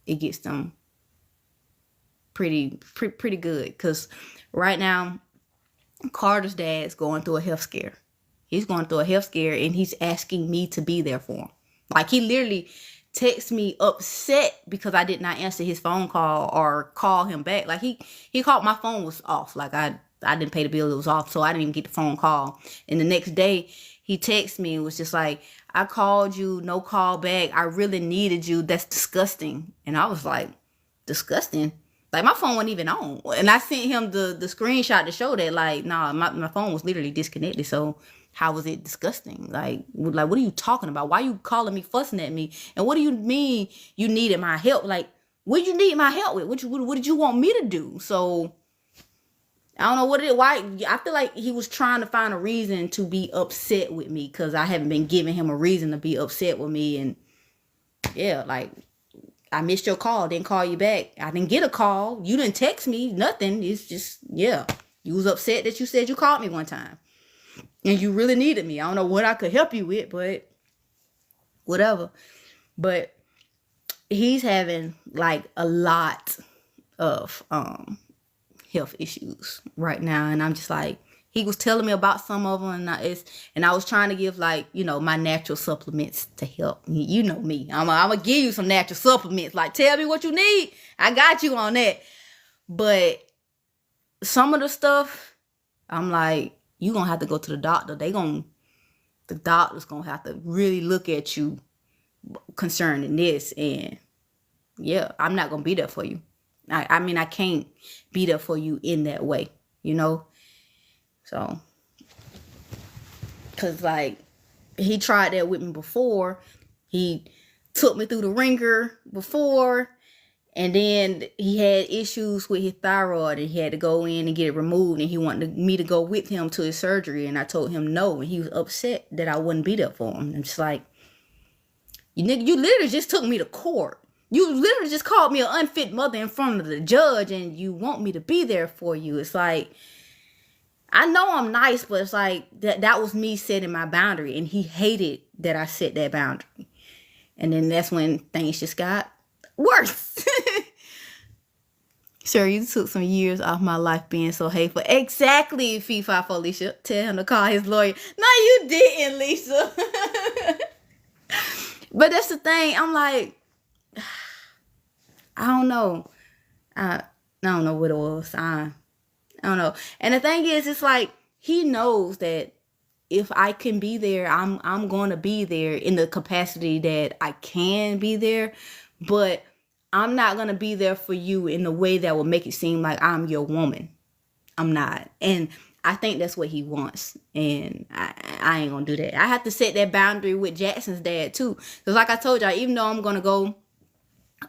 A: It gets them pretty good. Because right now, Carter's dad's going through a health scare. He's going through a health scare, and he's asking me to be there for him. Like, he literally texts me upset because I did not answer his phone call or call him back. Like, he called, my phone was off. Like, I didn't pay the bill, it was off, so I didn't even get the phone call. And the next day, he texted me and was just like, I called you, no call back. I really needed you. That's disgusting. And I was like, disgusting? Like, my phone wasn't even on. And I sent him the screenshot to show that, like, nah, my phone was literally disconnected. So how was it disgusting? Like, what are you talking about? Why are you calling me, fussing at me? And what do you mean you needed my help? Like, what did you need my help with? What did you want me to do? So I don't know what it is. Why? I feel like he was trying to find a reason to be upset with me, because I haven't been giving him a reason to be upset with me. And yeah, like, I missed your call, didn't call you back. I didn't get a call. You didn't text me, nothing. It's just, yeah. You was upset that you said you called me one time, and you really needed me. I don't know what I could help you with, but whatever. But he's having like a lot of health issues right now, and I'm just like, he was telling me about some of them, and I was trying to give, like, my natural supplements to help. You know me, I'm gonna give you some natural supplements. Like, tell me what you need, I got you on that. But some of the stuff, I'm like, you gonna have to go to the doctor. The doctor's gonna have to really look at you concerning this, and yeah, I'm not gonna be there for you. I mean, I can't be there for you in that way, you know? So, because, like, he tried that with me before. He took me through the ringer before. And then he had issues with his thyroid and he had to go in and get it removed. And he wanted me to go with him to his surgery. And I told him no. And he was upset that I wouldn't be there for him. I'm just like, you literally just took me to court. You literally just called me an unfit mother in front of the judge. And you want me to be there for you. It's like, I know I'm nice, but it's like that was me setting my boundary. And he hated that I set that boundary. And then that's when things just got worse. Sir, you took some years off my life being so hateful. Exactly, FIFA Felicia. Tell him to call his lawyer. No, you didn't, Lisa. But that's the thing. I'm like, I don't know. I don't know what it was. I don't know. And the thing is, it's like he knows that if I can be there, I'm going to be there in the capacity that I can be there. But I'm not going to be there for you in a way that will make it seem like I'm your woman. I'm not. And I think that's what he wants. And I ain't going to do that. I have to set that boundary with Jackson's dad too. Because like I told y'all, even though I'm going to go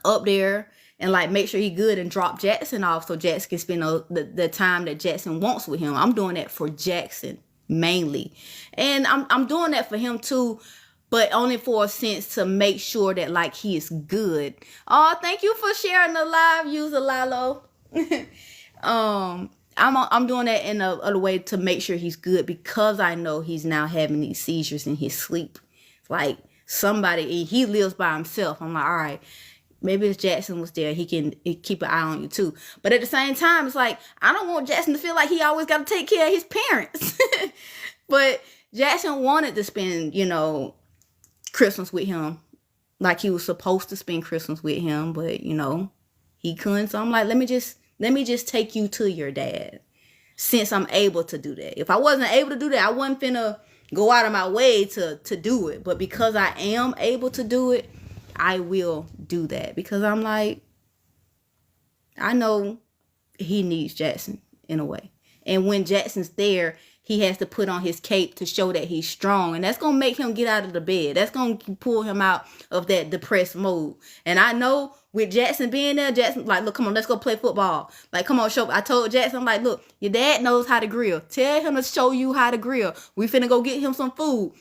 A: up there and like make sure he good and drop Jackson off so Jackson can spend the time that Jackson wants with him. I'm doing that for Jackson mainly. And I'm doing that for him too. But only for a sense to make sure that like he is good. Oh, thank you for sharing the live, user Lalo. I'm doing that in a way to make sure he's good because I know he's now having these seizures in his sleep. Like he lives by himself. I'm like, all right, maybe if Jackson was there, he can keep an eye on you too. But at the same time, it's like I don't want Jackson to feel like he always got to take care of his parents. But Jackson wanted to spend, Christmas with him like he was supposed to spend Christmas with him, but he couldn't. So I'm like, let me just take you to your dad since I'm able to do that. If I wasn't able to do that, I wasn't finna go out of my way to do it. But because I am able to do it, I will do that because I'm like, I know he needs Jackson in a way. And when Jackson's there, he has to put on his cape to show that he's strong. And that's going to make him get out of the bed. That's going to pull him out of that depressed mode. And I know with Jackson being there, Jackson, like, look, come on, let's go play football. Like, come on, show. I told Jackson, I'm like, look, your dad knows how to grill. Tell him to show you how to grill. We finna go get him some food.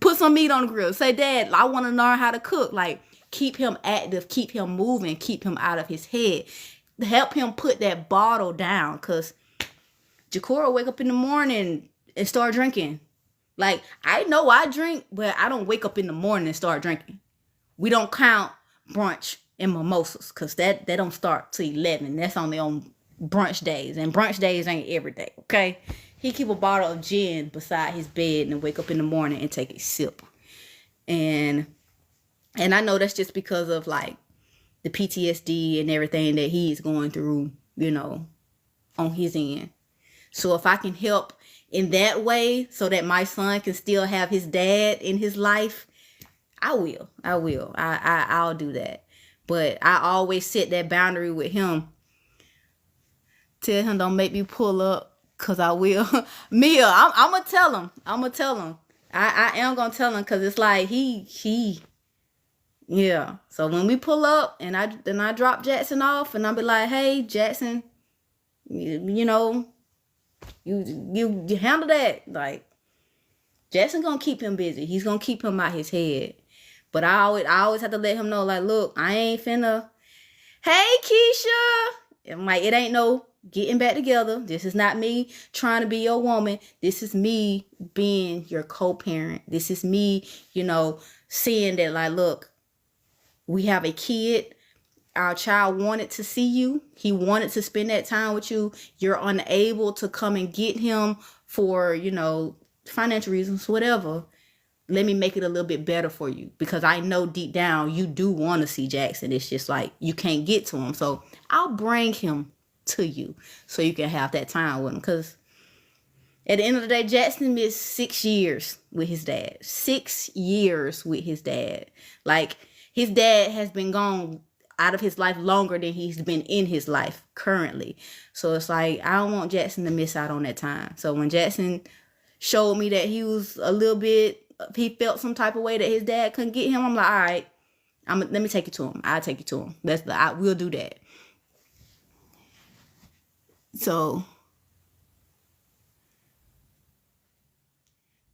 A: Put some meat on the grill. Say, Dad, I want to learn how to cook. Like, keep him active, keep him moving, keep him out of his head. Help him put that bottle down because Jakora wake up in the morning and start drinking. Like, I know I drink, but I don't wake up in the morning and start drinking. We don't count brunch and mimosas because that don't start till 11. That's only on brunch days. And brunch days ain't every day, okay? He keep a bottle of gin beside his bed and wake up in the morning and take a sip. And I know that's just because of, like, the PTSD and everything that he's going through, on his end. So if I can help in that way so that my son can still have his dad in his life, I will. I'll do that. But I always set that boundary with him. Tell him don't make me pull up because I will. Mia, I'm going to tell him. I am going to tell him because it's like yeah. So when we pull up and I drop Jackson off and I'll be like, hey, Jackson, you handle that. Like, Jackson gonna keep him busy. He's gonna keep him out his head. But I always have to let him know, like, look, I ain't finna, hey, Keisha. I'm like, it ain't no getting back together. This is not me trying to be your woman. This is me being your co-parent. This is me, seeing that, like, look, we have a kid. Our child wanted to see you. He wanted to spend that time with you. You're unable to come and get him for, financial reasons, whatever. Let me make it a little bit better for you because I know deep down you do want to see Jackson. It's just like you can't get to him. So I'll bring him to you so you can have that time with him. Because at the end of the day, Jackson missed 6 years with his dad. 6 years with his dad. Like, his dad has been gone out of his life longer than he's been in his life currently. So it's like, I don't want Jackson to miss out on that time. So when Jackson showed me that he was a little bit, he felt some type of way that his dad couldn't get him, I'm like, all right, let me take you to him. I'll take you to him. We'll do that. So,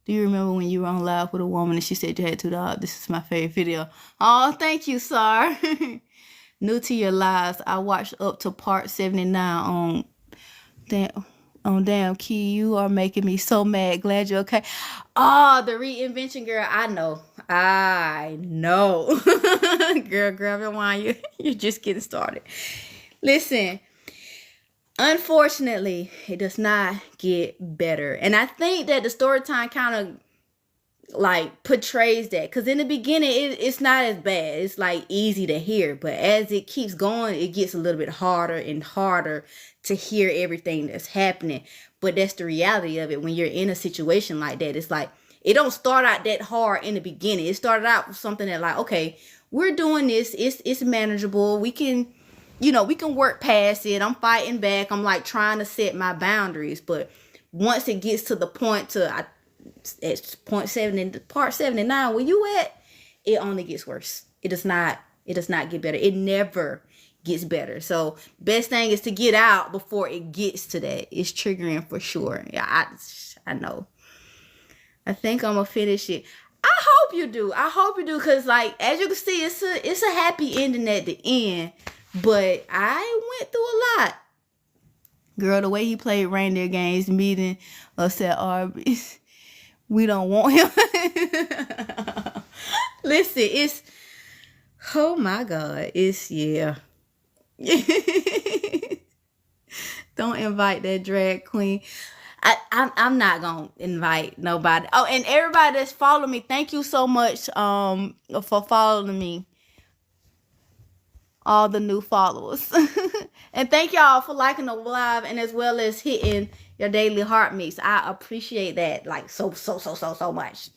A: do you remember when you were on live with a woman and she said you had $2? This is my favorite video. Oh, thank you, sir. New to your lives. I watched up to part 79 on Damn Key. You are making me so mad. Glad you're okay. Oh, the reinvention girl. I know. Girl, grab your wine. You're just getting started. Listen. Unfortunately, it does not get better. And I think that the story time kind of like portrays that. Because in the beginning, it's not as bad. It's like easy to hear. But as it keeps going, it gets a little bit harder and harder to hear everything that's happening. But that's the reality of it. When you're in a situation like that, it's like, it don't start out that hard in the beginning. It started out with something that like, okay, we're doing this. It's manageable. We can work past it. I'm fighting back. I'm like trying to set my boundaries. But once it gets to the point at part 79, where you at, it only gets worse. It does not get better. It never gets better. So best thing is to get out before it gets to that. It's triggering for sure. Yeah, I know. I think I'm gonna finish it. I hope you do. Because like, as you can see, it's a happy ending at the end. But I went through a lot. Girl, the way he played reindeer games, meeting us at Arby's, we don't want him. Listen, it's, oh my God, it's, yeah. Don't invite that drag queen. I'm not gonna invite nobody. Oh, and everybody that's following me, thank you so much for following me. All the new followers. And thank y'all for liking the live and as well as hitting your daily heart mix. I appreciate that like so much.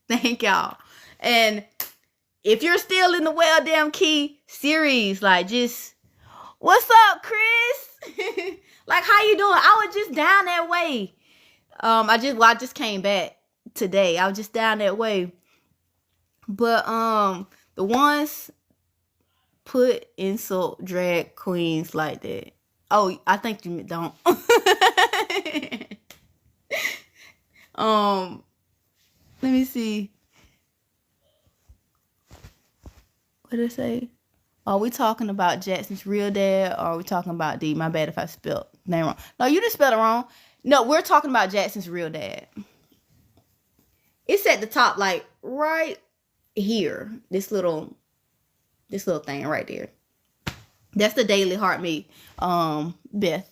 A: Thank y'all. And if you're still in the Well Damn Key series, like, just, what's up, Chris? Like, how you doing? I was just down that way. I just came back today. I was just down that way. But the ones put insult drag queens like that. Oh, I think you don't. Let me see. What did it say? Are we talking about Jackson's real dad, or are we talking about D? My bad if I spelled the name wrong. No, you didn't spell it wrong. No, we're talking about Jackson's real dad. It's at the top, like right here. This little thing right there. That's the daily heart me, Beth.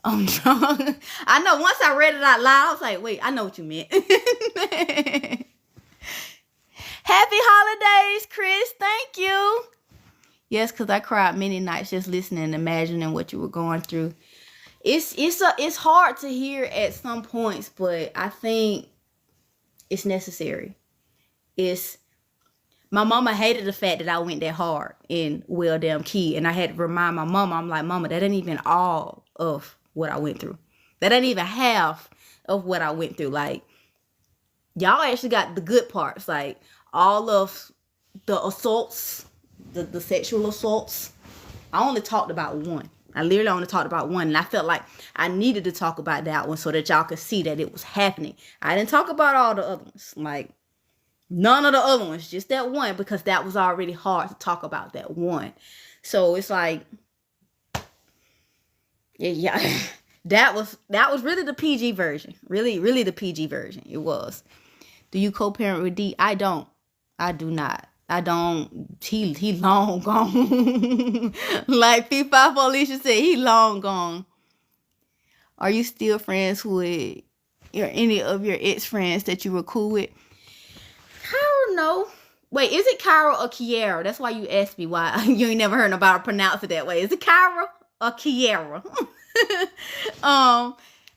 A: I know, once I read it out loud, I was like, wait, I know what you meant. Happy holidays, Chris. Thank you. Yes, because I cried many nights just listening and imagining what you were going through. It's hard to hear at some points, but I think it's necessary. My mama hated the fact that I went that hard in Well Damn Key, and I had to remind my mama, I'm like, Mama, that ain't even all of what I went through. That ain't even half of what I went through. Like, y'all actually got the good parts, like all of the assaults, the sexual assaults. I only talked about one. I literally only talked about one, and I felt like I needed to talk about that one so that y'all could see that it was happening. I didn't talk about all the other ones, like none of the other ones, just that one, because that was already hard to talk about, that one. So it's like, yeah, that was really the PG version. Really the PG version. It was. Do you co-parent with D? I don't. I do not. I don't. He long gone. Like P5 Alicia said, he long gone. Are you still friends with any of your ex-friends that you were cool with? I don't know. Wait, is it Kyra or Kiara? That's why you asked me why you ain't never heard nobody pronounce it that way. Is it Kyra or Kiara?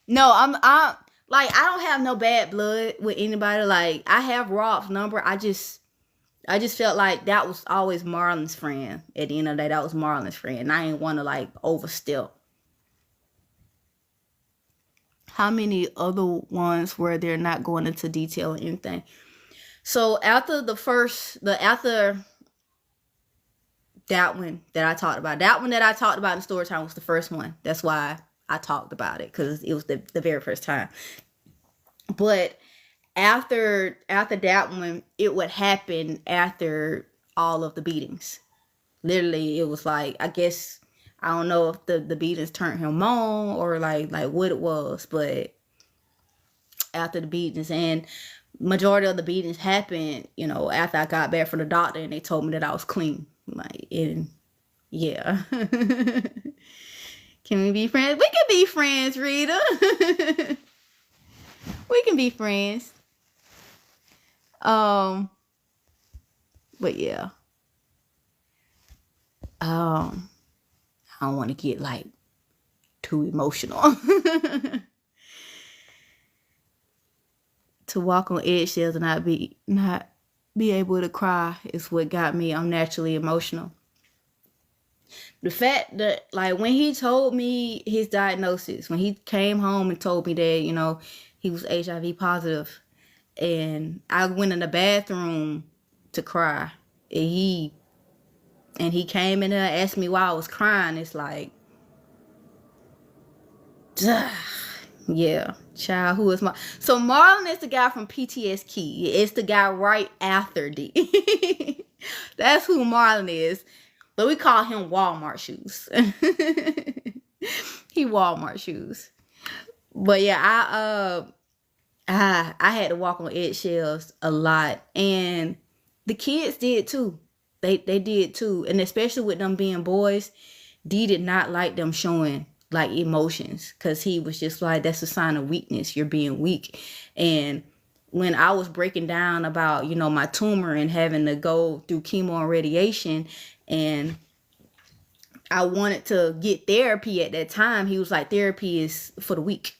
A: No, I'm like, I don't have no bad blood with anybody. Like, I have Rob's number. I I just felt like that was always Marlon's friend. At the end of the day, that was Marlon's friend. And I didn't want to like overstep. How many other ones where they're not going into detail or anything? So after after that one that I talked about, in the story time was the first one. That's why I talked about it, because it was the very first time. But after that one, it would happen after all of the beatings. Literally, it was like, I guess, I don't know if the beatings turned him on or like what it was, but after the beatings, and majority of the beatings happened, you know, after I got back from the doctor and they told me that I was clean. Like, and yeah. Can we be friends? We can be friends, Rita. We can be friends. But yeah. I don't want to get like too emotional. To walk on eggshells and not be able to cry is what got me. I'm naturally emotional. The fact that, like, when he told me his diagnosis, when he came home and told me that, you know, he was HIV positive, and I went in the bathroom to cry, and he came in there and asked me why I was crying. It's like, yeah, child, who is so Marlon is the guy from PTSKey. It's the guy right after D. That's who Marlon is. But we call him Walmart shoes. He Walmart shoes. But yeah, I had to walk on eggshells a lot, and the kids did too. They did too, and especially with them being boys, D did not like them showing like emotions, because he was just like, that's a sign of weakness. You're being weak. And when I was breaking down about, you know, my tumor and having to go through chemo and radiation, and I wanted to get therapy at that time, he was like, therapy is for the weak.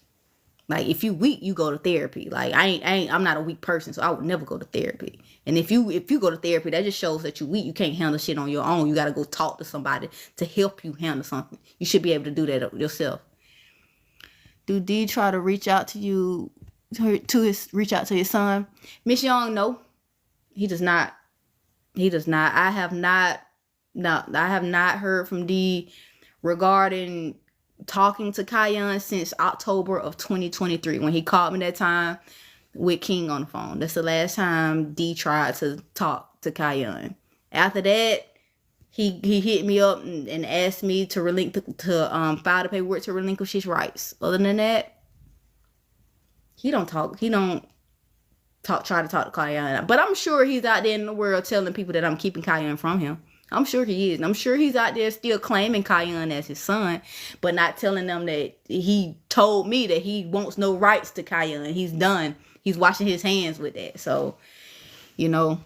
A: Like, if you weak, you go to therapy. Like, I'm not a weak person, so I would never go to therapy. And if you go to therapy, that just shows that you're weak. You can't handle shit on your own. You got to go talk to somebody to help you handle something. You should be able to do that yourself. Do D try to reach out to you, reach out to his son? Miss Young, no. He does not. He does not. I have not heard from D regarding talking to Kion since October of 2023, when he called me that time with King on the phone. That's the last time D tried to talk to Kion. After that, he hit me up and asked me to file the paperwork to relinquish his rights. Other than that, he don't try to talk to Kion. But I'm sure he's out there in the world telling people that I'm keeping Kion from him. I'm sure he is. And I'm sure he's out there still claiming Kion as his son, but not telling them that he told me that he wants no rights to Kion. He's done. He's washing his hands with that. So, you know,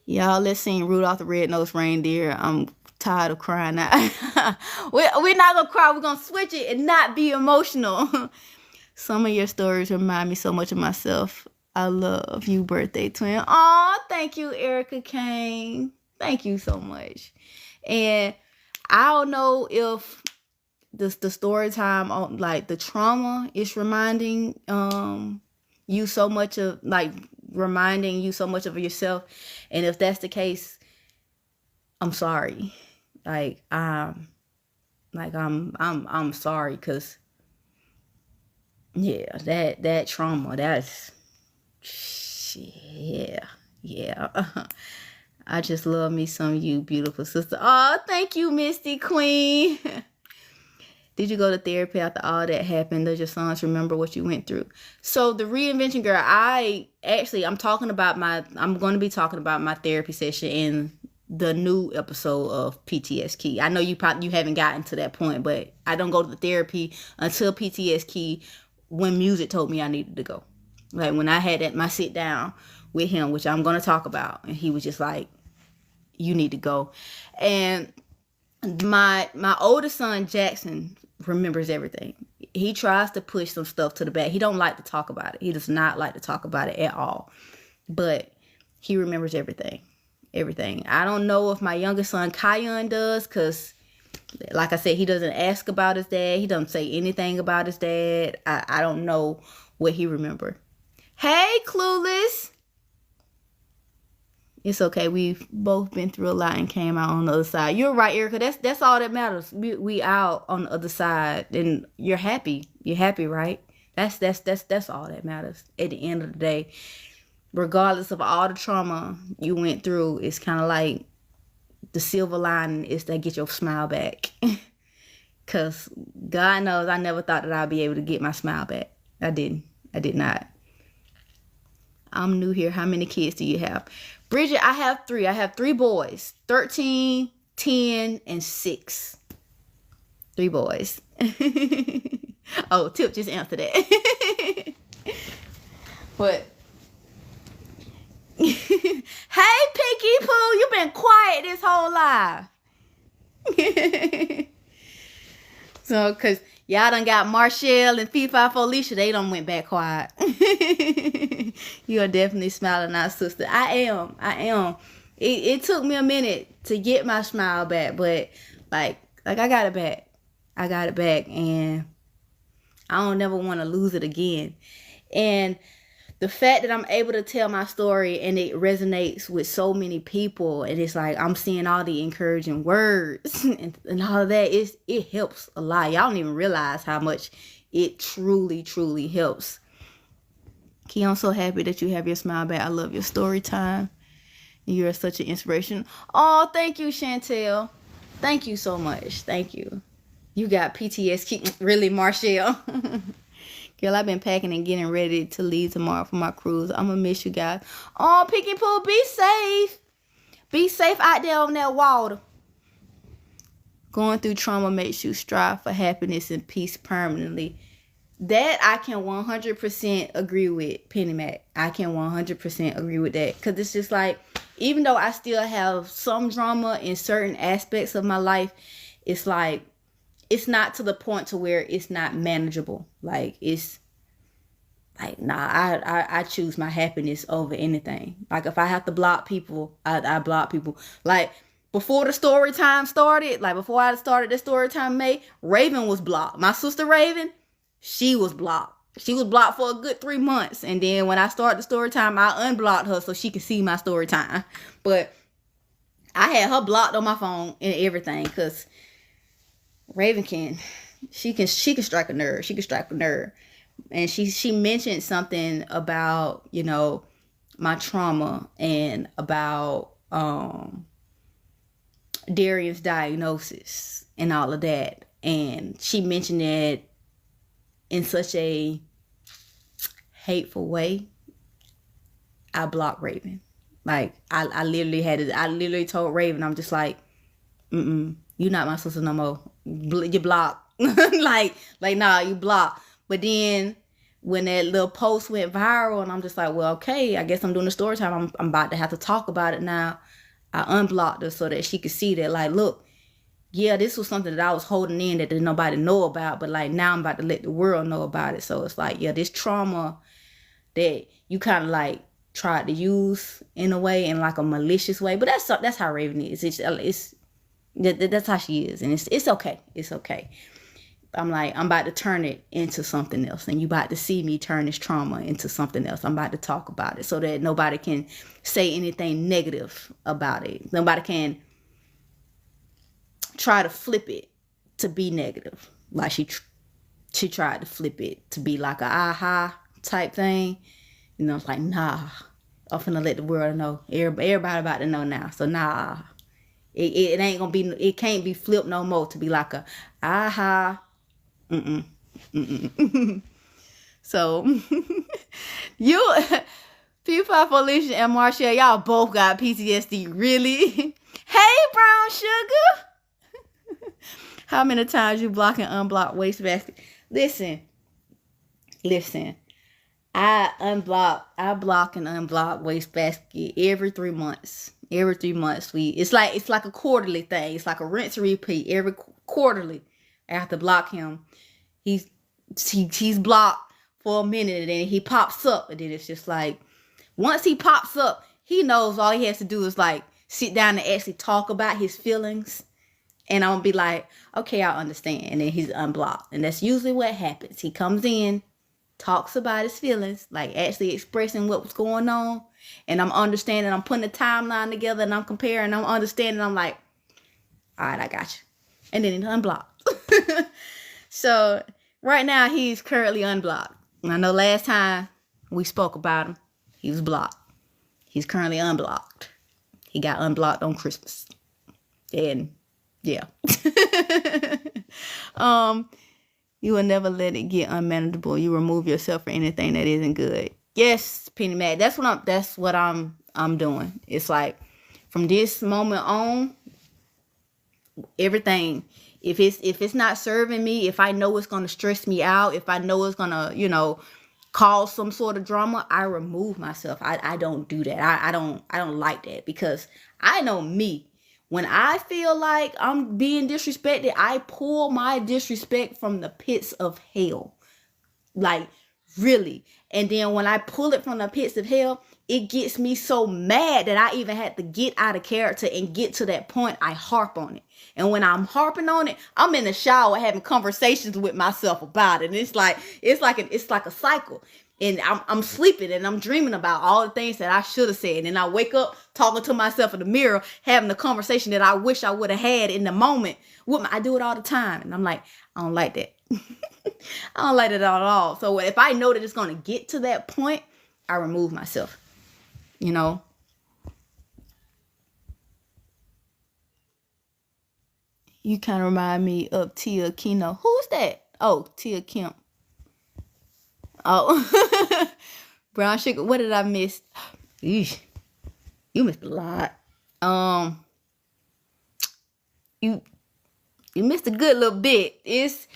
A: y'all, let's sing Rudolph the Red-Nosed Reindeer. I'm tired of crying now. We're not going to cry. We're going to switch it and not be emotional. Some of your stories remind me so much of myself. I love you, birthday twin. Aw, thank you, Erica Kane. Thank you so much. And I don't know if the story time on like the trauma is reminding you so much of yourself. And if that's the case, I'm sorry. I'm sorry, because yeah, that trauma, that's yeah. I just love me some you, beautiful sister. Oh, thank you, Misty Queen. Did you go to therapy after all that happened? Does your sons remember what you went through? So the reinvention girl, I'm going to be talking about my therapy session in the new episode of PTSKey. I know you haven't gotten to that point, but I don't go to the therapy until PTSKey, when music told me I needed to go. Like when I had my sit down with him, which I'm going to talk about, and he was just like, you need to go. And my oldest son, Jackson, remembers everything. He tries to push some stuff to the back. He don't like to talk about it. He does not like to talk about it at all. But he remembers everything. Everything. I don't know if my youngest son, Kion, does, because like I said, he doesn't ask about his dad. He doesn't say anything about his dad. I don't know what he remember. Hey, Clueless. It's okay. We've both been through a lot and came out on the other side. You're right, Erica. That's all that matters. We out on the other side, and you're happy. You're happy, right? That's all that matters. At the end of the day, regardless of all the trauma you went through, it's kind of like the silver lining is to get your smile back. Because God knows I never thought that I'd be able to get my smile back. I didn't. I did not. I'm new here. How many kids do you have? Bridget, I have 3. I have 3 boys. 13, 10, and 6. 3 boys. Oh, Tip just answered that. But hey, Pinky Pooh, you been quiet this whole life. So, cause y'all done got Marshall and FIFA Felicia, they done went back quiet. You are definitely smiling now, sister. I am. It took me a minute to get my smile back, but like I got it back. I got it back, and I don't never want to lose it again. And the fact that I'm able to tell my story and it resonates with so many people, and it's like I'm seeing all the encouraging words and all of that, it helps a lot. Y'all don't even realize how much it truly, truly helps. Key, I'm so happy that you have your smile back. I love your story time. You are such an inspiration. Oh, thank you, Chantel. Thank you so much. Thank you. You got PTSKey. Really, Marshall? Girl, I've been packing and getting ready to leave tomorrow for my cruise. I'm going to miss you guys. Oh, Pinky Pooh, be safe. Be safe out there on that water. Going through trauma makes you strive for happiness and peace permanently. That I can 100% agree with, Penny Mac. I can 100% agree with that. Because it's just like, even though I still have some drama in certain aspects of my life, it's like, it's not to the point to where it's not manageable. Like, it's like, nah, I choose my happiness over anything. Like, if I have to block people, I block people. Like, before the story time started, like before I started the story time May, Raven was blocked. My sister Raven, she was blocked. She was blocked for a good 3 months. And then when I started the story time, I unblocked her so she could see my story time. But I had her blocked on my phone and everything, because Raven can strike a nerve. She can strike a nerve. And she mentioned something about, you know, my trauma and about Darian's diagnosis and all of that. And she mentioned it in such a hateful way. I blocked Raven. Like, I literally told Raven, I'm just like, you not my sister no more. You blocked. like nah, you blocked. But then when that little post went viral, and I'm just like, well, okay, I guess I'm doing the story time. I'm about to have to talk about it now. I unblocked her so that she could see that, like, look, yeah, this was something that I was holding in that didn't nobody know about, but like now I'm about to let the world know about it. So it's like, yeah, this trauma that you kind of like tried to use in a way, in like a malicious way, but that's how Raven is. That's how she is, and it's okay. It's okay. I'm like, I'm about to turn it into something else, and you about to see me turn this trauma into something else. I'm about to talk about it so that nobody can say anything negative about it. Nobody can try to flip it to be negative. Like she tried to flip it to be like a aha type thing. You know, it's like, nah, I'm finna let the world know. Everybody about to know now. So nah, it ain't gonna be. It can't be flipped no more to be like a aha. So you, P5 Felicia and Marshall, y'all both got PTSD. Really? Hey, Brown Sugar. How many times you block and unblock wastebasket? Listen. I block and unblock wastebasket every 3 months. Every 3 months, it's like a quarterly thing. It's like a rinse and repeat. Every quarterly, I have to block him. He's blocked for a minute, and then he pops up, and then it's just like, once he pops up, he knows all he has to do is like sit down and actually talk about his feelings. And I'm gonna be like, okay, I understand. And then he's unblocked. And that's usually what happens. He comes in, talks about his feelings, like actually expressing what was going on. And I'm understanding, I'm putting a timeline together and I'm comparing, I'm understanding, I'm like, all right, I got you. And then he's unblocked. So right now he's currently unblocked. And I know last time we spoke about him, he was blocked. He's currently unblocked. He got unblocked on Christmas. And yeah. You will never let it get unmanageable. You remove yourself from anything that isn't good. Yes, Penny Mac. That's what I'm doing. It's like from this moment on, everything. If it's not serving me, if I know it's gonna stress me out, if I know it's gonna, cause some sort of drama, I remove myself. I don't do that. I don't like that, because I know me. When I feel like I'm being disrespected, I pull my disrespect from the pits of hell. Like, really. And then when I pull it from the pits of hell, it gets me so mad that I even had to get out of character and get to that point. I harp on it. And when I'm harping on it, I'm in the shower having conversations with myself about it. And it's like a cycle. And I'm sleeping and I'm dreaming about all the things that I should have said. And I wake up talking to myself in the mirror, having the conversation that I wish I would have had in the moment. I do it all the time. And I'm like, I don't like that. I don't like it at all. So if I know that it's going to get to that point, I remove myself. You kind of remind me of Tia Kino. Who's that? Oh, Tia Kim. Oh, brown sugar. What did I miss? Eesh, you missed a lot. You missed a good little bit. It's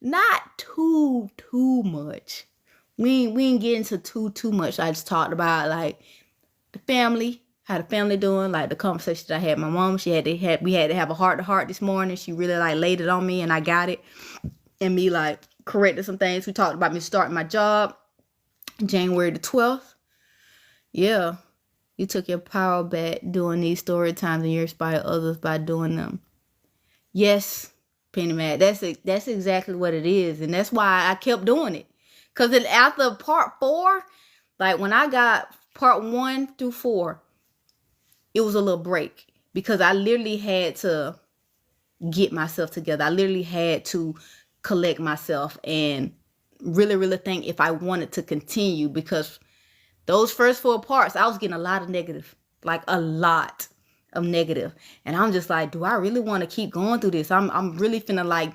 A: not too much. We ain't getting to too much. I just talked about like the family, how the family doing, like the conversation that I had with my mom. We had to have a heart to heart this morning. She really like laid it on me, and I got it. And me like corrected some things. We talked about me starting my job January the 12th. Yeah. You took your power back doing these story times, and you inspire others by doing them. Yes, Penny Mac. That's exactly what it is. And that's why I kept doing it. Because then after part 4, like when I got part 1 through 4, it was a little break. Because I literally had to get myself together. I literally had to collect myself and really, really think if I wanted to continue, because those first 4 parts, I was getting a lot of negative, like a lot of negative. And I'm just like, do I really want to keep going through this? I'm really finna like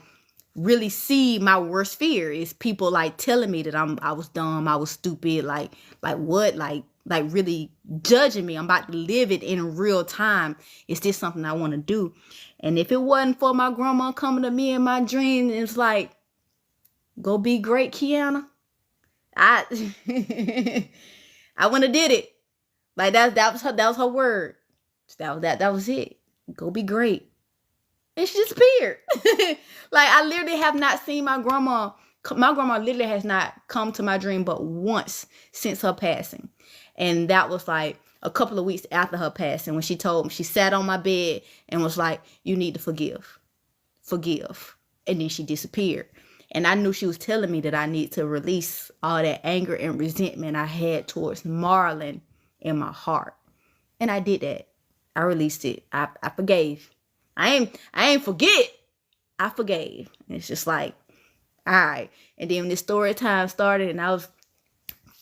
A: really see my worst fear is people like telling me that I was dumb, I was stupid, like what, like really judging me. I'm about to live it in real time. Is this something I want to do? And if it wasn't for my grandma coming to me in my dream, it's like, go be great, Kiana. I wouldn't have did it. Like that was her word. That was it. Go be great. And she disappeared. Like I literally have not seen my grandma. My grandma literally has not come to my dream but once since her passing. And that was like a couple of weeks after her passing, when she told me, she sat on my bed and was like, you need to forgive. And then she disappeared. And I knew she was telling me that I need to release all that anger and resentment I had towards Marlon in my heart. And I did that. I released it. I forgave. I ain't forget. I forgave. And it's just like, all right. And then when the story time started and I was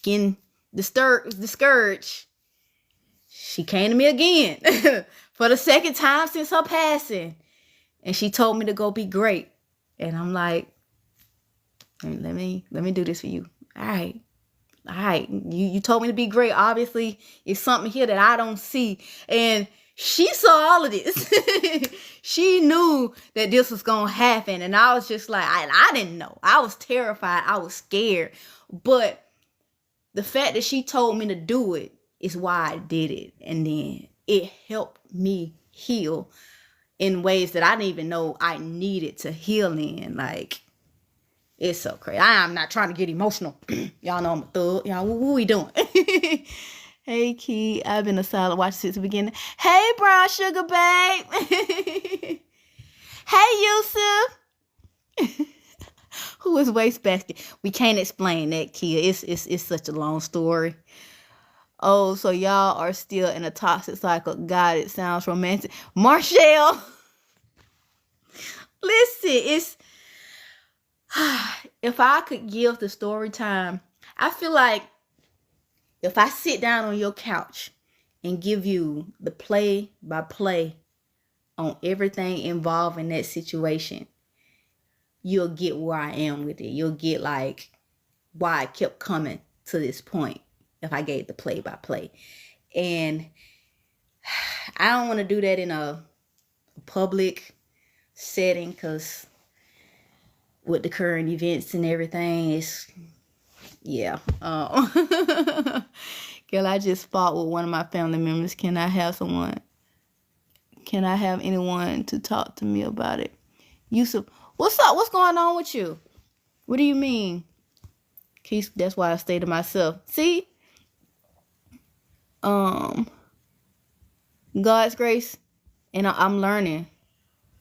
A: getting discouraged, she came to me again for the second time since her passing. And she told me to go be great. And I'm like, let me do this for you. All right. You told me to be great. Obviously, it's something here that I don't see. And she saw all of this. She knew that this was going to happen. And I was just like, I didn't know. I was terrified. I was scared. But the fact that she told me to do it is why I did it. And then it helped me heal in ways that I didn't even know I needed to heal in. Like, it's so crazy. I am not trying to get emotional. Y'all know I'm a thug. Y'all, what we doing? Hey, Key. I've been a silent watcher since the beginning. Hey, Brown Sugar Babe. Hey, Yusuf. Who is Wastebasket? We can't explain that, Kia. It's such a long story. Oh, so y'all are still in a toxic cycle. God, it sounds romantic. Marshall, listen, it's if I could give the story time, I feel like if I sit down on your couch and give you the play by play on everything involved in that situation, you'll get where I am with it. You'll get like why I kept coming to this point if I gave the play by play. And I don't want to do that in a public setting because with the current events and everything, it's yeah. Girl, I just fought with one of my family members. Can I have anyone to talk to me about it? Yusuf, what's up? What's going on with you? What do you mean? That's why I stay to myself. See? God's grace, and I'm learning.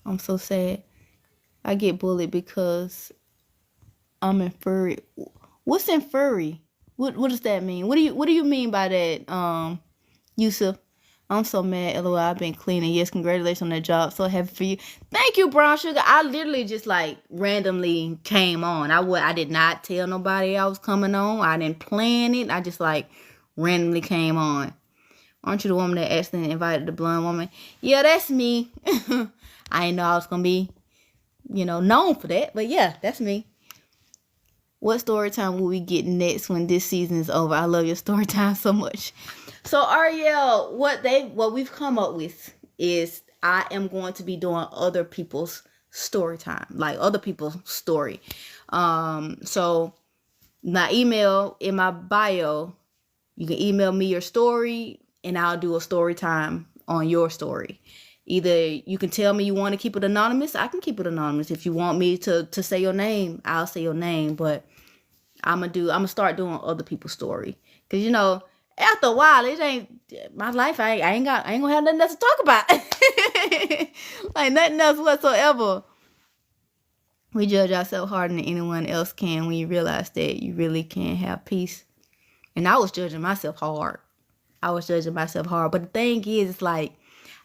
A: I'm so sad. I get bullied because I'm in furry. What's in furry? What does that mean? What do you mean by that, Yusuf? I'm so mad. LOL, I've been cleaning. Yes, congratulations on that job. So happy for you. Thank you, Brown Sugar. I literally just like randomly came on. I did not tell nobody I was coming on. I didn't plan it. I just like randomly came on. Aren't you the woman that accidentally invited the blonde woman? Yeah, that's me. I didn't know I was gonna be, known for that. But yeah, that's me. What story time will we get next when this season is over? I love your story time so much. So Ariel, what we've come up with is I am going to be doing other people's story time, like other people's story. So my email in my bio, you can email me your story and I'll do a story time on your story. Either you can tell me you want to keep it anonymous, I can keep it anonymous. If you want me to say your name, I'll say your name. But I'm gonna start doing other people's story. Cause after a while, it ain't my life. I ain't gonna have nothing else to talk about. Like nothing else whatsoever. We judge ourselves harder than anyone else can when you realize that you really can't have peace. And I was judging myself hard. But the thing is, it's like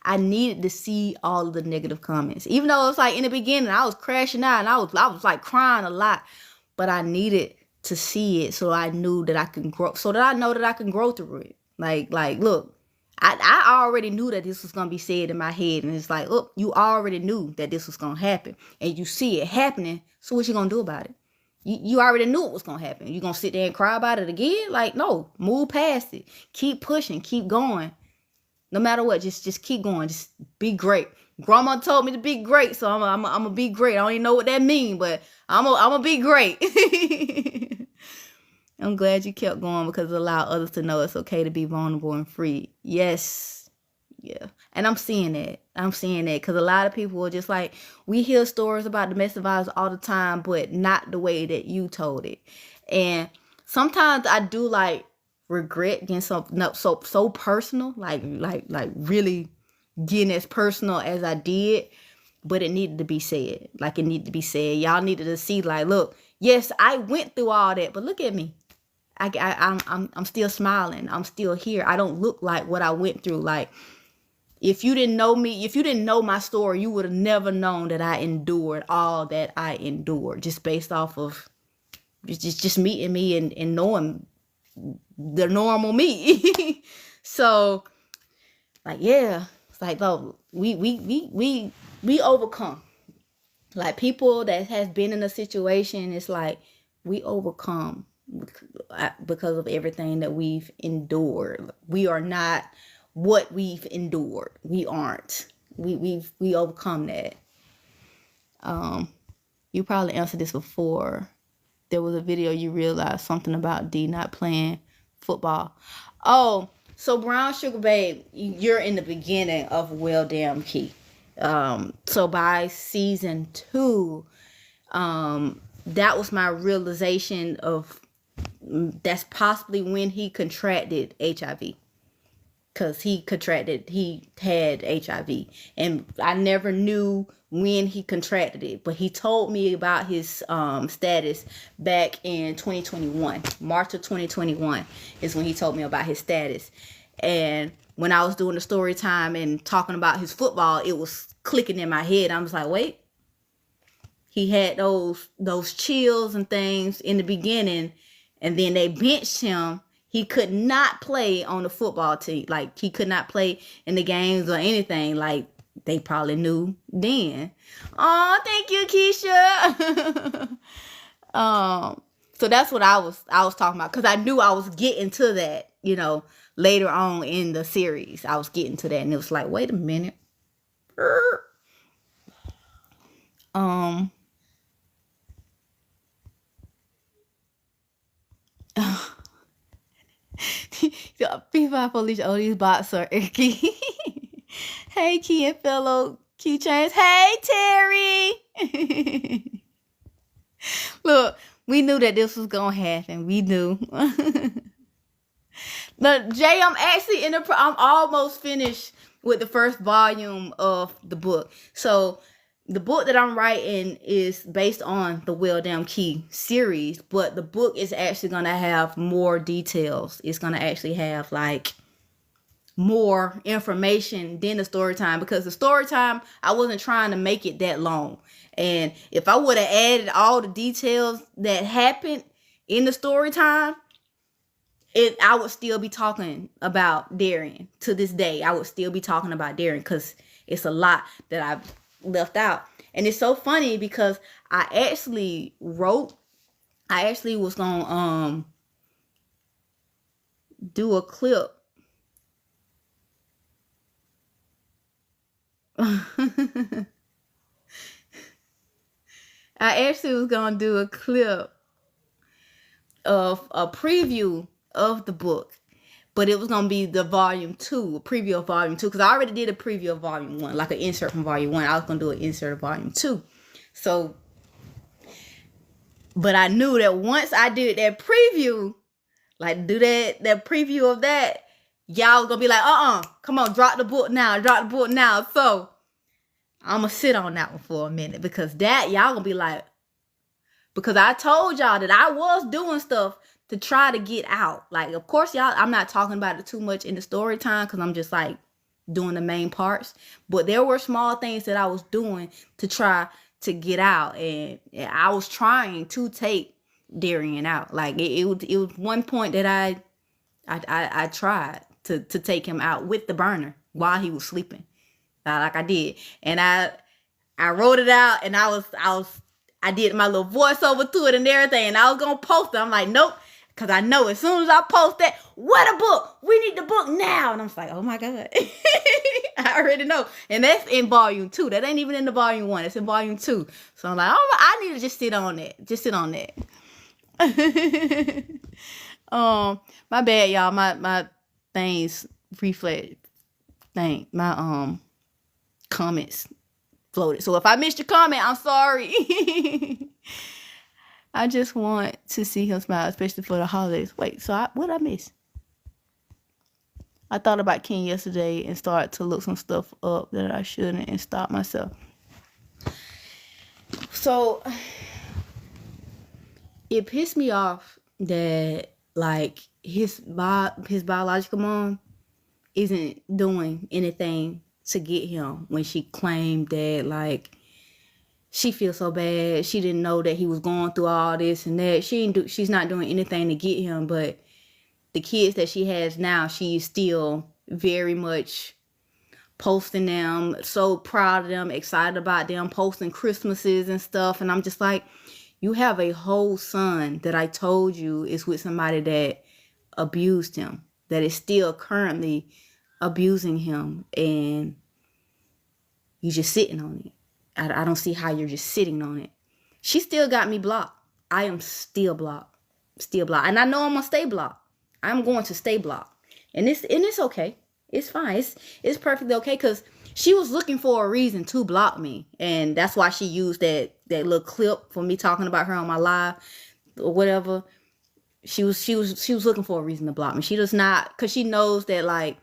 A: I needed to see all of the negative comments. Even though it's like in the beginning, I was crashing out and I was like crying a lot. But I needed to see it so I knew that I can grow, so that I know that I can grow through it. Like, look, I already knew that this was going to be said in my head. And it's like, look, you already knew that this was going to happen. And you see it happening. So what you going to do about it? You already knew it was going to happen. You going to sit there and cry about it again? Like, no, move past it. Keep pushing. Keep going. No matter what, just keep going. Just be great. Grandma told me to be great, so I'm gonna be great. I don't even know what that means, but I'm gonna be great. I'm glad you kept going because it allowed others to know it's okay to be vulnerable and free. Yes. Yeah. And I'm seeing that because a lot of people are just like, we hear stories about domestic violence all the time, but not the way that you told it. And sometimes I do like regret getting so personal, like really getting as personal as I did, but it needed to be said. Like, it needed to be said. Y'all needed to see, like, look, yes, I went through all that, but look at me. I'm still smiling. I'm still here. I don't look like what I went through. Like, if you didn't know me, if you didn't know my story, you would have never known that I endured all that I endured, just based off of just meeting me and knowing the normal me. So, like, yeah, it's like, though, we overcome. Like, people that has been in a situation, it's like we overcome because of everything that we've endured. We are not what we've endured. We aren't. We overcome that. You probably answered this before. There was a video you realized something about D not playing football. Oh, so Brown Sugar Babe, you're in the beginning of Well Damn Key. So by season 2, that was my realization of that's possibly when he contracted HIV. because he had HIV. And I never knew when he contracted it, but he told me about his status back in 2021. March of 2021 is when he told me about his status. And when I was doing the story time and talking about his football, it was clicking in my head. I was like, wait, he had those chills and things in the beginning, and then they benched him. He could not play on the football team. Like, he could not play in the games or anything. Like, they probably knew then. Oh, thank you, Keisha. So that's what I was talking about, because I knew I was getting to that, later on in the series. I was getting to that, and it was like, wait a minute. P5 Police Odie's boxer. Hey, Key and fellow keychains. Hey, Terry. Look, we knew that this was gonna happen. We knew. But Jay, I'm almost finished with the first volume of the book. So the book that I'm writing is based on the Well Damn Key series, but the book is actually going to have more details. It's going to actually have like more information than the story time, because the story time, I wasn't trying to make it that long. And if I would have added all the details that happened in the story time, I would still be talking about Darian to this day. I would still be talking about Darian, because it's a lot that I've left out. And it's so funny because I actually was gonna do a clip. I actually was gonna do a clip of a preview of the book, but it was going to be the volume 2, a preview of volume 2, because I already did a preview of volume 1, like an insert from volume 1. I was going to do an insert of volume 2. So, but I knew that once I did that preview, like do that preview of that, y'all was going to be like, come on, drop the book now. So, I'm going to sit on that one for a minute, because that, y'all going to be like, because I told y'all that I was doing stuff to try to get out. Like, of course, y'all, I'm not talking about it too much in the story time, because I'm just like doing the main parts. But there were small things that I was doing to try to get out, and I was trying to take Darian out. Like, it was one point that I tried to take him out with the burner while he was sleeping, like I did, and I wrote it out, and I did my little voiceover to it and everything, and I was gonna post it. I'm like, nope. Because I know as soon as I post that, what a book! We need the book now! And I'm like, oh my God. I already know. And that's in volume 2. That ain't even in the volume 1. It's in volume 2. So I'm like, oh, I need to just sit on that. My bad, y'all. My things reflect my comments floated. So if I missed your comment, I'm sorry. I just want to see him smile, especially for the holidays. Wait, so what I miss? I thought about Ken yesterday and started to look some stuff up that I shouldn't and stop myself. So it pissed me off that like his biological mom isn't doing anything to get him, when she claimed that like she feels so bad. She didn't know that he was going through all this and that. She's not doing anything to get him, but the kids that she has now, she's still very much posting them, so proud of them, excited about them, posting Christmases and stuff. And I'm just like, you have a whole son that I told you is with somebody that abused him, that is still currently abusing him, and you just sitting on it. I don't see how you're just sitting on it. She still got me blocked. I am still blocked. And I know I'm going to stay blocked. I'm going to stay blocked. And it's okay. It's fine. It's perfectly okay, because she was looking for a reason to block me. And that's why she used that little clip for me talking about her on my live or whatever. She was looking for a reason to block me. She does not, because she knows that like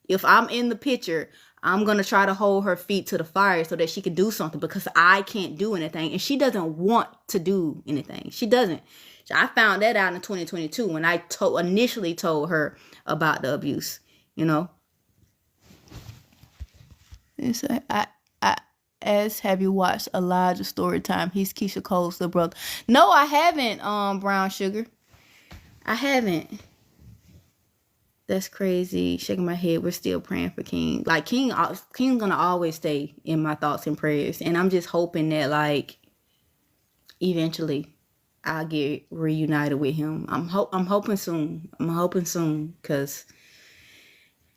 A: If I'm in the picture, I'm going to try to hold her feet to the fire so that she can do something, because I can't do anything. And she doesn't want to do anything. She doesn't. I found that out in 2022 when I initially told her about the abuse, you know. It's I as have you watched Elijah Storytime? He's Keisha Cole's little brother. No, I haven't, Brown Sugar. I haven't. That's crazy. Shaking my head. We're still praying for King. Like, King's gonna always stay in my thoughts and prayers. And I'm just hoping that, like, eventually I'll get reunited with him. I'm hoping soon. I'm hoping soon. Cause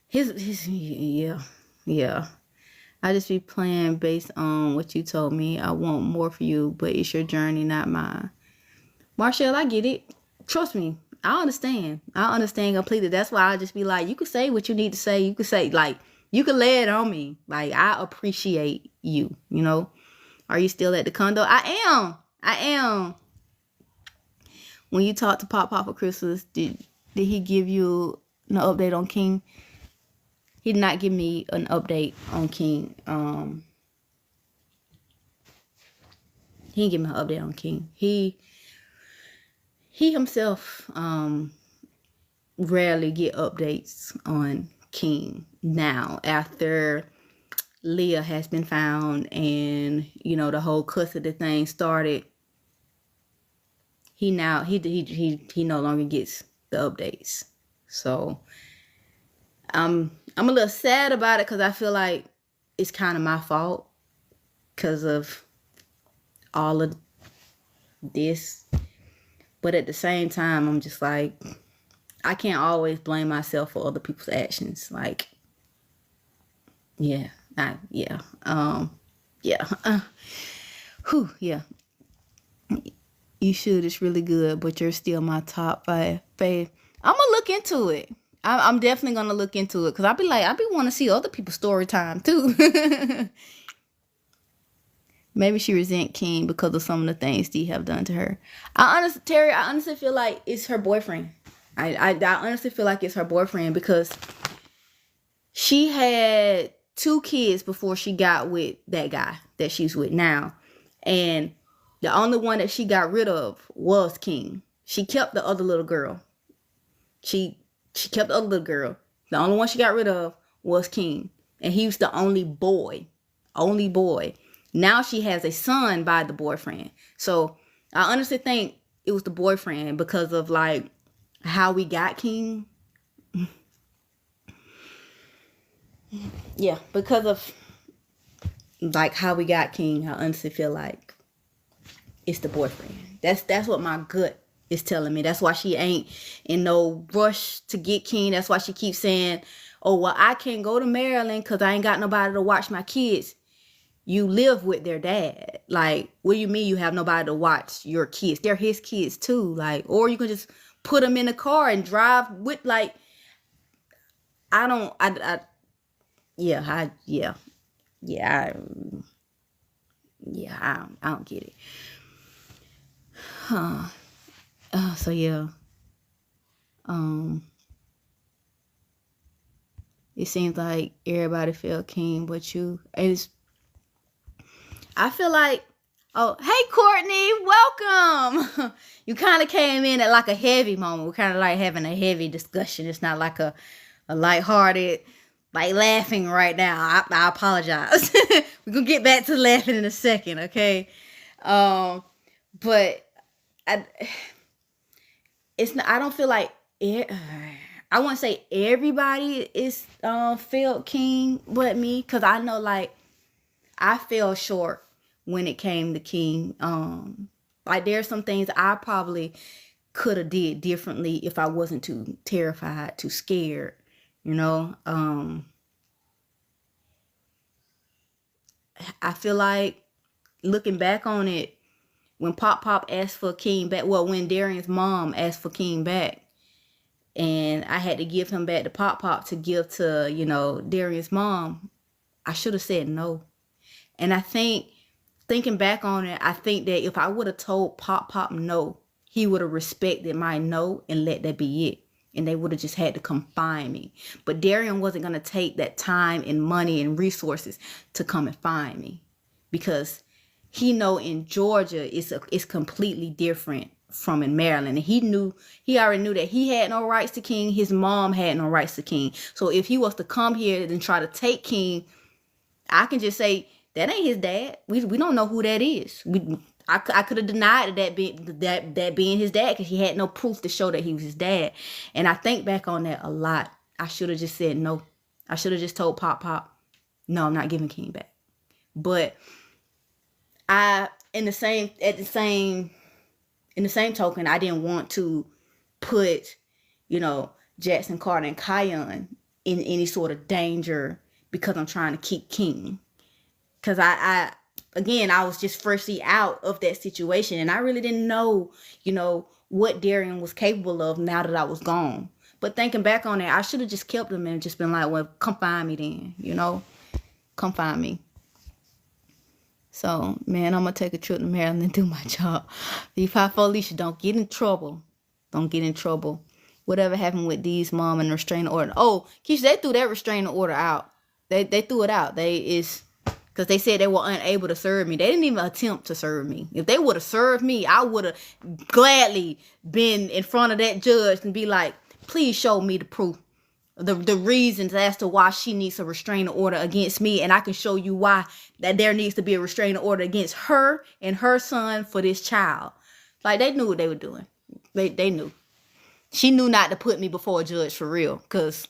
A: his yeah. I just be playing based on what you told me. I want more for you, but it's your journey, not mine. Marshall, I get it. Trust me. I understand. I understand completely. That's why I just be like, you can say what you need to say. You can say, like, you can lay it on me. Like, I appreciate you, you know? Are you still at the condo? I am. When you talked to Pop for Christmas, did he give you an update on King? He did not give me an update on King. He didn't give me an update on King. He himself rarely get updates on King now, after Leah has been found and, you know, the whole custody thing started. He no longer gets the updates. So I'm a little sad about it, because I feel like it's kind of my fault because of all of this. But at the same time, I'm just like, I can't always blame myself for other people's actions. Like, yeah. You should. It's really good, but you're still my top 5 fave. I'm gonna look into it. I'm definitely gonna look into it, because I be want to see other people's story time too. Maybe she resent King because of some of the things Steve have done to her. Terry, I honestly feel like it's her boyfriend. I honestly feel like it's her boyfriend, because she had 2 kids before she got with that guy that she's with now. And the only one that she got rid of was King. She kept the other little girl. She kept the other little girl. The only one she got rid of was King. And he was the only boy. Only boy. Now she has a son by the boyfriend. So I honestly think it was the boyfriend, because of, like, how we got King. Yeah, because of, like, how we got King, I honestly feel like it's the boyfriend. That's what my gut is telling me. That's why she ain't in no rush to get King. That's why she keeps saying, oh, well, I can't go to Maryland because I ain't got nobody to watch my kids. You live with their dad. Like, what do you mean you have nobody to watch your kids? They're his kids too. Like, or you can just put them in the car and drive with, like, I don't get it. So yeah. It seems like everybody felt King but you. I feel like, oh, hey Courtney, welcome. You kind of came in at like a heavy moment. We're kind of like having a heavy discussion. It's not like a lighthearted, like laughing right now. I apologize. We're gonna get back to laughing in a second, okay? But it's not. I don't feel like it. I wouldn't say everybody is felt King but me, because I know, like, I fell short when it came to King. Like, there's some things I probably could have did differently if I wasn't too terrified, too scared, you know. I feel like, looking back on it, when Pop asked for King back, well, when Darian's mom asked for King back, and I had to give him back to Pop to give to, you know, Darian's mom, I should have said no. And I think, thinking back on it, I think that if I would have told Pop no, he would have respected my no and let that be it. and they would have just had to come find me. But Darian wasn't going to take that time and money and resources to come and find me, because he know in Georgia it's completely different from in Maryland. And he already knew that he had no rights to King. His mom had no rights to King. So if he was to come here and try to take King, I can just say that ain't his dad. We don't know who that is. I could have denied that being his dad, because he had no proof to show that he was his dad. And I think back on that a lot. I should have just said no. I should have just told Pop, no, I'm not giving King back. But in the same token, I didn't want to put, Jackson Carter and Kion in any sort of danger because I'm trying to keep King. Because I was just freshly out of that situation, and I really didn't know, what Darian was capable of now that I was gone. But thinking back on it, I should have just kept him and just been like, well, come find me then, come find me. So, man, I'm going to take a trip to Maryland and do my job. V54 Alicia, don't get in trouble. Don't get in trouble. Whatever happened with Dee's mom and restraining order. Oh, Keisha, they threw that restraining order out. They threw it out. Because they said they were unable to serve me. They didn't even attempt to serve me. If they would have served me, I would have gladly been in front of that judge and be like, please show me the proof. The reasons as to why she needs a restraining order against me, and I can show you why that there needs to be a restraining order against her and her son for this child. Like, they knew what they were doing. They knew. She knew not to put me before a judge for real, because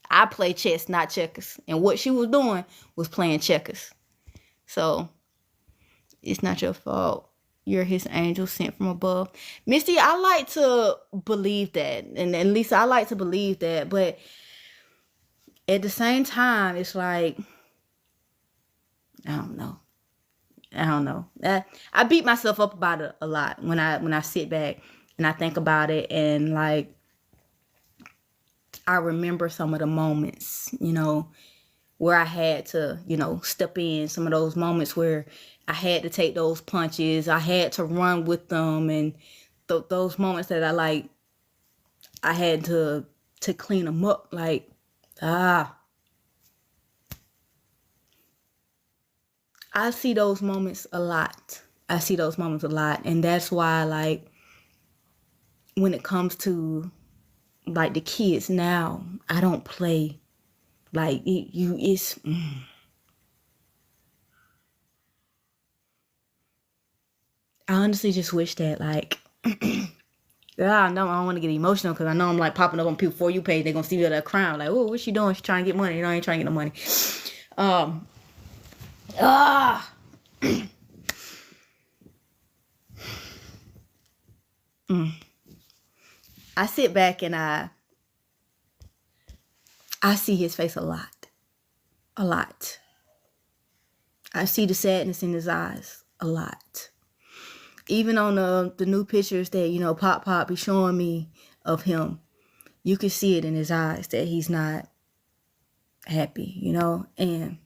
A: I play chess, not checkers. And what she was doing was playing checkers. So, it's not your fault. You're his angel sent from above. Misty, I like to believe that. And at least I like to believe that. But at the same time, it's like, I don't know. I beat myself up about it a lot when I sit back and I think about it, and like, I remember some of the moments, where I had to, step in, some of those moments where I had to take those punches, I had to run with them, and those moments that I had to clean them up, like, I see those moments a lot. And that's why, like, when it comes to, like, the kids now, I don't play. Like, it's... I honestly just wish that, like... I don't want to get emotional, because I know I'm, like, popping up on people For You page. They're going to see me at a crowd. Like, oh, what's she doing? She's trying to get money. I ain't trying to get no money. I sit back and I see his face a lot. I see the sadness in his eyes a lot. Even on the new pictures that, Pop be showing me of him, you can see it in his eyes that he's not happy, and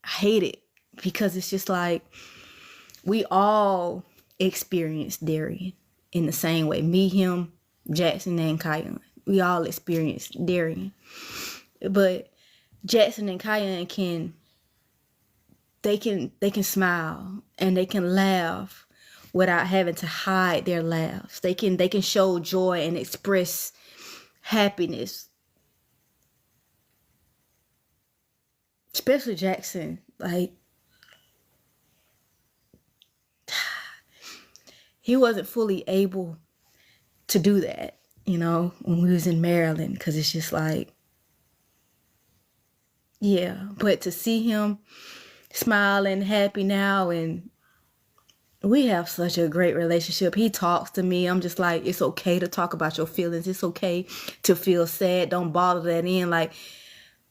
A: I hate it, because it's just like, we all experienced Darian in the same way. Me, him, Jackson, and Kion. We all experienced Darian. But Jackson and Kion can smile and they can laugh without having to hide their laughs. They can show joy and express happiness. Especially Jackson. Like, he wasn't fully able to do that, when we was in Maryland, because it's just like, yeah. But to see him smiling, happy now, and we have such a great relationship. He talks to me. I'm just like, it's okay to talk about your feelings. It's okay to feel sad. Don't bother that in. Like,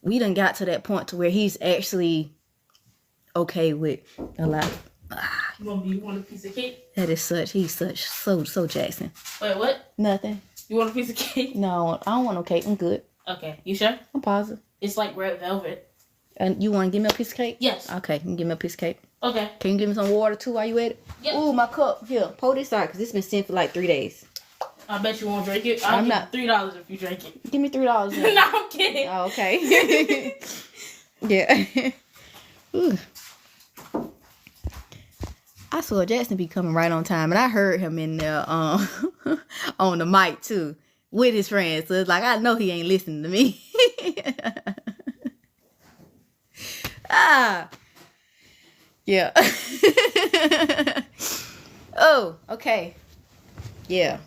A: we done got to that point to where he's actually okay with a lot.
B: You want a piece of cake?
A: He's so Jackson.
B: Wait, what?
A: Nothing.
B: You want a piece of cake?
A: No, I don't want no cake. I'm good.
B: Okay, you sure?
A: I'm positive.
B: It's like red velvet.
A: And you want to give me a piece of cake?
B: Yes.
A: Okay, you can give me a piece of cake.
B: Okay.
A: Can you give me some water too while you at it?
B: Yep.
A: Ooh, my cup. Here, pull this out, because it's been sitting for like 3 days.
B: I bet you won't drink it.
A: I'm
B: I'll
A: not.
B: give you $3 if you drink it.
A: Give me $3.
B: No, I'm kidding.
A: Oh, okay. Yeah. Ooh. I saw Jackson be coming right on time, and I heard him in there on the mic too with his friends. So it's like I know he ain't listening to me. Ah, yeah. Oh, okay. Yeah.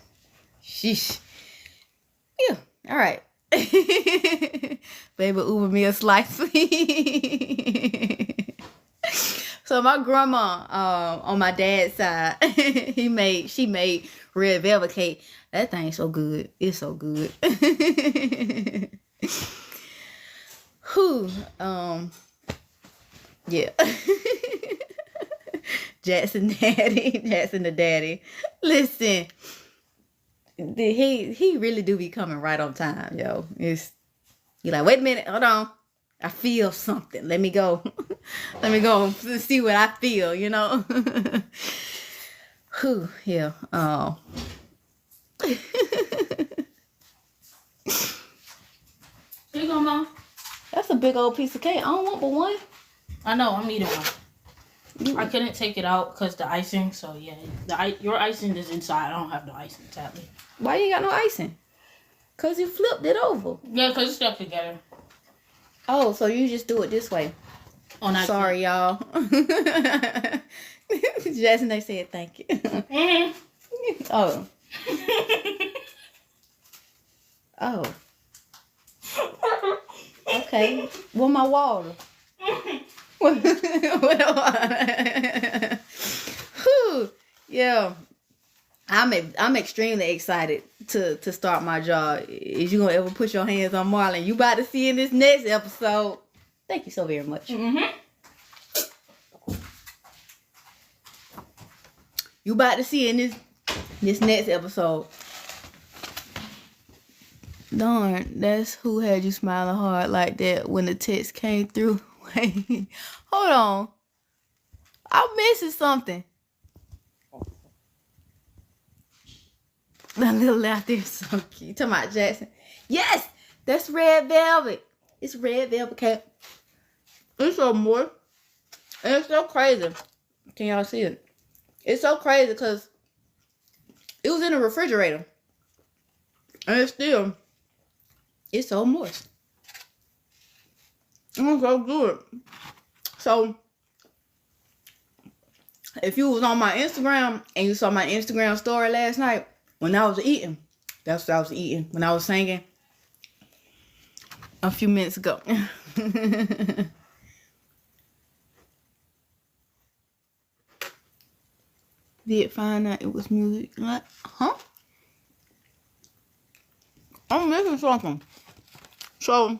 A: Sheesh. Yeah. All right. Baby, Uber me a slice, please. So my grandma, on my dad's side, she made red velvet cake. That thing's so good. It's so good. Whew. Yeah. Jackson the daddy. Listen, he really do be coming right on time, yo. You like, wait a minute, hold on. I feel something. Let me go. Let me go see what I feel, you know. Whew, yeah. Oh.
B: Here you go, Mom.
A: That's a big old piece of cake. I don't want but one.
B: I know, I'm eating one. I couldn't take it out because the icing. So yeah, your icing is inside. I don't have no icing, sadly.
A: Why you got no icing? Cause you flipped it over.
B: Yeah, because it's stuck together.
A: Oh, so you just do it this way.
B: Oh, not
A: sorry, y'all. Jackson, they said thank you.
B: Mm-hmm.
A: Oh. Oh. Okay. Well, my water. Whew. Yeah. I'm extremely excited to start my job. Is you gonna ever put your hands on Marlon? You about to see in this next episode. Thank you so very much.
B: Mm-hmm.
A: You about to see in this next episode. Darn, that's who had you smiling hard like that when the text came through. Wait, hold on. I'm missing something. That little laughter is so cute. Talking about Jackson. Yes, that's red velvet. It's red velvet cake. It's so moist. And it's so crazy. Can y'all see it? It's so crazy because it was in the refrigerator. And it's so moist. It's so good. So, if you was on my Instagram and you saw my Instagram story last night, when I was eating, that's what I was eating. When I was singing a few minutes ago. Did find out it was music. Like, huh? I'm missing something. So,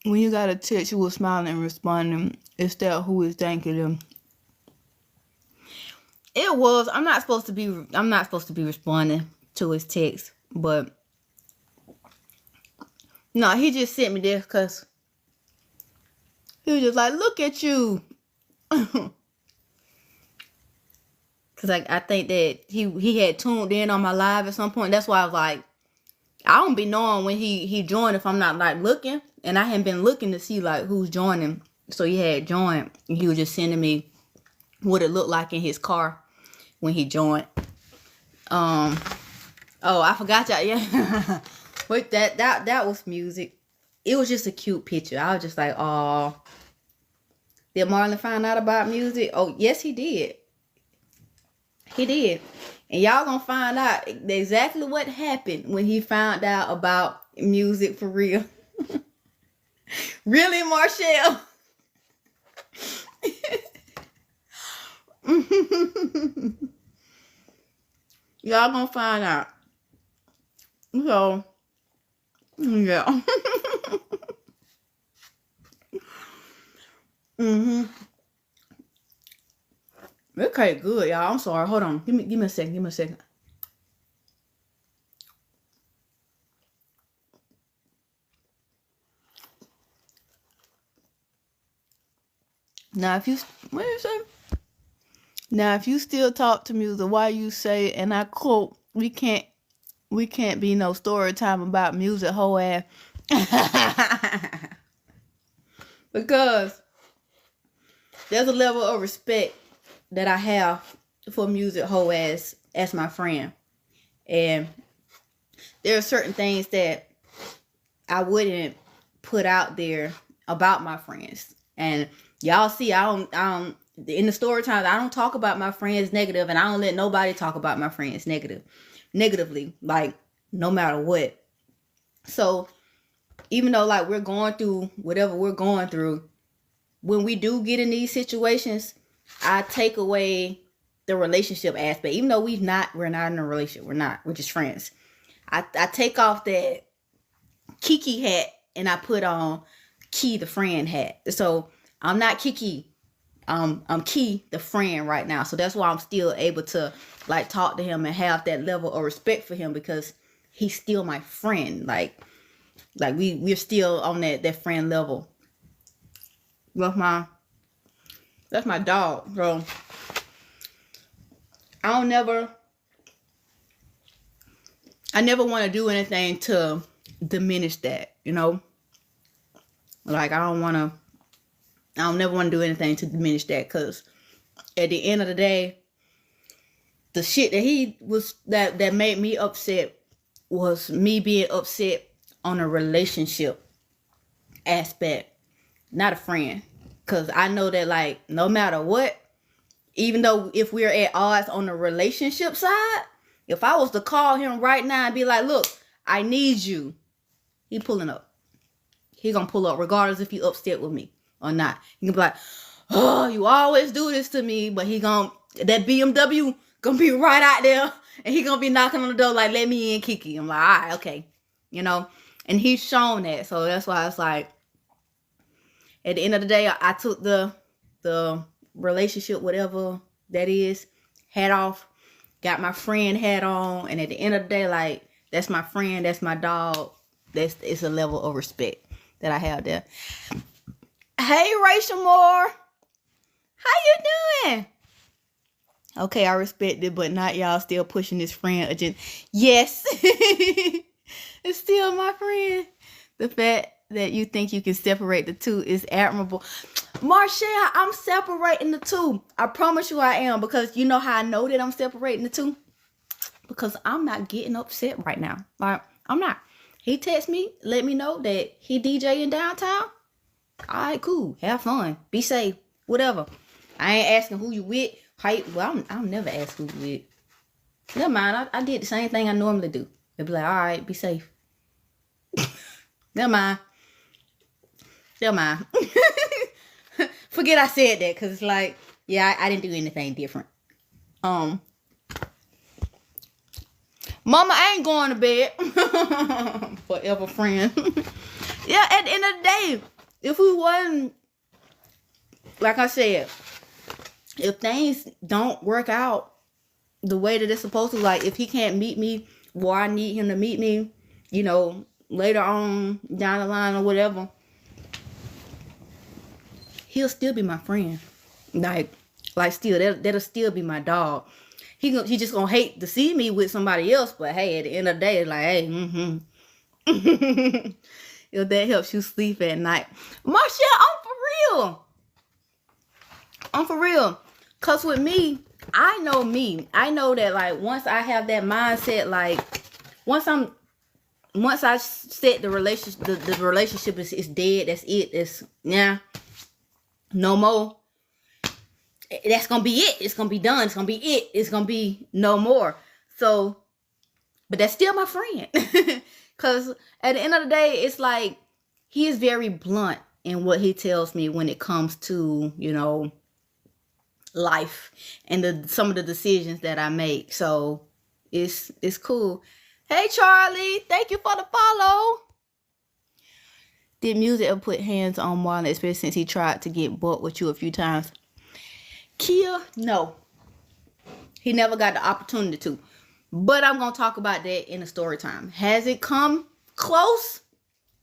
A: when you got a text, you was smiling and responding. Is that who is thanking them? It was. I'm not supposed to be responding to his text, but no, he just sent me this because he was just like, look at you. Cause I think that he had tuned in on my live at some point. That's why I was like, I don't be knowing when he joined if I'm not like looking, and I hadn't been looking to see like who's joining. So he had joined, and he was just sending me what it looked like in his car when he joined. Oh, I forgot y'all. Yeah, but that was music. It was just a cute picture. I was just like, oh. Did Marlon find out about music? Oh, yes, he did. He did. And y'all gonna find out exactly what happened when he found out about music for real. Really, Marshall? Y'all gonna find out. So, yeah. Okay, good, y'all. I'm sorry. Hold on. Give me a second. Now, what did you say? Now, if you still talk to music, why you say, and I quote, we can't be no story time about music, whole ass. Because there's a level of respect that I have for music, whole ass, as my friend. And there are certain things that I wouldn't put out there about my friends. And y'all see, I don't in the story times, I don't talk about my friends negative, and I don't let nobody talk about my friends negatively, like, no matter what. So even though, like, we're going through whatever we're going through, when we do get in these situations, I take away the relationship aspect. Even though we're not in a relationship, we're just friends. I take off that Kiki hat and I put on Key the friend hat. So I'm not Kiki. I'm Key the friend right now. So that's why I'm still able to, like, talk to him and have that level of respect for him, because he's still my friend. Like we're still on that friend level. That's my dog. So I never want to do anything to diminish that, you know? Like, I don't never want to do anything to diminish that, because at the end of the day, the shit that he was, that made me upset was me being upset on a relationship aspect, not a friend. Because I know that, like, no matter what, even though if we're at odds on the relationship side, if I was to call him right now and be like, look, I need you, he pulling up. He gonna pull up regardless if you upset with me or not. He gonna be like, oh, you always do this to me. But that BMW gonna be right out there, and he gonna be knocking on the door like, let me in, Kiki. I'm like, all right, okay. You know? And he's shown that. So that's why it's like, at the end of the day, I took the relationship, whatever that is, hat off, got my friend hat on, and at the end of the day, like, that's my friend, that's my dog. It's a level of respect that I have there. Hey, Rachel Moore. How you doing? Okay, I respect it, but not y'all still pushing this friend agenda. Yes. It's still my friend. The fact that you think you can separate the two is admirable. Marshall, I'm separating the two. I promise you I am, because you know how I know that I'm separating the two? Because I'm not getting upset right now. Like, I'm not. He texts me, let me know that he DJing downtown. All right, cool. Have fun. Be safe. Whatever. I ain't asking who you with. I'll never ask who you with. Never mind. I did the same thing I normally do. They'll be like, all right, be safe. Never mind. Forget I said that, because it's like, yeah, I didn't do anything different. Mama, I ain't going to bed. Forever friend. Yeah, at the end of the day, if we wasn't, like I said, if things don't work out the way that it's supposed to, like, if he can't meet me where I need him to meet me, you know, later on down the line or whatever, he'll still be my friend. Like still, that'll still be my dog. He just gonna hate to see me with somebody else, but hey, at the end of the day, it's like, hey, if that helps you sleep at night. Marshall, I'm for real. Cause with me, I know that, like, once I have that mindset, like, once I set the relationship is dead, that's it, it's, yeah, no more. That's gonna be it. It's gonna be done. It's gonna be it. It's gonna be no more. So, but that's still my friend. Because at the end of the day, it's like, he is very blunt in what he tells me when it comes to, you know, life and some of the decisions that I make. So it's cool. Hey, Charlie, thank you for the follow. Did music ever put hands on Marlon, especially since he tried to get butt with you a few times? Kia, no. He never got the opportunity to. But I'm going to talk about that in a story time. Has it come close?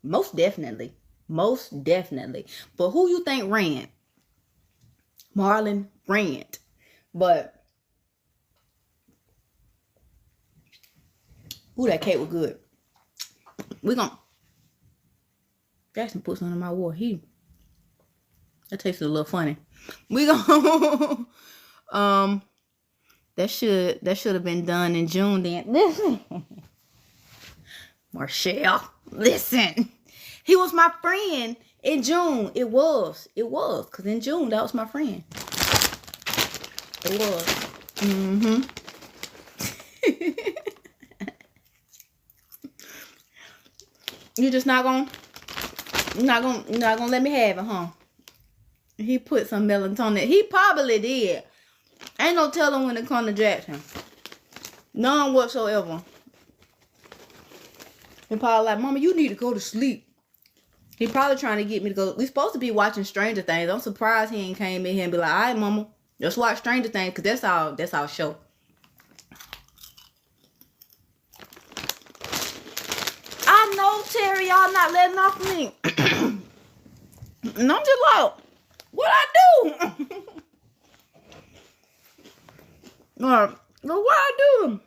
A: Most definitely. Most definitely. But who you think ran? Marlon ran. But ooh, that cake was good. We gonna Jackson put something in my water. That tasted a little funny. We gonna that should have been done in June then. Listen. Marshall, listen. He was my friend in June. It was. Because in June, that was my friend. It was. Mm-hmm. You just not gonna let me have it, huh? He put some melatonin. He probably did. Ain't no telling when it come to Jackson. None whatsoever. He probably like, Mama, you need to go to sleep. He probably trying to get me to go. We supposed to be watching Stranger Things. I'm surprised he ain't came in here and be like, all right, Mama, let's watch Stranger Things, because that's our show. I know, Terry, y'all not letting off me. And I'm just like, what I do? What I do?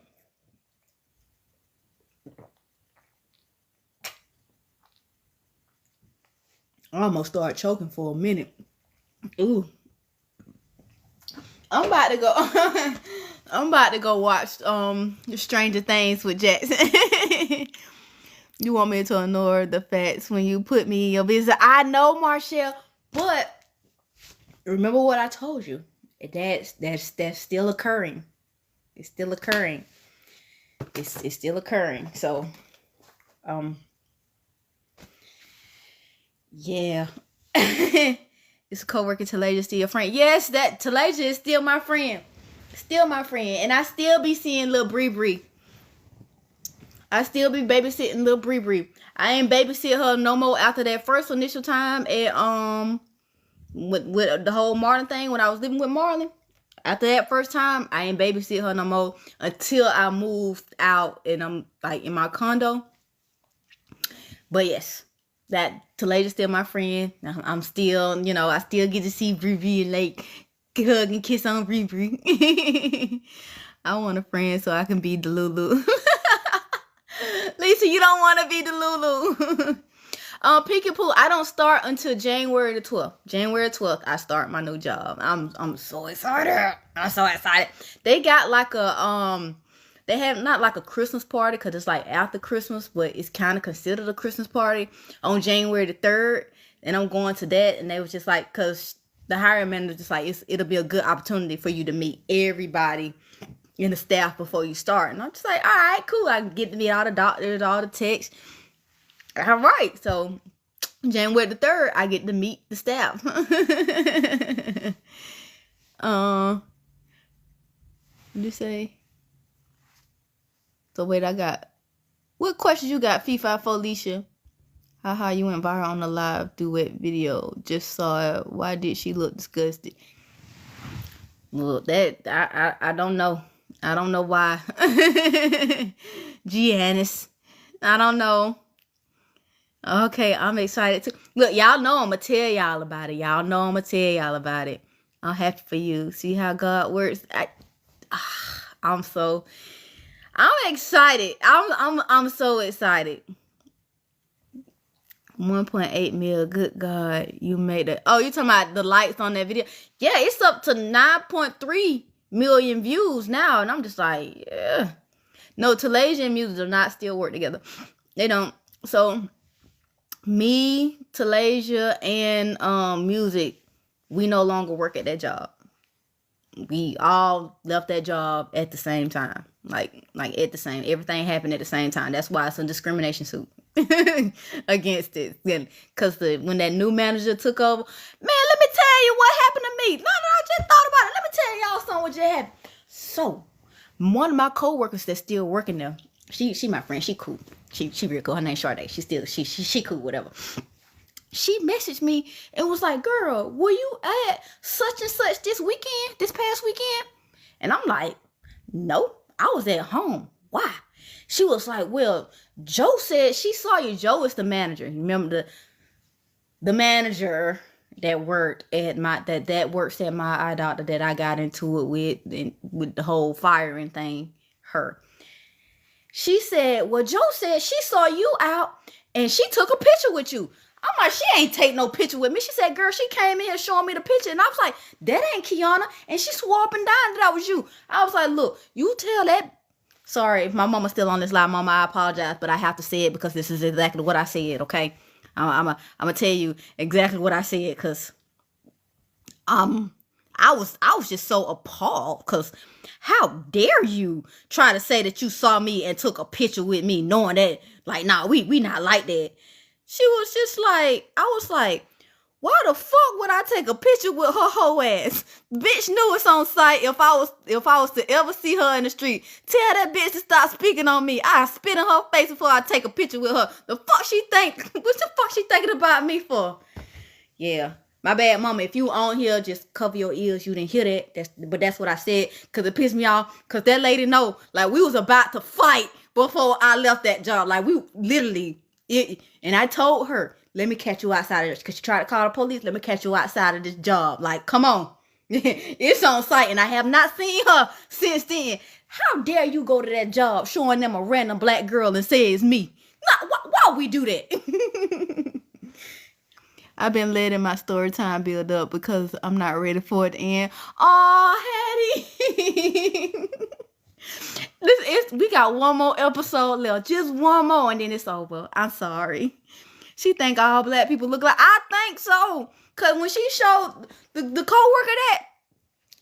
A: I almost started choking for a minute. Ooh. I'm about to go. I'm about to go watch Stranger Things with Jackson. You want me to ignore the facts when you put me in your business? I know, Marshall, but remember what I told you. That's still occurring. It's still occurring. It's still occurring. So, yeah. It's a coworker. Talasia still your friend. Yes, that Talasia is still my friend. Still my friend. And I still be seeing little Bree. I still be babysitting little Bree. I ain't babysit her no more after that first initial time at with the whole Marlon thing when I was living with Marlon. After that first time, I ain't babysit her no more until I moved out and I'm like in my condo. But yes, that Talasia still my friend. I'm still, I still get to see Bree and like hug and kiss on Bree. I want a friend so I can be the Lulu. Lisa, you don't want to be the Lulu. Peek and Pooh, I don't start until January the 12th. January 12th, I start my new job. I'm so excited. I'm so excited. They got like a they have not like a Christmas party because it's like after Christmas, but it's kind of considered a Christmas party on January the 3rd. And I'm going to that. And they was just like, because the hiring manager just like, it'll be a good opportunity for you to meet everybody in the staff before you start. And I'm just like, all right, cool. I can get to meet all the doctors, all the techs. All right. So January the 3rd, I get to meet the staff. What you say? So wait, what questions you got, FIFA Felicia? Haha, you went viral on the live duet video. Just saw it. Why did she look disgusted? Well, that I don't know. I don't know why. Giannis. I don't know. Okay, I'm excited too. Look, y'all know I'm gonna tell y'all about it. Y'all know I'm gonna tell y'all about it. I'm happy for you. See how God works. I'm excited. I'm so excited. 1.8 mil. Good God, you made it. Oh, you talking about the likes on that video? Yeah, it's up to 9.3 million views now, and I'm just like, yeah. No, Talasia and music do not still work together. They don't. So me, Talasia, and music, we no longer work at that job. We all left that job at the same time. Like at the same, everything happened at the same time. That's why it's a discrimination suit against it. Because when that new manager took over, man, let me tell you what happened to me. No, I just thought about it. Let me tell y'all something what just happened. So, one of my coworkers that's still working there, she my friend. She cool. She real cool. Her name's Sade. She cool, whatever. She messaged me and was like, girl, were you at such and such this past weekend? And I'm like, nope, I was at home. Why? She was like, well, Joe said she saw you. Joe is the manager. Remember the manager that worked at that works at my eye doctor that I got into it with the whole firing thing. Her. She said, well, Joe said she saw you out and she took a picture with you. I'm like, she ain't take no picture with me. She said, girl, she came in here showing me the picture. And I was like, that ain't Kiana. And she swore up and down that was you. I was like, look, you tell that. Sorry, if my mama's still on this line, mama, I apologize, but I have to say it because this is exactly what I said, okay? I'm going to tell you exactly what I said because I was just so appalled because how dare you try to say that you saw me and took a picture with me knowing that, like, nah, we not like that. She was just like, I was like, why the fuck would I take a picture with her whole ass? Bitch knew it's on site. If I was to ever see her in the street, tell that bitch to stop speaking on me. I spit in her face before I take a picture with her. The fuck she think? What the fuck she thinking about me for? Yeah. My bad, mama. If you on here, just cover your ears. You didn't hear that. But that's what I said. Because it pissed me off. Because that lady know. Like, we was about to fight before I left that job. Like, we literally... and I told her, let me catch you outside of this. Because she tried to call the police. Let me catch you outside of this job. Like, come on. It's on site. And I have not seen her since then. How dare you go to that job showing them a random black girl and say it's me? Why we do that? I've been letting my story time build up because I'm not ready for it to end. Oh, Hattie. We got one more episode left. Just one more and then it's over. I'm sorry. She think all black people look like. I think so. Because when she showed the co-worker that,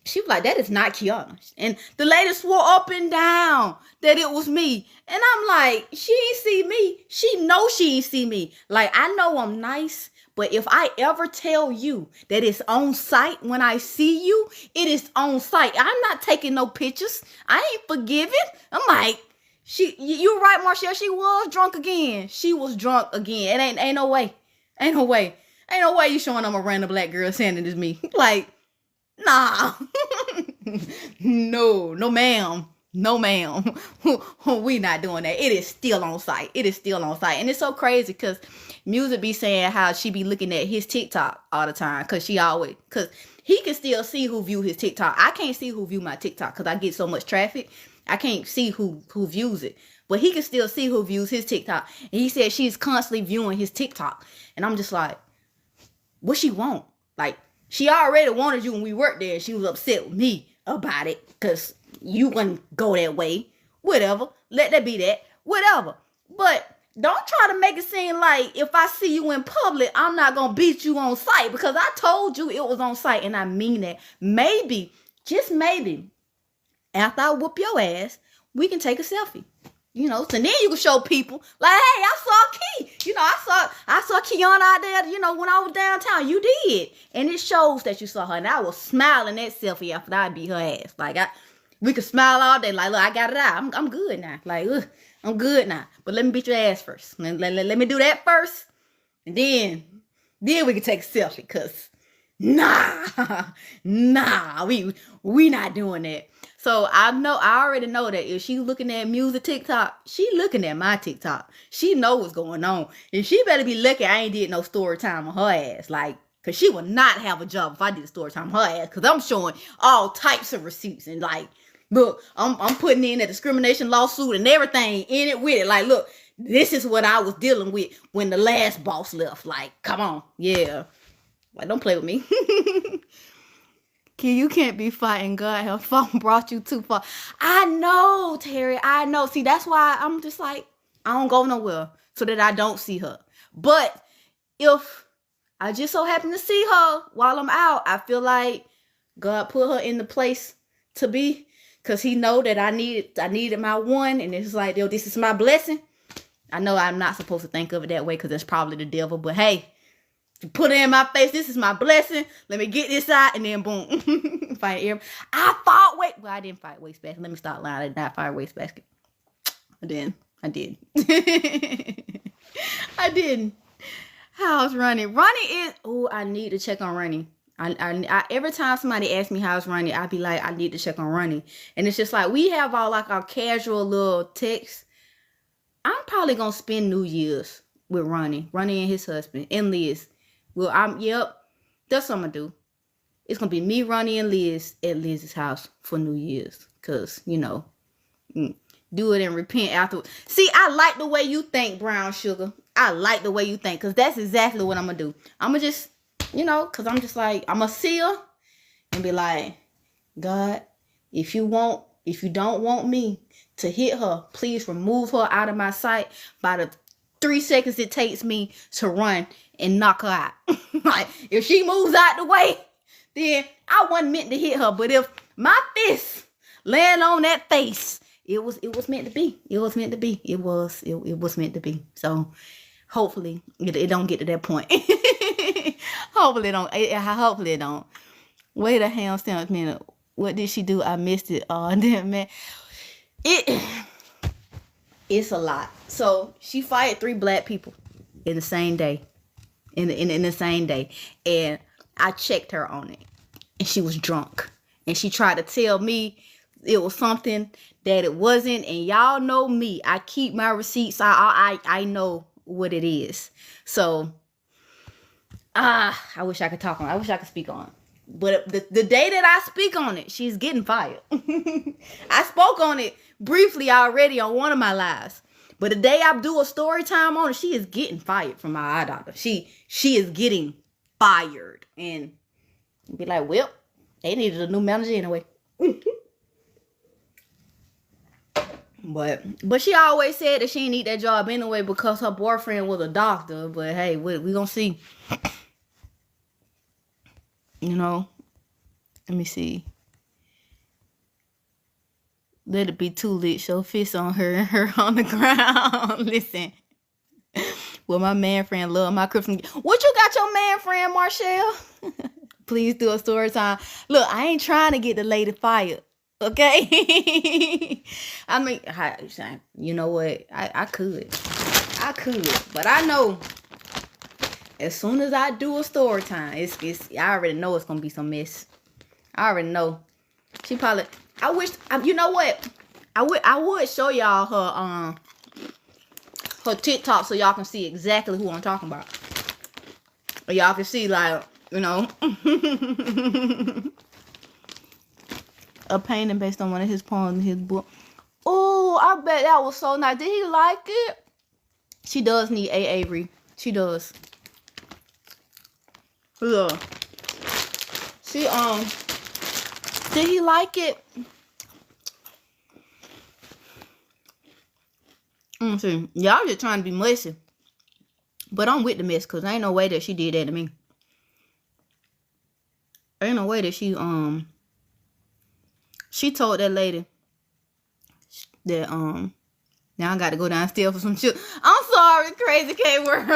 A: she was like, that is not Kiana. And the lady swore up and down that it was me. And I'm like, she ain't see me. She knows she ain't see me. Like, I know I'm nice. But if I ever tell you that it's on site when I see you, it is on site. I'm not taking no pictures. I ain't forgiving. I'm like, you're right, Marshall. She was drunk again. She was drunk again. It ain't no way. Ain't no way. Ain't no way you showing them a random black girl saying it is me. Like, nah. No, ma'am. No, ma'am. We not doing that. It is still on site. It is still on site. And it's so crazy because Music be saying how she be looking at his TikTok all the time because he can still see who view his TikTok. I can't see who view my TikTok because I get so much traffic. I can't see who views it. But he can still see who views his TikTok. And he said she's constantly viewing his TikTok. And I'm just like, what she want? Like, she already wanted you when we worked there. She was upset with me about it because you wouldn't go that way. Whatever. Let that be that. Whatever. But don't try to make it seem like if I see you in public, I'm not going to beat you on site because I told you it was on site and I mean that. Maybe, just maybe, after I whoop your ass, we can take a selfie. You know, so then you can show people like, hey, I saw Key. You know, I saw Kiana out there, you know, when I was downtown. You did. And it shows that you saw her. And I was smiling that selfie after I beat her ass. Like, we could smile all day. Like, look, I got it out. I'm good now. Like, I'm good now. But let me beat your ass first. Let me do that first. And then we can take a selfie. Because, nah, we not doing that. So I already know that if she's looking at Music TikTok, she looking at my TikTok. She know what's going on. And she better be lucky I ain't did no story time on her ass. Like, because she would not have a job if I did a story time on her ass. Because I'm showing all types of receipts. And like, look, I'm putting in a discrimination lawsuit and everything in it with it. Like, look, this is what I was dealing with when the last boss left. Like, come on. Yeah. Like, don't play with me. You can't be fighting. God have brought you too far. I know, Terry. I know. See, that's why I'm just like, I don't go nowhere so that I don't see her. But if I just so happen to see her while I'm out, I feel like God put her in the place to be because he know that I needed my one. And it's like, yo, this is my blessing. I know I'm not supposed to think of it that way because that's probably the devil. But hey, put it in my face. This is my blessing. Let me get this out. And then boom. Fight air. I fought Well, I didn't fight wastebasket. Let me stop lying. I did not fight wastebasket. I did. I didn't. How's Ronnie? Ronnie is... Oh, I need to check on Ronnie. I every time somebody asks me how's Ronnie, I be like, I need to check on Ronnie. And it's just like, we have all like our casual little texts. I'm probably going to spend New Year's with Ronnie and his husband and Liz. Well, That's what I'm gonna do. It's gonna be me, Ronnie, and Liz at Liz's house for New Year's. Cause, you know, do it and repent afterwards. See, I like the way you think, Brown Sugar. I like the way you think. Cause that's exactly what I'm gonna do. I'm gonna just, you know, cause I'm just like, I'm gonna see her and be like, God, if you don't want me to hit her, please remove her out of my sight by the 3 seconds it takes me to run and knock her out. Like, if she moves out the way, then I wasn't meant to hit her. But if my fist land on that face, it was meant to be. It was meant to be. It was meant to be. So hopefully it don't get to that point. Hopefully it don't. Wait a ham minute. What did she do? I missed it. Oh, damn, man. It's a lot. So she fired 3 black people in the same day. In the same day. And I checked her on it. And she was drunk. And she tried to tell me it was something that it wasn't. And y'all know me. I keep my receipts. I know what it is. So I wish I could talk on it. I wish I could speak on it. But the day that I speak on it, she's getting fired. I spoke on it briefly already on one of my lives. But the day I do a story time on it, she is getting fired from my eye doctor. She is getting fired. And be like, well, they needed a new manager anyway. But she always said that she didn't need that job anyway because her boyfriend was a doctor. But hey, we gonna see. You know, let me see. Let it be too lit. Show fist on her and her on the ground. Listen. Well, my man friend love my Christmas. What you got your man friend, Marshall? Please do a story time. Look, I ain't trying to get the lady fired. Okay? I mean, you know what? I could. But I know as soon as I do a story time, I already know it's gonna be some mess. I already know. She probably. I wish. You know what? I would show y'all her TikTok so y'all can see exactly who I'm talking about. Or y'all can see, like, you know, a painting based on one of his poems in his book. Oh, I bet that was so nice. Did he like it? She does need A. Avery. She does. Look. She, did he like it? See, y'all just trying to be messy. But I'm with the mess, because ain't no way that she did that to me. Ain't no way that she told that lady that, now I got to go downstairs for some chips. I'm sorry, Crazy K World.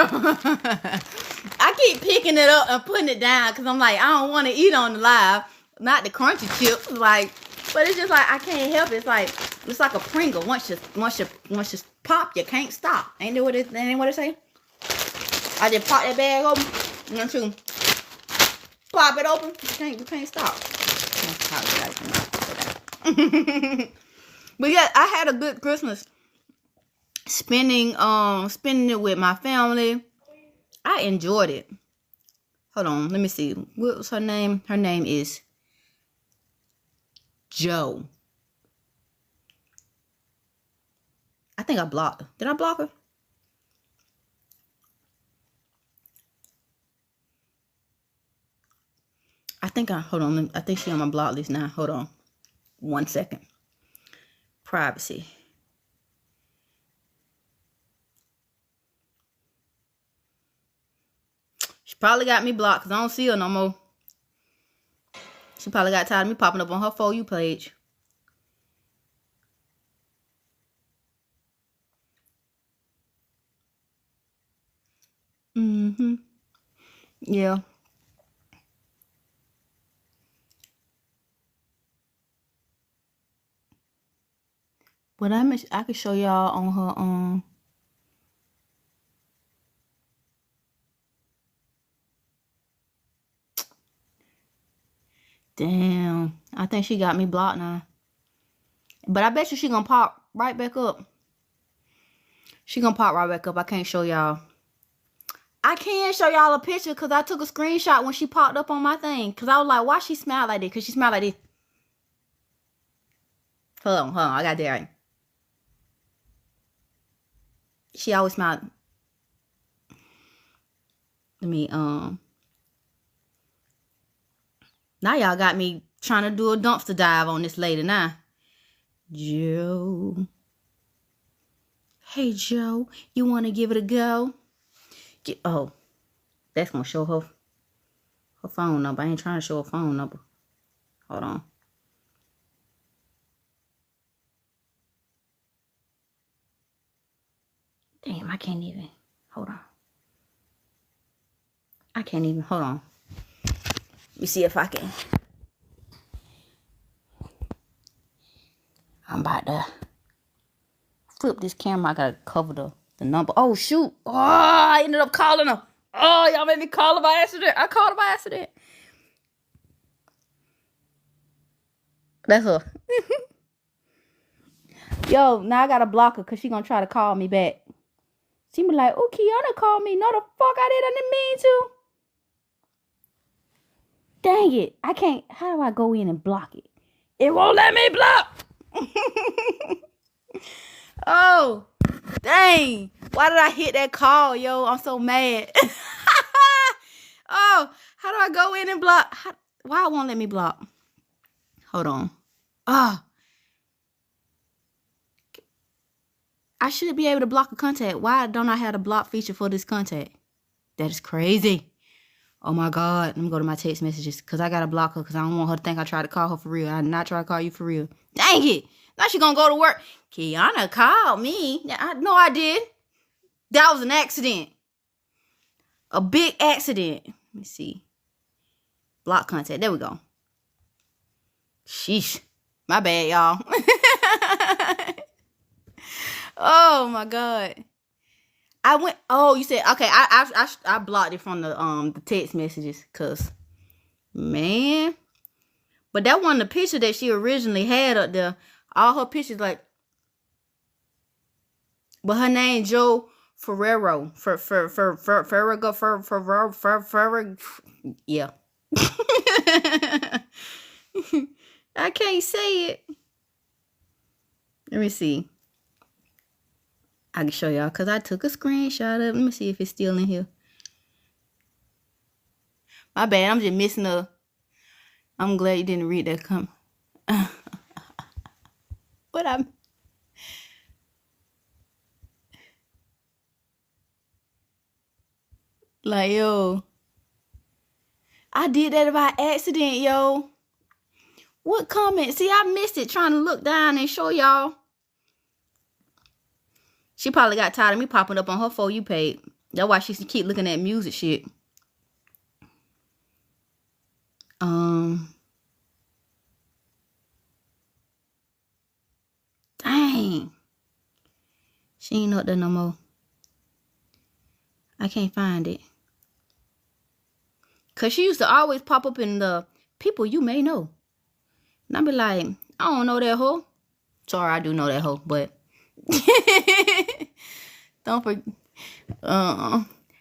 A: I keep picking it up and putting it down because I'm like, I don't want to eat on the live. Not the crunchy chips, like, but it's just like I can't help it. It's like a Pringle. Once you pop, you can't stop. Ain't that what it say? I just pop that bag open. Once you pop it open, you can't stop. But yeah, I had a good Christmas. Spending it with my family. I enjoyed it. Hold on, let me see. What was her name? Her name is Joe. I think I blocked her. Did I block her? Hold on. I think she's on my block list now. Hold on. 1 second. Privacy. She probably got me blocked because I don't see her no more. She probably got tired of me popping up on her For You page. Yeah. But I could show y'all on her Damn. I think she got me blocked now. But I bet you she gonna pop right back up. She gonna pop right back up. I can't show y'all. I can show y'all a picture because I took a screenshot when she popped up on my thing. Because I was like, why she smile like this? Because she smiled like this. Hold on. I got that right. She always smiled. Let me, now y'all got me trying to do a dumpster dive on this lady now. Joe. Hey, Joe. You want to give it a go? Oh, that's going to show her phone number. I ain't trying to show her phone number. Hold on. Damn, I can't even. Hold on. I can't even. Hold on. Let me see if I can. I'm about to flip this camera. I got to cover the number. Oh, shoot. Oh, I ended up calling her. Oh, y'all made me call her by accident. I called her by accident. That's her. Yo, now I got to block her because she going to try to call me back. She be like, oh, Kiana called me. No, the fuck I did. I didn't mean to. Dang it. I can't. How do I go in and block it? It won't let me block. Oh, dang. Why did I hit that call, yo? I'm so mad. Oh, how do I go in and block? Why it won't let me block? Hold on. I should be able to block a contact. Why don't I have the block feature for this contact? That is crazy. Oh my God. Let me go to my text messages because I got to block her because I don't want her to think I tried to call her for real. I did not try to call you for real. Dang it. Now she going to go to work. Kiana called me. No, I did. That was an accident. A big accident. Let me see. Block contact. There we go. Sheesh. My bad, y'all. Oh my God. I went. Oh, you said okay. I blocked it from the text messages, cause man. But that wasn't the picture that she originally had up there. All her pictures like. But her name Joe Ferrero. Ferrero. Yeah. I can't say it. Let me see. I can show y'all because I took a screenshot of it. Let me see if it's still in here. My bad. I'm just missing a. I'm glad you didn't read that comment. But I'm. Like, yo. I did that by accident, yo. What comment? See, I missed it trying to look down and show y'all. She probably got tired of me popping up on her For You page. That's why she keep looking at music shit. Dang. She ain't up there no more. I can't find it. Because she used to always pop up in the people you may know. And I be like, I don't know that hoe. Sorry, I do know that hoe, but don't forget.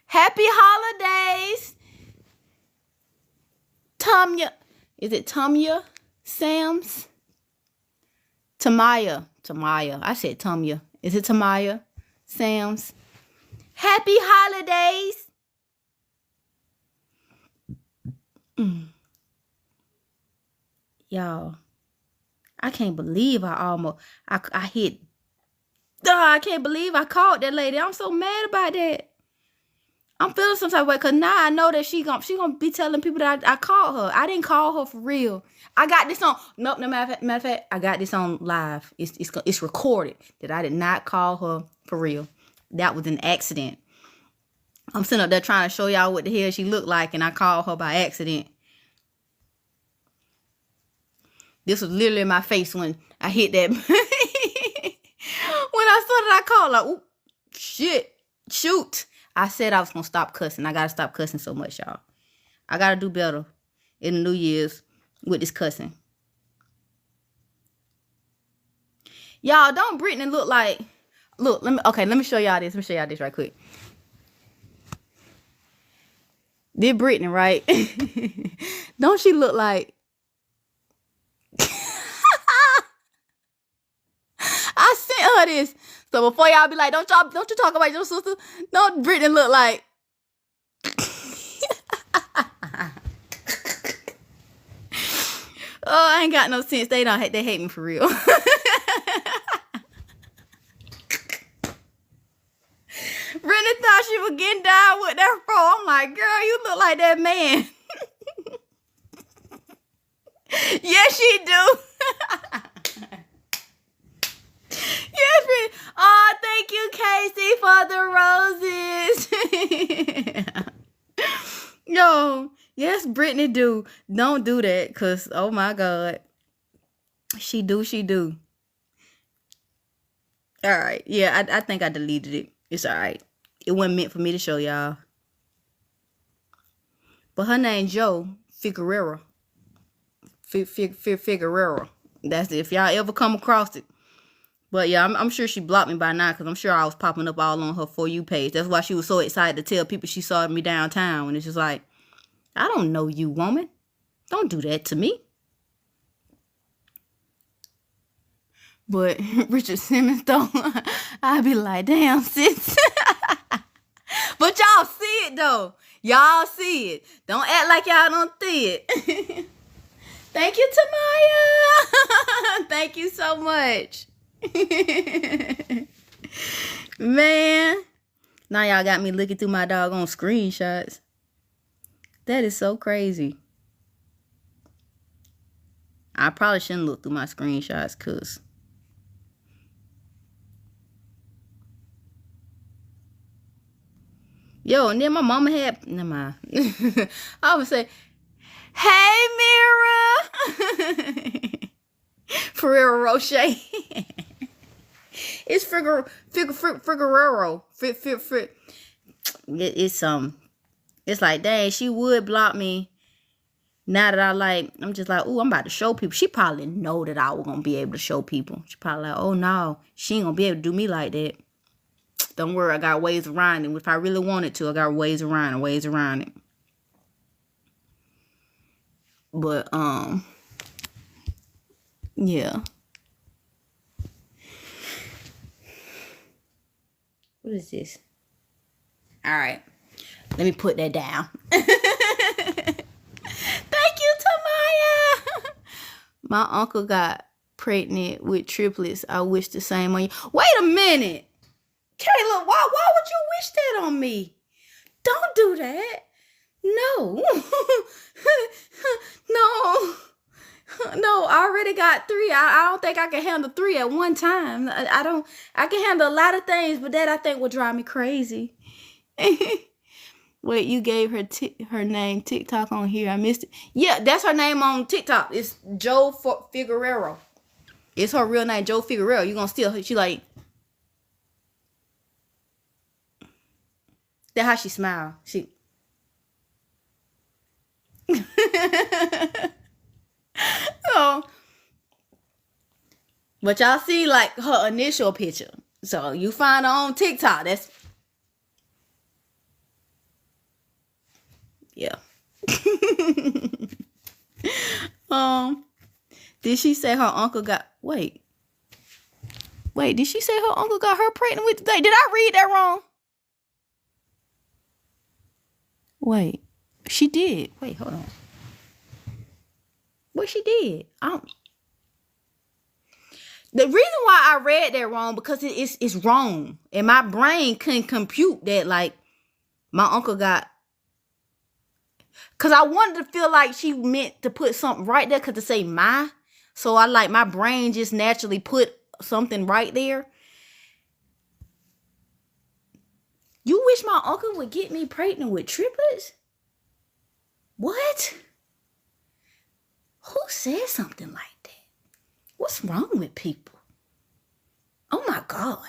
A: Happy holidays, Tamya. Is it Tamya? Sam's? Tamaya. I said Tamya. Is it Tamaya? Sam's? Happy holidays. Y'all, I can't believe I hit. I can't believe I called that lady. I'm so mad about that. I'm feeling some type of way because now I know that she gonna be telling people that I called her. I didn't call her for real. I got this on. Nope. No matter of fact, I got this on live. It's recorded that I did not call her for real. That was an accident. I'm sitting up there trying to show y'all what the hell she looked like, and I called her by accident. This was literally my face when I hit that. When I saw that, I called like, "Ooh, shit, shoot." I said I was going to stop cussing. I got to stop cussing so much, y'all. I got to do better in the New Year's with this cussing. Y'all, don't Brittany look like... Look, let me show y'all this. Let me show y'all this right quick. Did Brittany, right? Don't she look like... I sent her this. So before y'all be like, don't you talk about your sister? Don't Brittany look like... Oh, I ain't got no sense. They hate me for real. Brittany thought she was getting down with that fro. I'm like, girl, you look like that man. Yes, she do. Yes, Brittany. Oh, thank you, Casey, for the roses. Yo, yes, Brittany do. Don't do that, because, oh my God. She do. All right. Yeah, I think I deleted it. It's all right. It wasn't meant for me to show y'all. But her name Joe Figueroa. Figueroa. That's it. If y'all ever come across it. But yeah, I'm sure she blocked me by now, because I'm sure I was popping up all on her For You page. That's why she was so excited to tell people she saw me downtown. And it's just like, I don't know you, woman. Don't do that to me. But Richard Simmons, though, I'd be like, damn, sis. But y'all see it, though. Y'all see it. Don't act like y'all don't see it. Thank you, Tamaya. Thank you so much. Man. Now y'all got me looking through my doggone screenshots. That is so crazy. I probably shouldn't look through my screenshots, because... Yo, and then my mama had... Never mind. I would say, hey, Mira. Ferrero Rocher. It's Figueroa. It's like, dang, she would block me. Now that I'm just like, ooh, I'm about to show people. She probably know that I was going to be able to show people. She probably like, oh, no, she ain't going to be able to do me like that. Don't worry, I got ways around it. If I really wanted to, I got ways around it. But, yeah. What is this? All right. Let me put that down. Thank you, Tamaya. My uncle got pregnant with triplets. I wish the same on you. Wait a minute. Kayla, why would you wish that on me? Don't do that. No. No, I already got 3. I don't think I can handle 3 at one time. I can handle a lot of things, but that I think will drive me crazy. Wait, you gave her name TikTok on here. I missed it. Yeah, that's her name on TikTok. It's Joe Figueroa. It's her real name, Joe Figueroa. You gonna steal her? She like... That's how she smile. She... Oh. But y'all see like her initial picture. So you find her on TikTok. That's... Yeah. Did she say her uncle got... Wait, did she say her uncle got her pregnant with... Did I read that wrong? Wait, she did. Wait, hold on. What she did? The reason why I read that wrong, because it's wrong. And my brain couldn't compute that, like, my uncle got... Because I wanted to feel like she meant to put something right there, because to say my. So my brain just naturally put something right there. You wish my uncle would get me pregnant with triplets? What? Who said something like that? What's wrong with people? Oh my God.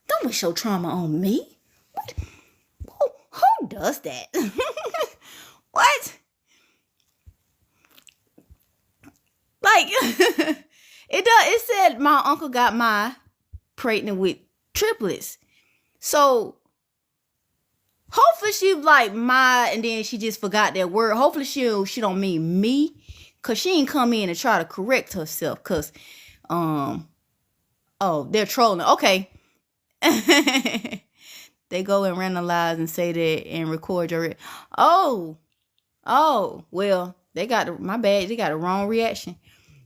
A: Don't wish your trauma on me. What? Who does that? What? Like, it said my uncle got my pregnant with triplets. So Hopefully she like my, and then she just forgot that word. Hopefully she don't mean me, cause she ain't come in and try to correct herself. Cause oh, they're trolling. Okay. They go and randomize and say that and record your. Oh, well, they got my bad. They got the wrong reaction.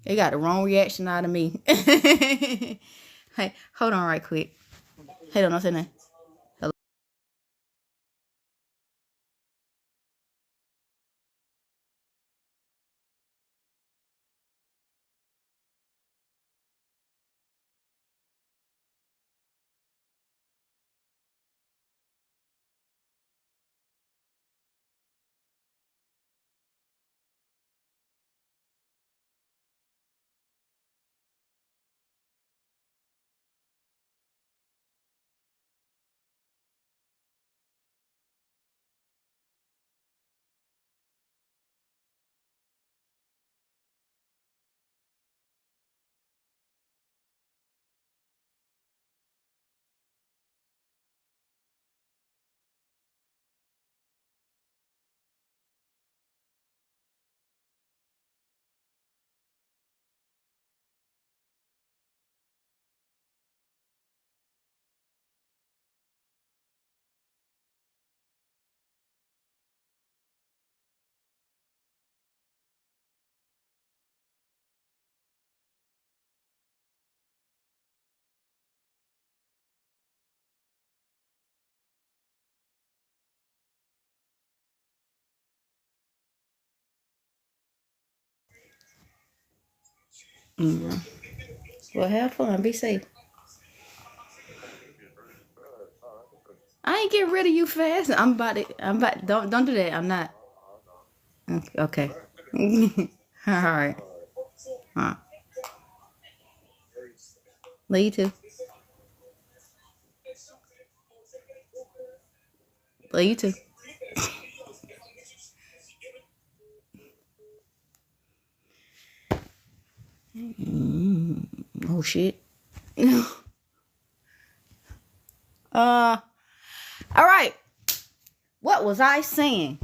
A: They got the wrong reaction out of me. Hey, hold on right quick. Hold on, don't say nothing. Hello? Mm-hmm. Well, have fun. Be safe. I ain't getting rid of you fast. I'm about to. Don't do that. I'm not. Okay. All right. Love you too. Love you too. Oh shit. All right. What was I saying?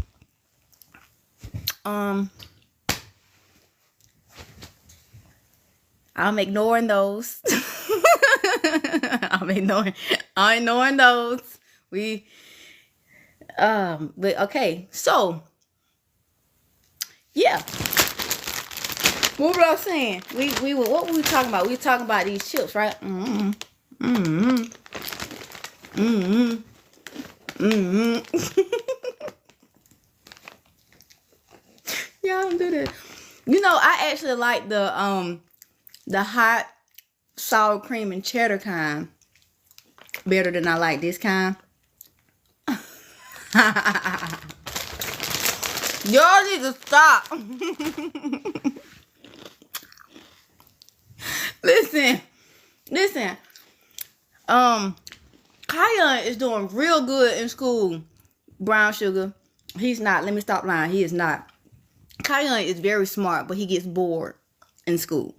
A: I'm ignoring those. I'm ignoring those. But okay. So, yeah. What was I saying? What were we talking about? We were talking about these chips, right? Mm-hmm. Mm-hmm. Mm-hmm. Mm-hmm. Y'all don't do that. You know, I actually like the hot sour cream and cheddar kind better than I like this kind. Y'all need to stop. Listen. Kion is doing real good in school. Brown sugar. He's not. Let me stop lying. He is not. Kion is very smart, but he gets bored in school.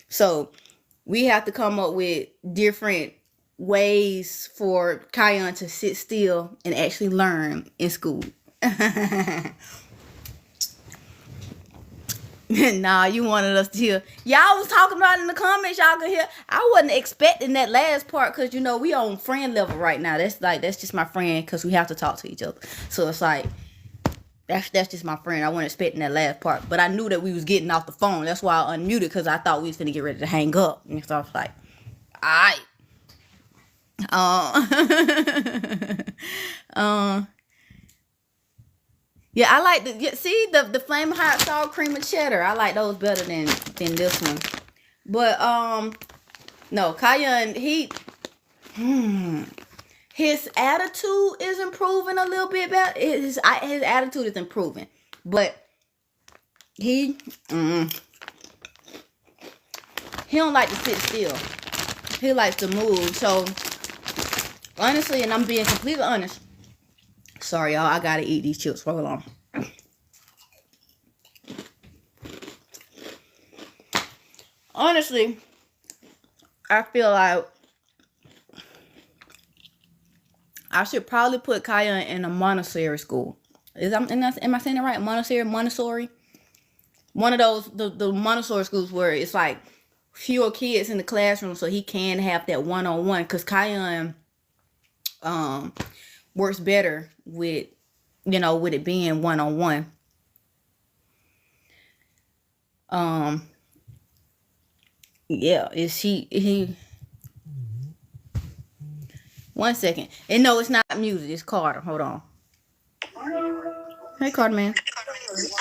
A: So we have to come up with different ways for Kion to sit still and actually learn in school. Nah, you wanted us to hear. Y'all was talking about it in the comments. Y'all could hear. I wasn't expecting that last part because, you know, we on friend level right now. That's just my friend because we have to talk to each other. So it's like, that's just my friend. I wasn't expecting that last part. But I knew that we was getting off the phone. That's why I unmuted, because I thought we was finna get ready to hang up. And so I was like, alright. Yeah, I like the flaming hot sour cream and cheddar. I like those better than this one. But no, Kion, his attitude is improving a little bit better. His attitude is improving, but he don't like to sit still. He likes to move. So honestly, and I'm being completely honest. Sorry, y'all. I gotta eat these chips. Hold on. Honestly, I feel like I should probably put Kaya in a Montessori school. Am I saying it right? Montessori. One of those the Montessori schools where it's like fewer kids in the classroom, so he can have that one-on-one. Cause Kaya works better with with it being one-on-one. Yeah, is he 1 second. And no, it's not music, it's Carter. Hold on. Hey Carter, man.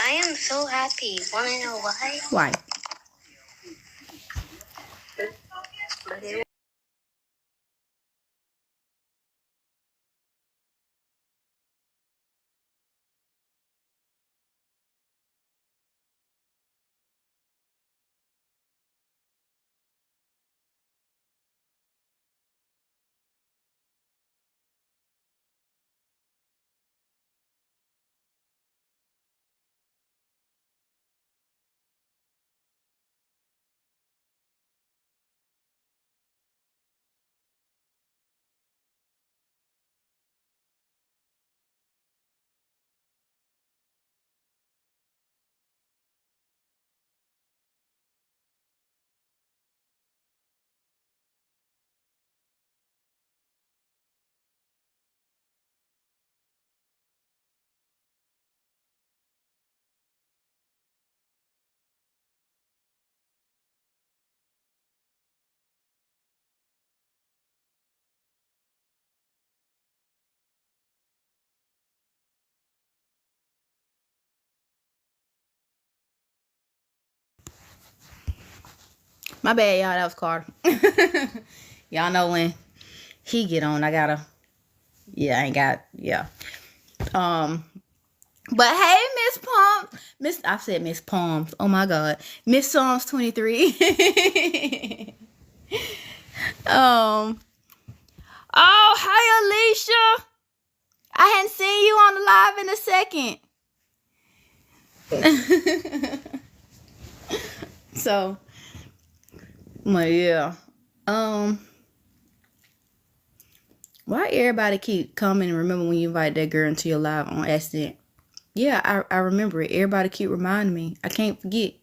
C: I am so happy. Want to know why?
A: Why? My bad, y'all. That was Carter. Y'all know when he get on, I gotta. Yeah, I ain't got. Yeah. But hey, Miss Palms. I said Miss Palms. Oh my God, Miss Psalms 23. Oh, hi Alicia. I hadn't seen you on the live in a second. So, well, yeah. Why everybody keep coming and remember when you invite that girl into your live on accident? Yeah, I remember it. Everybody keep reminding me. I can't forget.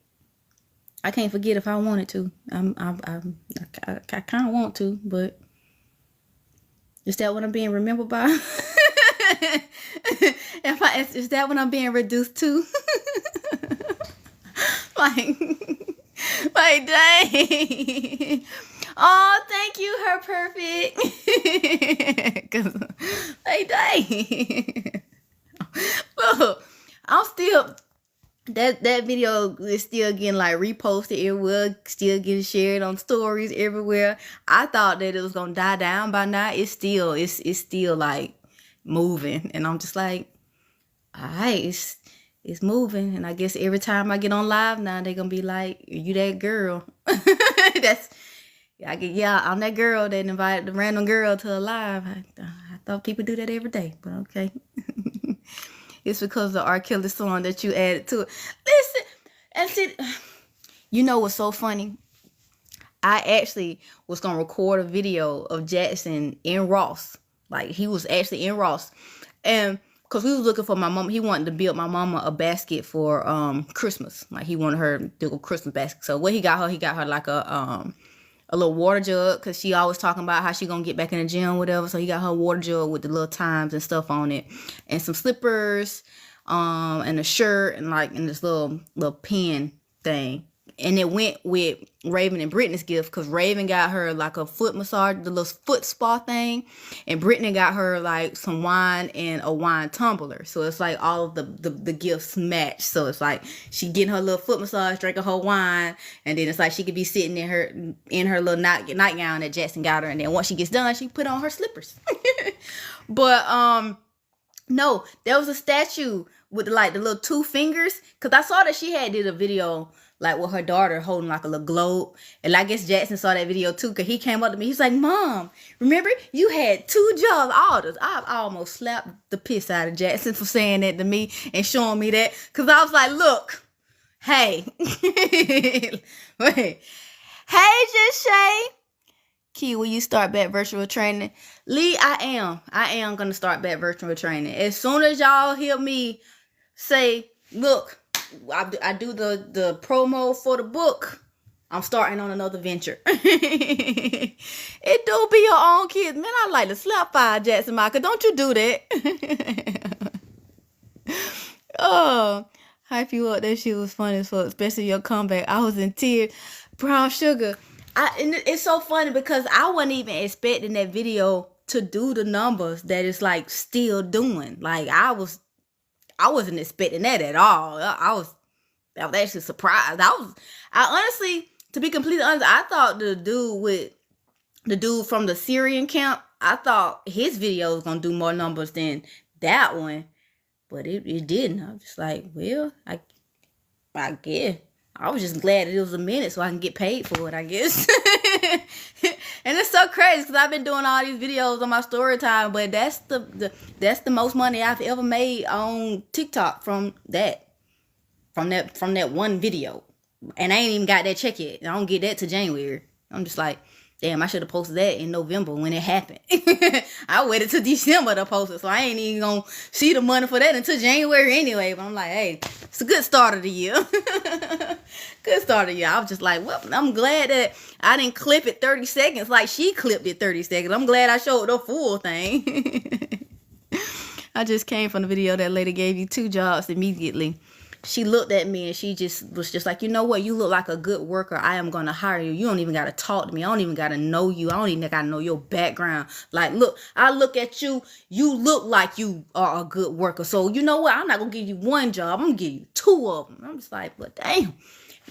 A: I can't forget if I wanted to. I kind of want to, but is that what I'm being remembered by? Is that what I'm being reduced to? like dang. Oh, thank you, her perfect. Like dang. Look, I'm still that video is still getting like reposted everywhere, still getting shared on stories everywhere. I thought that it was gonna die down by now. It's still like moving, and I'm just like, all right, it's moving. And I guess every time I get on live now, they're gonna be like, you that girl. I'm that girl that invited the random girl to a live. I thought people do that every day, but okay. It's because of the R. Kelly song that you added to it. Listen, and see, you know what's so funny? I actually was gonna record a video of Jackson in Ross. Like, he was actually in Ross, and because we was looking for my mom, he wanted to build my mama a basket for Christmas. Like, he wanted her to do a Christmas basket. So what he got her like a little water jug, because she always talking about how she gonna get back in the gym, whatever. So he got her water jug with the little times and stuff on it, and some slippers, and a shirt, and this little pen thing. And it went with Raven and Brittany's gift, because Raven got her like a foot massage, the little foot spa thing, and Brittany got her like some wine and a wine tumbler. So it's like all of the gifts match. So it's like she getting her little foot massage, drinking her wine, and then it's like she could be sitting in her little nightgown that Jackson got her, and then once she gets done, she put on her slippers. But no, there was a statue with like the little 2 fingers, because I saw that she did a video like with her daughter holding like a little globe. And I guess Jackson saw that video too, because he came up to me. He's like, Mom, remember you had 2 jobs orders. I almost slapped the piss out of Jackson for saying that to me and showing me that. Because I was like, look, hey. Wait. Hey, Just Shay. Key, will you start back virtual training? Lee, I am going to start back virtual training. As soon as y'all hear me say, look, I do the promo for the book, I'm starting on another venture. It do be your own kids. Man, I like to slap fire, Jackson Michael. Don't you do that. Oh, hype you up. That shit was funny as fuck, especially your comeback. I was in tears. Brown Sugar. And it's so funny because I wasn't even expecting that video to do the numbers that it's like still doing. Like I wasn't expecting that at all. I was actually surprised. I honestly, to be completely honest, I thought the dude from the Syrian camp, I thought his video was gonna do more numbers than that one. But it didn't. I was just like, well, I guess. I was just glad that it was a minute so I can get paid for it, I guess. And it's so crazy because I've been doing all these videos on my story time, but that's the most money I've ever made on TikTok from that one video. And I ain't even got that check yet. I don't get that till January. I'm just like, damn, I should have posted that in November when it happened. I waited till December to post it, so I ain't even gonna see the money for that until January anyway. But I'm like, hey, it's a good start of the year. Good start of the year. I was just like, well, I'm glad that I didn't clip it 30 seconds like she clipped it 30 seconds. I'm glad I showed the full thing. I just came from the video that lady gave you 2 jobs immediately. She looked at me and she was just like, you know what? You look like a good worker. I am going to hire you. You don't even got to talk to me. I don't even got to know you. I don't even got to know your background. Like, look, I look at you. You look like you are a good worker. So, you know what? I'm not going to give you 1 job. I'm going to give you 2 of them. I'm just like, but damn,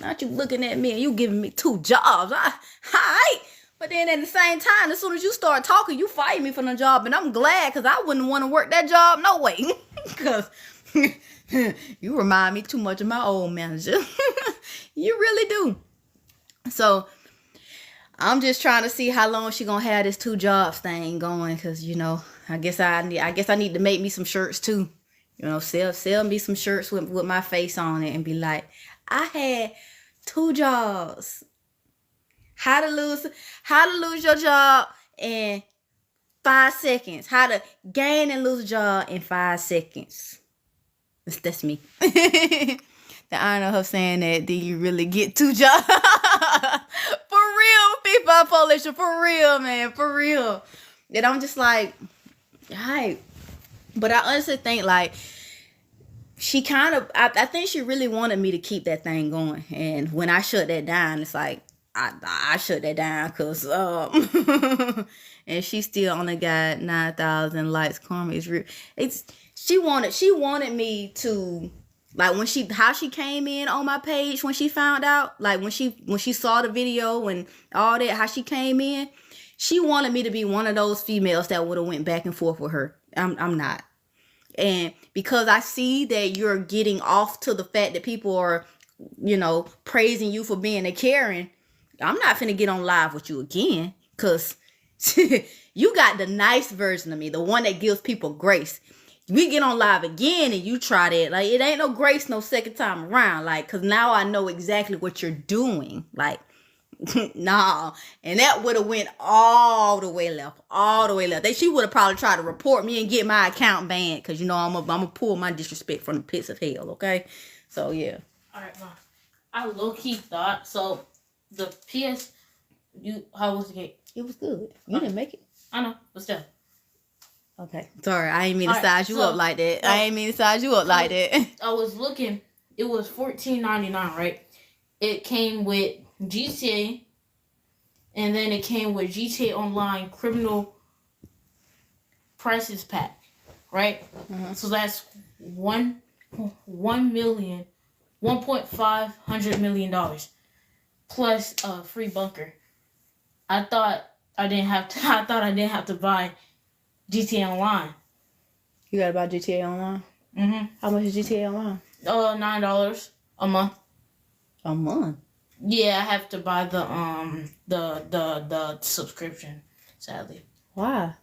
A: not you looking at me and you giving me 2 jobs. All right. But then at the same time, as soon as you start talking, you fight me for the job. And I'm glad because I wouldn't want to work that job. No way. Because you remind me too much of my old manager. You really do. So I'm just trying to see how long she gonna have this 2 jobs thing going. Cause you know, I guess I need to make me some shirts too. You know, sell me some shirts with my face on it and be like, I had 2 jobs. How to lose your job in 5 seconds. How to gain and lose a job in 5 seconds. That's me. The honor of her saying that, did you really get 2 jobs? For real, people, Polish, for real, man, for real. And I'm just like, right. But I honestly think like she kind of, I think she really wanted me to keep that thing going. And when I shut that down, it's like, I shut that down because, and she still only got 9,000 likes. Karma is real. She wanted me to, like, how she came in on my page when she found out, like when she saw the video and all that, how she came in, she wanted me to be one of those females that would have went back and forth with her. I'm not. And because I see that you're getting off to the fact that people are, you know, praising you for being a Karen, I'm not finna get on live with you again. Cause you got the nice version of me, the one that gives people grace. We get on live again and you try that. Like, it ain't no grace no second time around. Like, cause now I know exactly what you're doing. Like, nah. And that would have went all the way left. She would have probably tried to report me and get my account banned. Cause you know, I'm gonna pull my disrespect from the pits of hell. Okay. So yeah.
B: All right, Mom. I low-key thought, so the how was the cake?
A: It was good. You didn't make it.
B: I know, but still.
A: Okay. Sorry, I ain't mean to size you up like that. I was
B: looking. It was $14.99, right? It came with GTA, and then it came with GTA Online Criminal Prices Pack, right? Mm-hmm. So that's $1.5 million plus a free bunker. I thought I didn't have to buy GTA Online.
A: You gotta buy GTA Online? Mm-hmm. How much is GTA Online?
B: $9 a month.
A: A month?
B: Yeah, I have to buy the subscription, sadly.
A: Why?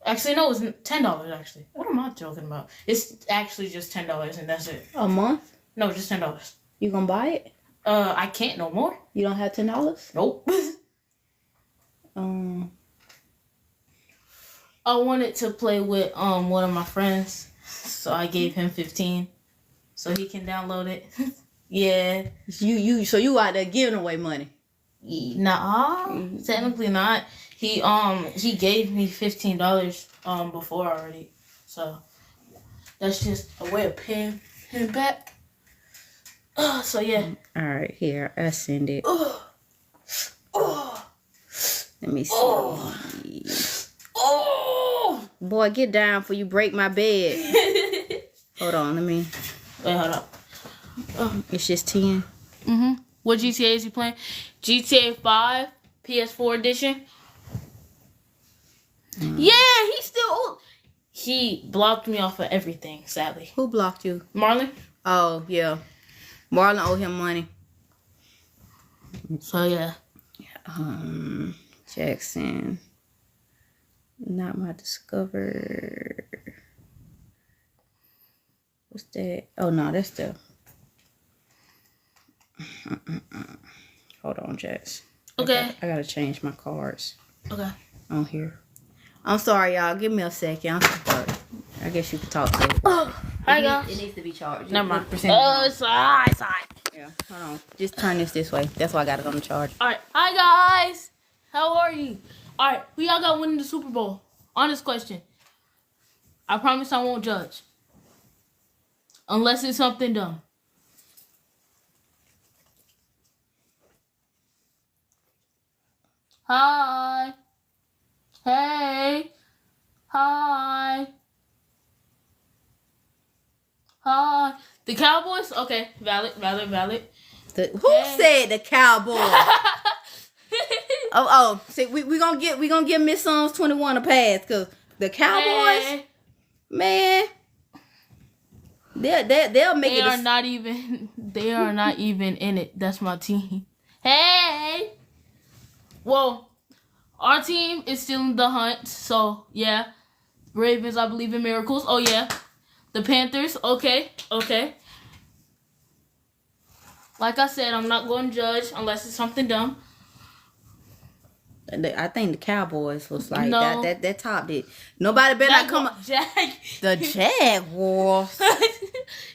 B: Actually, no, it's $10, actually. What am I talking about? It's actually just $10 and that's it.
A: A month?
B: No, just $10.
A: You gonna buy it?
B: I can't no more.
A: You don't have $10?
B: Nope. I wanted to play with one of my friends, so I gave him 15, so he can download it. Yeah.
A: So you out there giving away money?
B: Nah, technically not. He gave me $15 before already, so that's just a way of paying him back. So yeah.
A: All right, here I send it.
B: Oh.
A: Let me see.
B: Oh.
A: Boy, get down before you break my bed. Hold on, let me.
B: Wait, hold up.
A: It's just 10.
B: What GTA is he playing? GTA 5 PS4 edition. Yeah, he's still. He blocked me off of everything. Sadly.
A: Who blocked you?
B: Marlon.
A: Oh yeah, Marlon owed him money.
B: So yeah.
A: Jackson. Not my Discover. What's that? Oh no, that's the. Hold on, Jax.
B: Okay.
A: I gotta change my cards
B: Okay.
A: on here. I'm sorry, y'all. Give me a second. I'm sorry. I guess you could talk to it.
B: Hi guys.
A: It needs to be charged.
B: Never mind.
A: Percent.
B: Oh, it's alright.
A: Yeah. Hold on. Just turn this way. That's why I got it on the charge.
B: Alright. Hi guys. How are you? Alright. Who y'all got winning the Super Bowl? Honest question. I promise I won't judge. Unless it's something dumb. Hi. Hey. Hi. Hi. The Cowboys? Okay. Valid.
A: Who said the Cowboys? Oh. See, we gonna get Miss Psalms 21 a pass because the Cowboys,
B: Hey.
A: man, they'll make
B: They
A: it.
B: are not even. They are not even in it. That's my team. Hey. Well, our team is still in the hunt. So yeah, Ravens. I believe in miracles. Oh yeah, the Panthers. Okay. Like I said, I'm not going to judge unless it's something dumb.
A: I think the Cowboys was like
B: No.
A: that topped it. Nobody better not come up. The Jaguars.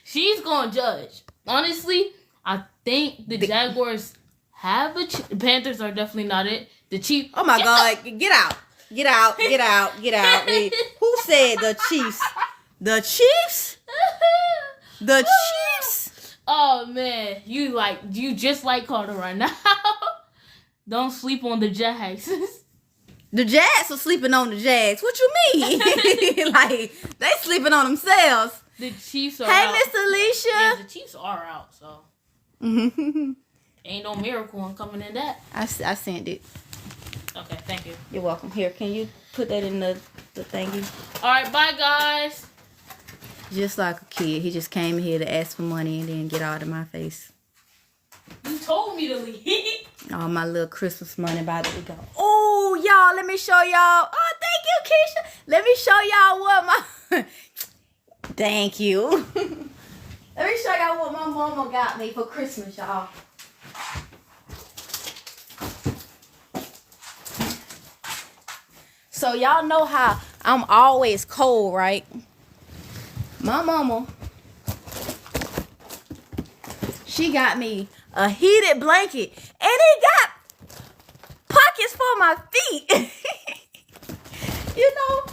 B: She's gonna judge. Honestly, I think the Jaguars have the Panthers are definitely not it. The Chiefs.
A: Oh my God! Get out! Wait, who said the Chiefs? The Chiefs? The Chiefs?
B: Oh man, you just like Carter right now. Don't sleep on the Jags.
A: The Jags are sleeping on the Jags. What you mean? Like they sleeping on themselves.
B: The Chiefs are
A: Hey,
B: out.
A: Miss Alicia.
B: Yeah, the Chiefs are out, so ain't no miracle in coming in that.
A: I sent it.
B: Okay, thank you.
A: You're welcome. Here, can you put that in the thingy?
B: All right, bye guys.
A: Just like a kid, he just came here to ask for money and then get out of my face.
B: You told me to leave.
A: All my little Christmas money about to go. Oh, y'all, let me show y'all. Oh, thank you, Keisha. Let me show y'all what my... Thank you. Let me show y'all what my mama got me for Christmas, y'all. So y'all know how I'm always cold, right? My mama, she got me a heated blanket, and it got pockets for my feet. You know,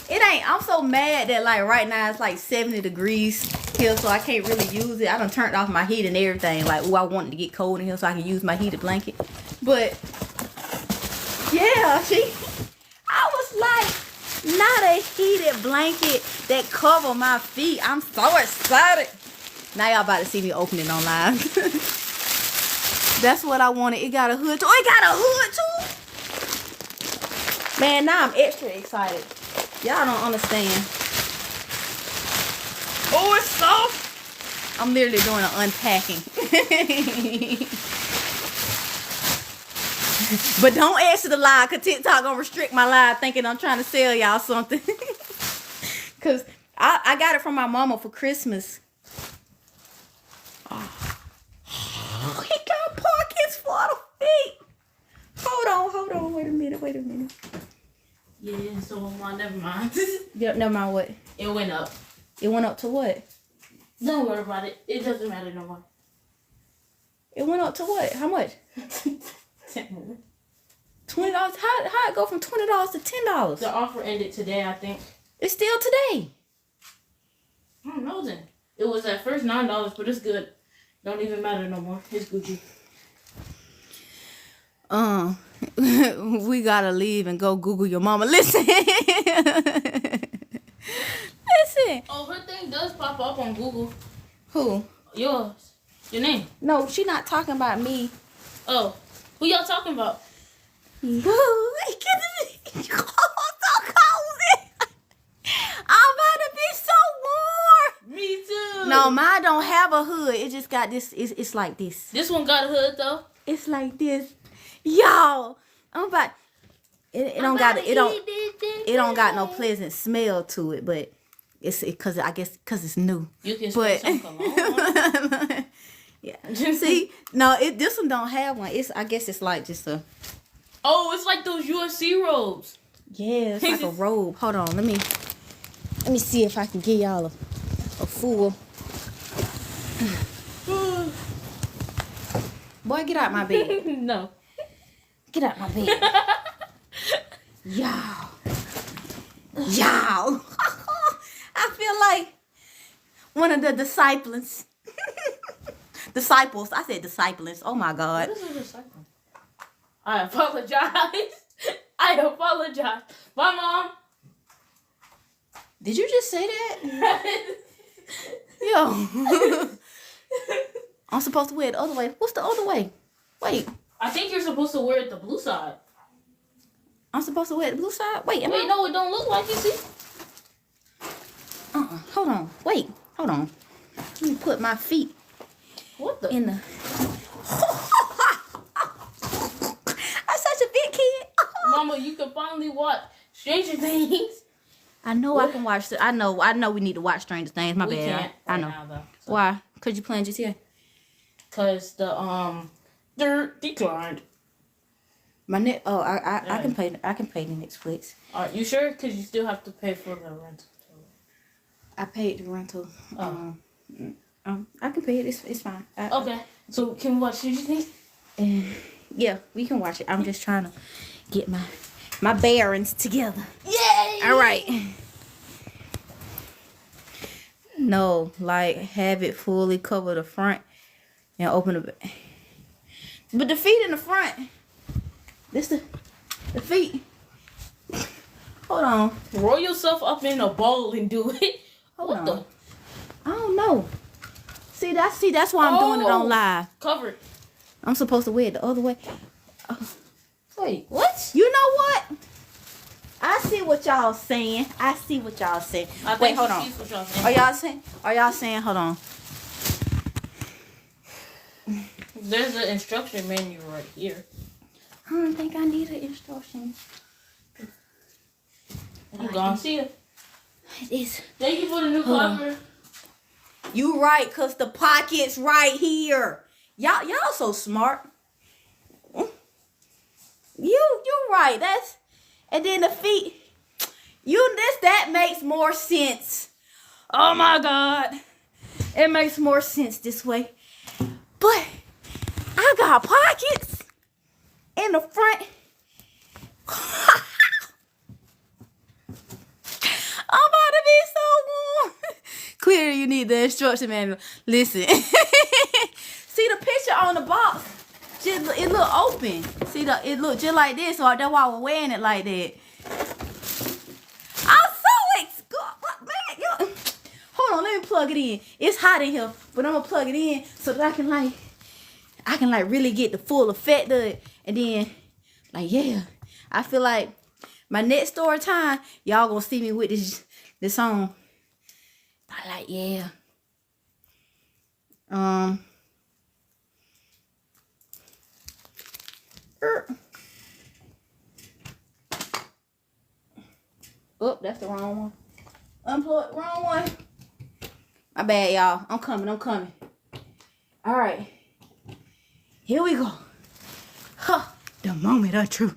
A: it ain't. I'm so mad that like right now it's like 70 degrees here, so I can't really use it. I done turned off my heat and everything. Like, I wanted to get cold in here so I can use my heated blanket. But yeah, I was like, not a heated blanket that cover my feet. I'm so excited. Now y'all about to see me open it online. That's what I wanted. It got a hood too. It got a hood too. Man, now I'm extra excited. Y'all don't understand. Oh, it's soft. I'm literally doing an unpacking. But don't answer the live, because TikTok gonna restrict my live thinking I'm trying to sell y'all something. Because I got it from my mama for Christmas. Oh. He got pockets for the feet. Hold on. Wait a minute.
B: Yeah, so to one. Never mind.
A: Yep, never mind what.
B: It went up.
A: It went up to what?
B: Don't worry about it. It doesn't matter no more.
A: It went up to what? How much? $20. How it go from $20 to $10?
B: The offer ended today, I think.
A: It's still today.
B: I don't know then. It was at first $9, but it's good. Don't even matter no more. It's Gucci.
A: We gotta leave and go Google your mama. Listen. Listen.
B: Oh, her thing does pop up on Google.
A: Who?
B: Yours. Your name.
A: No, she not talking about me.
B: Oh. Who y'all talking about?
A: Ooh, it gets me so cozy. I'm about to be so warm.
B: Me too.
A: No, mine don't have a hood. It just got this. It's like this.
B: This one got a hood though.
A: It's like this. Y'all, I'm about. It don't got no pleasant smell to it, but it's cause I guess cause it's new.
B: You can spray some cologne.
A: Yeah. See, no, this one don't have one. I guess it's like just a.
B: Oh, it's like those UFC robes.
A: Yeah, it's like a robe. Hold on, let me see if I can give y'all a full. Boy, get out my bed.
B: No.
A: Get out my bed. Y'all. I feel like one of the disciples. Disciples. I said disciples. Oh my God.
B: What is a disciple? I apologize. I apologize. Bye, Mom.
A: Did you just say that? Yo. I'm supposed to wear it the other way. What's the other way? Wait.
B: I think you're supposed to wear it the blue side.
A: I'm supposed to wear it the blue side? Wait,
B: no, it don't look like it, see?
A: Hold on. Wait. Hold on. Let me put my feet
B: What the?
A: in the... I'm such a big kid.
B: Mama, you can finally watch Stranger Things.
A: I know I can watch... I know we need to watch Stranger Things. My
B: We
A: bad.
B: can't
A: I know.
B: now, though. So.
A: Why? Because you playing GTA?
B: Because they're declined.
A: My net... Oh, I can pay the Netflix.
B: Are you sure? Because you still have to pay for the rent.
A: I paid the rental.
B: Oh.
A: I can pay it. It's fine.
B: Okay. So can we watch Stranger Things?
A: Yeah, we can watch it. I'm just trying to get my bearings together.
B: Yay!
A: All right. No, like have it fully cover the front and open the. But the feet in the front. This the feet. Hold on.
B: Roll yourself up in a bowl and do it.
A: Hold on.
B: The?
A: I don't know. See that's why I'm doing it on live.
B: Covered.
A: I'm supposed to wear it the other way.
B: Wait, what?
A: You know what? I see what y'all saying. Wait, hold on. Are y'all saying? Hold on.
B: There's an instruction menu right here.
A: I don't think I need an instruction.
B: You gonna see it?
A: It is.
B: Thank you for the new cover.
A: You right, cause the pocket's right here. Y'all so smart. You right. That's and then the feet. That makes more sense. Oh my God, it makes more sense this way. But I got pockets in the front. I'm about to be so warm. Clearly, you need the instruction manual. Listen. See the picture on the box? It look open. See, it look just like this. So that's why we're wearing it like that. I'm so man. Hold on, let me plug it in. It's hot in here, but I'm gonna plug it in so that I can really get the full effect of it. And then, yeah, I feel like my next story time, y'all gonna see me with this song. Yeah. Oh, that's the wrong one. Unplug, wrong one. My bad, y'all. I'm coming. All right. Here we go. Huh. The moment of truth.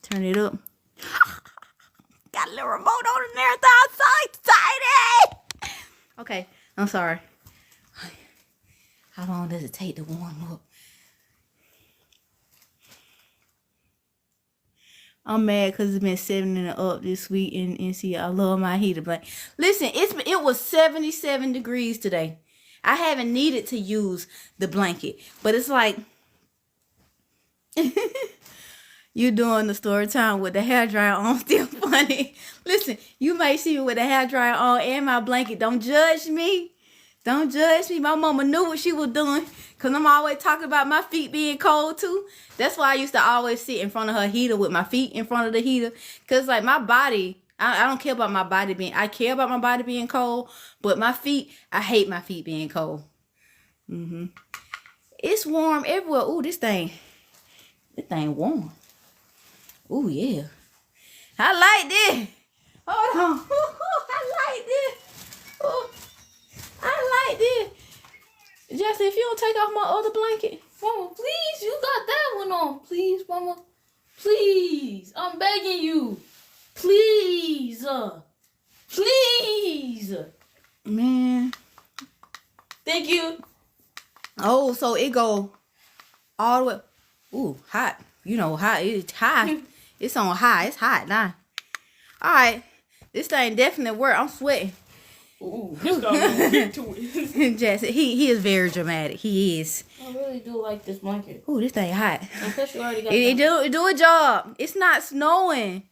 A: Turn it up. Gotta little remote on and everything. I'm so excited. Okay, I'm sorry. How long does it take to warm up? I'm mad because it's been 7 and up this week, and see, I love my heater blanket. Listen, it was 77 degrees today. I haven't needed to use the blanket, but it's like you doing the story time with the hairdryer on, still funny. Listen, you may see me with the hairdryer on and my blanket. Don't judge me. Don't judge me. My mama knew what she was doing, because I'm always talking about my feet being cold too. That's why I used to always sit in front of her heater with my feet in front of the heater. Because like my body, I don't care about my body being, I care about my body being cold, but my feet, I hate my feet being cold. It's warm everywhere. Ooh, this thing warm. Ooh, yeah. I like this. Hold on. I like this. Ooh. I like this. Jesse, if you don't take off my other blanket.
B: Mama, please, you got that one on. Please, Mama. Please. I'm begging you. Please. Please.
A: Man.
B: Thank you.
A: Oh, so it go all the way. Ooh, hot. You know, hot. It's high. It's on high. It's hot now. All right. This thing definitely worked. I'm sweating.
B: Ooh, this guy gonna get to it.
A: Jesse, he is very dramatic. He is.
B: I really do like this blanket.
A: Ooh, this thing hot.
B: I guess you already got
A: It do a job. It's not snowing.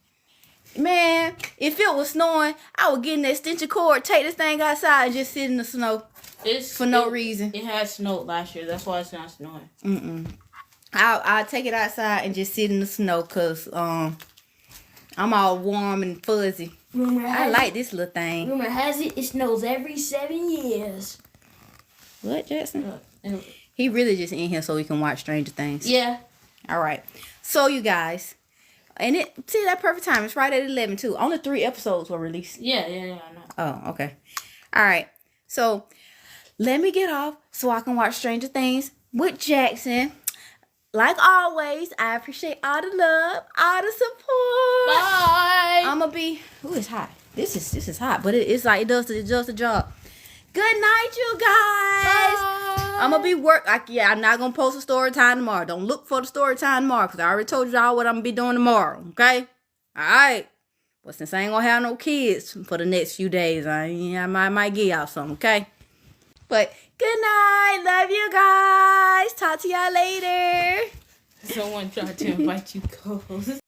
A: Man, if it was snowing, I would get an extension cord, take this thing outside, and just sit in the snow for no reason.
B: It had snowed last year. That's why it's not snowing.
A: I'll take it outside and just sit in the snow, because I'm all warm and fuzzy. I like this little thing.
B: Rumor has it snows every 7 years.
A: What, Jackson? He really just in here so we can watch Stranger Things.
B: Yeah.
A: All right. So, you guys, and see that perfect time. It's right at 11 too. Only 3 episodes were released.
B: Yeah, I know.
A: Oh, okay. All right. So, let me get off so I can watch Stranger Things with Jackson. Like always, I appreciate all the love, all the support.
B: Bye.
A: I'm gonna be. Ooh, it's hot. This is hot, but it's like it does the job. Good night, you guys.
B: Bye.
A: I'm gonna be I'm not gonna post a story time tomorrow. Don't look for the story time tomorrow, because I already told y'all what I'm gonna be doing tomorrow. Okay. All right. But since I ain't gonna have no kids for the next few days, I might give y'all some. Okay. But good night. Love you guys. Talk to y'all later.
B: Someone tried to invite you co-host.